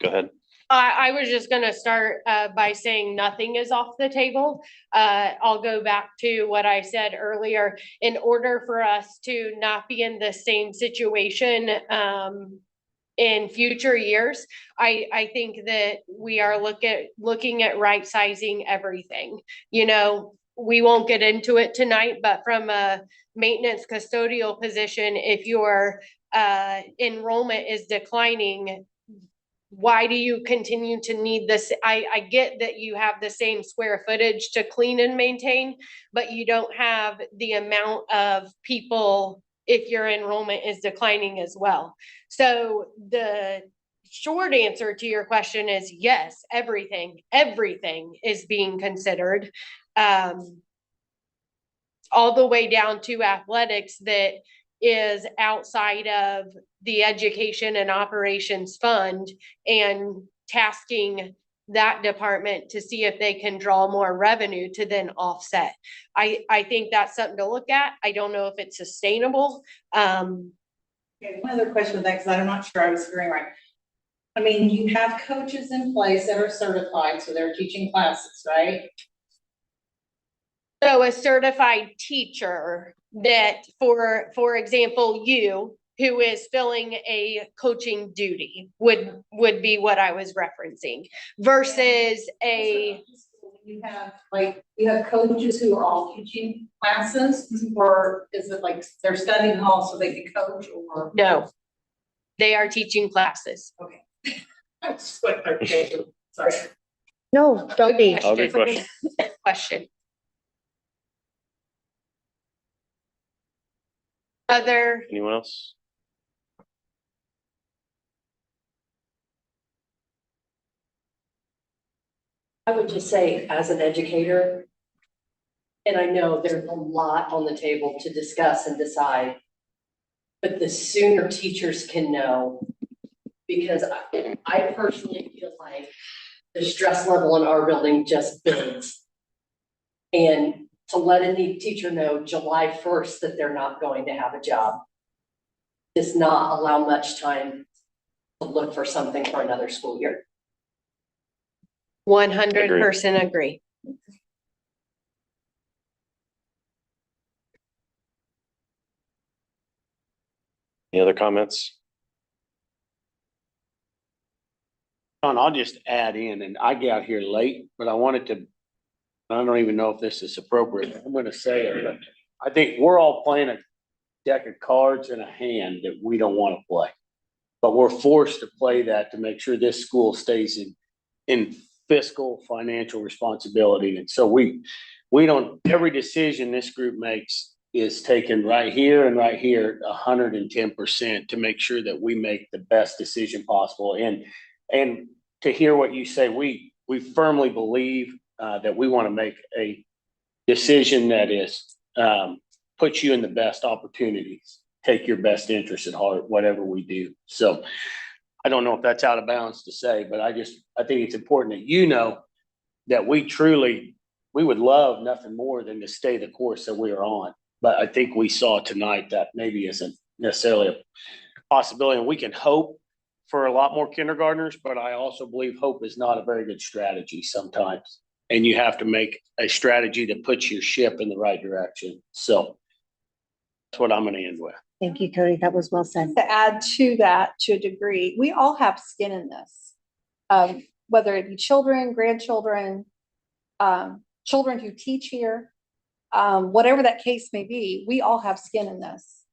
go ahead. I was just gonna start by saying nothing is off the table. I'll go back to what I said earlier. In order for us to not be in the same situation in future years, I think that we are looking at right sizing everything. You know, we won't get into it tonight, but from a maintenance custodial position, if your enrollment is declining, why do you continue to need this? I get that you have the same square footage to clean and maintain, but you don't have the amount of people if your enrollment is declining as well. So the short answer to your question is yes, everything is being considered. All the way down to athletics that is outside of the education and operations fund, and tasking that department to see if they can draw more revenue to then offset. I think that's something to look at. I don't know if it's sustainable. Okay, one other question with that, because I'm not sure I was hearing right. I mean, you have coaches in place that are certified, so they're teaching classes, right? So a certified teacher that, for example, you, who is filling a coaching duty would be what I was referencing versus a. You have, like, you have coaches who are all teaching classes, or is it like they're studying hall so they can coach, or? No, they are teaching classes. Okay. I just like, okay, sorry. No, don't be. Oh, good question. Question. Other, Anyone else? I would just say, as an educator, and I know there's a lot on the table to discuss and decide, but the sooner teachers can know, because I personally feel like the stress level in our building just builds. And to let a new teacher know July 1st that they're not going to have a job does not allow much time to look for something for another school year. 100% agree. Any other comments? John, I'll just add in, and I got here late, but I wanted to, I don't even know if this is appropriate. I'm gonna say it, but I think we're all playing a deck of cards in a hand that we don't want to play. But we're forced to play that to make sure this school stays in fiscal financial responsibility. And so we don't, every decision this group makes is taken right here and right here, 110% to make sure that we make the best decision possible. And to hear what you say, we firmly believe that we want to make a decision that is puts you in the best opportunities, take your best interest at heart, whatever we do. So I don't know if that's out of bounds to say, but I think it's important that you know that we would love nothing more than to stay the course that we are on. But I think we saw tonight that maybe isn't necessarily a possibility, and we can hope for a lot more kindergartners, but I also believe hope is not a very good strategy sometimes. And you have to make a strategy that puts your ship in the right direction. So that's what I'm going to end with. Thank you, Cody. That was well said. To add to that, to a degree, we all have skin in this. Whether it be children, grandchildren, children who teach here, whatever that case may be, we all have skin in this.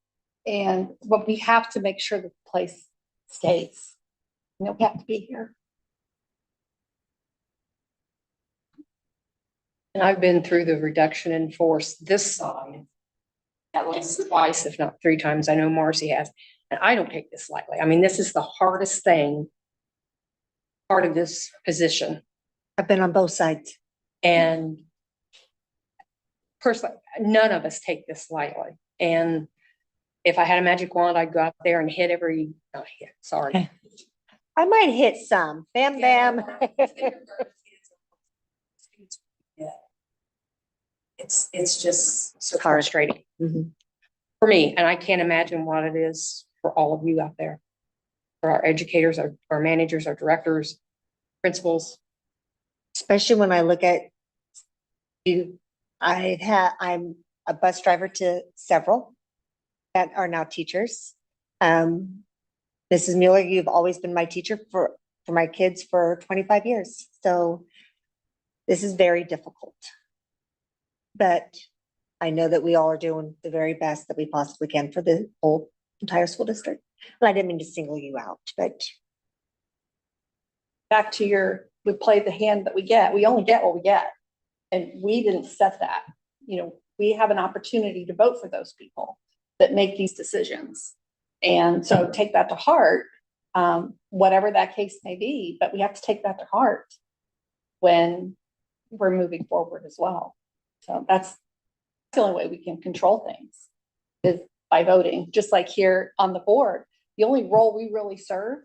But we have to make sure the place stays. We have to be here. And I've been through the reduction in force this side at least twice, if not 3 times. I know Marcy has, and I don't take this lightly. I mean, this is the hardest thing, part of this position. I've been on both sides. And personally, none of us take this lightly. And if I had a magic wand, I'd go out there and hit sorry. I might hit some. Bam, bam. It's just so frustrating for me, and I can't imagine what it is for all of you out there. for our educators, our managers, our directors, principals. Especially when I look at you, I'm a bus driver to several that are now teachers. Mrs. Mueller, you've always been my teacher for my kids for 25 years. So this is very difficult. But I know that we all are doing the very best that we possibly can for the whole entire school district. And I didn't mean to single you out, but Back to we play the hand that we get. We only get what we get. And we didn't set that. You know, we have an opportunity to vote for those people that make these decisions. And so take that to heart, whatever that case may be, but we have to take that to heart when we're moving forward as well. So that's the only way we can control things is by voting. Just like here on the board, the only role we really serve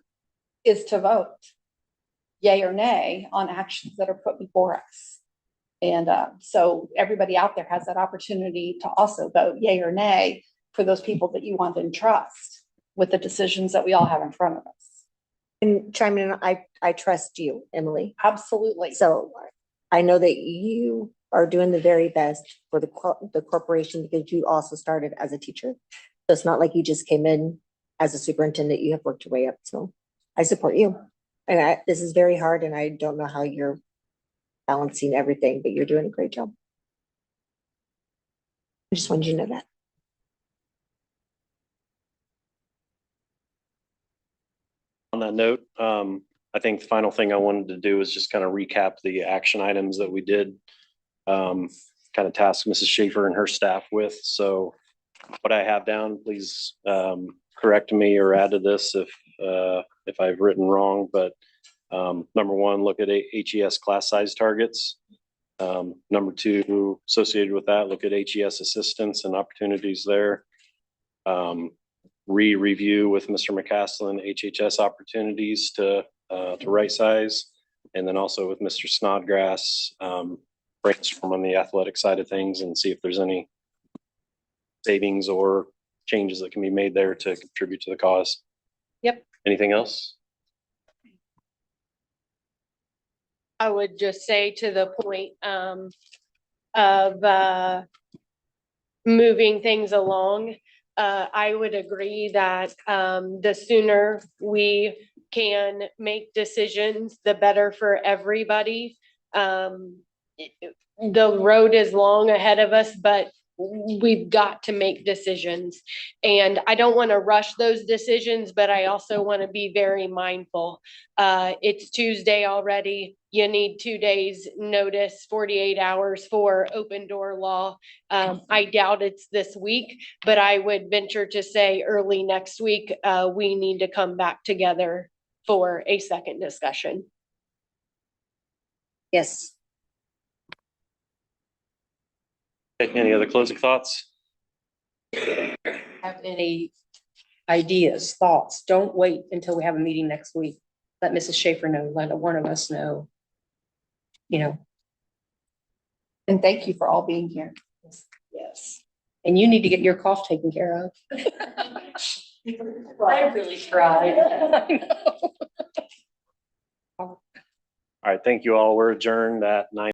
is to vote yay or nay on actions that are put before us. And so everybody out there has that opportunity to also vote yay or nay for those people that you want to entrust with the decisions that we all have in front of us. and chime in, I trust you, Emily. Absolutely. So I know that you are doing the very best for the corporation because you also started as a teacher. So it's not like you just came in as a superintendent, you have worked your way up. So I support you. And this is very hard and I don't know how you're balancing everything, but you're doing a great job. I just wanted you to know that. On that note, I think the final thing I wanted to do is just kind of recap the action items that we did. Kind of task Mrs. Schaefer and her staff with. So what I have down, please correct me or add to this if I've written wrong. But number one, look at HES class size targets. Number two, associated with that, look at HES assistance and opportunities there. Review with Mr. McCaslin HHS opportunities to right size, and then also with Mr. Snodgrass, brainstorm on the athletic side of things and see if there's any savings or changes that can be made there to contribute to the cause. Yep. Anything else? I would just say to the point of moving things along, I would agree that the sooner we can make decisions, the better for everybody. The road is long ahead of us, but we've got to make decisions. And I don't want to rush those decisions, but I also want to be very mindful. It's Tuesday already. You need 2 days notice, 48 hours for open door law. I doubt it's this week, but I would venture to say early next week, we need to come back together for a second discussion. Yes. Any other closing thoughts? Have any ideas, thoughts? Don't wait until we have a meeting next week. Let Mrs. Schaefer know, let one of us know. You know. And thank you for all being here. Yes. And you need to get your cough taken care of. I really tried. All right, thank you all. We're adjourned at 9.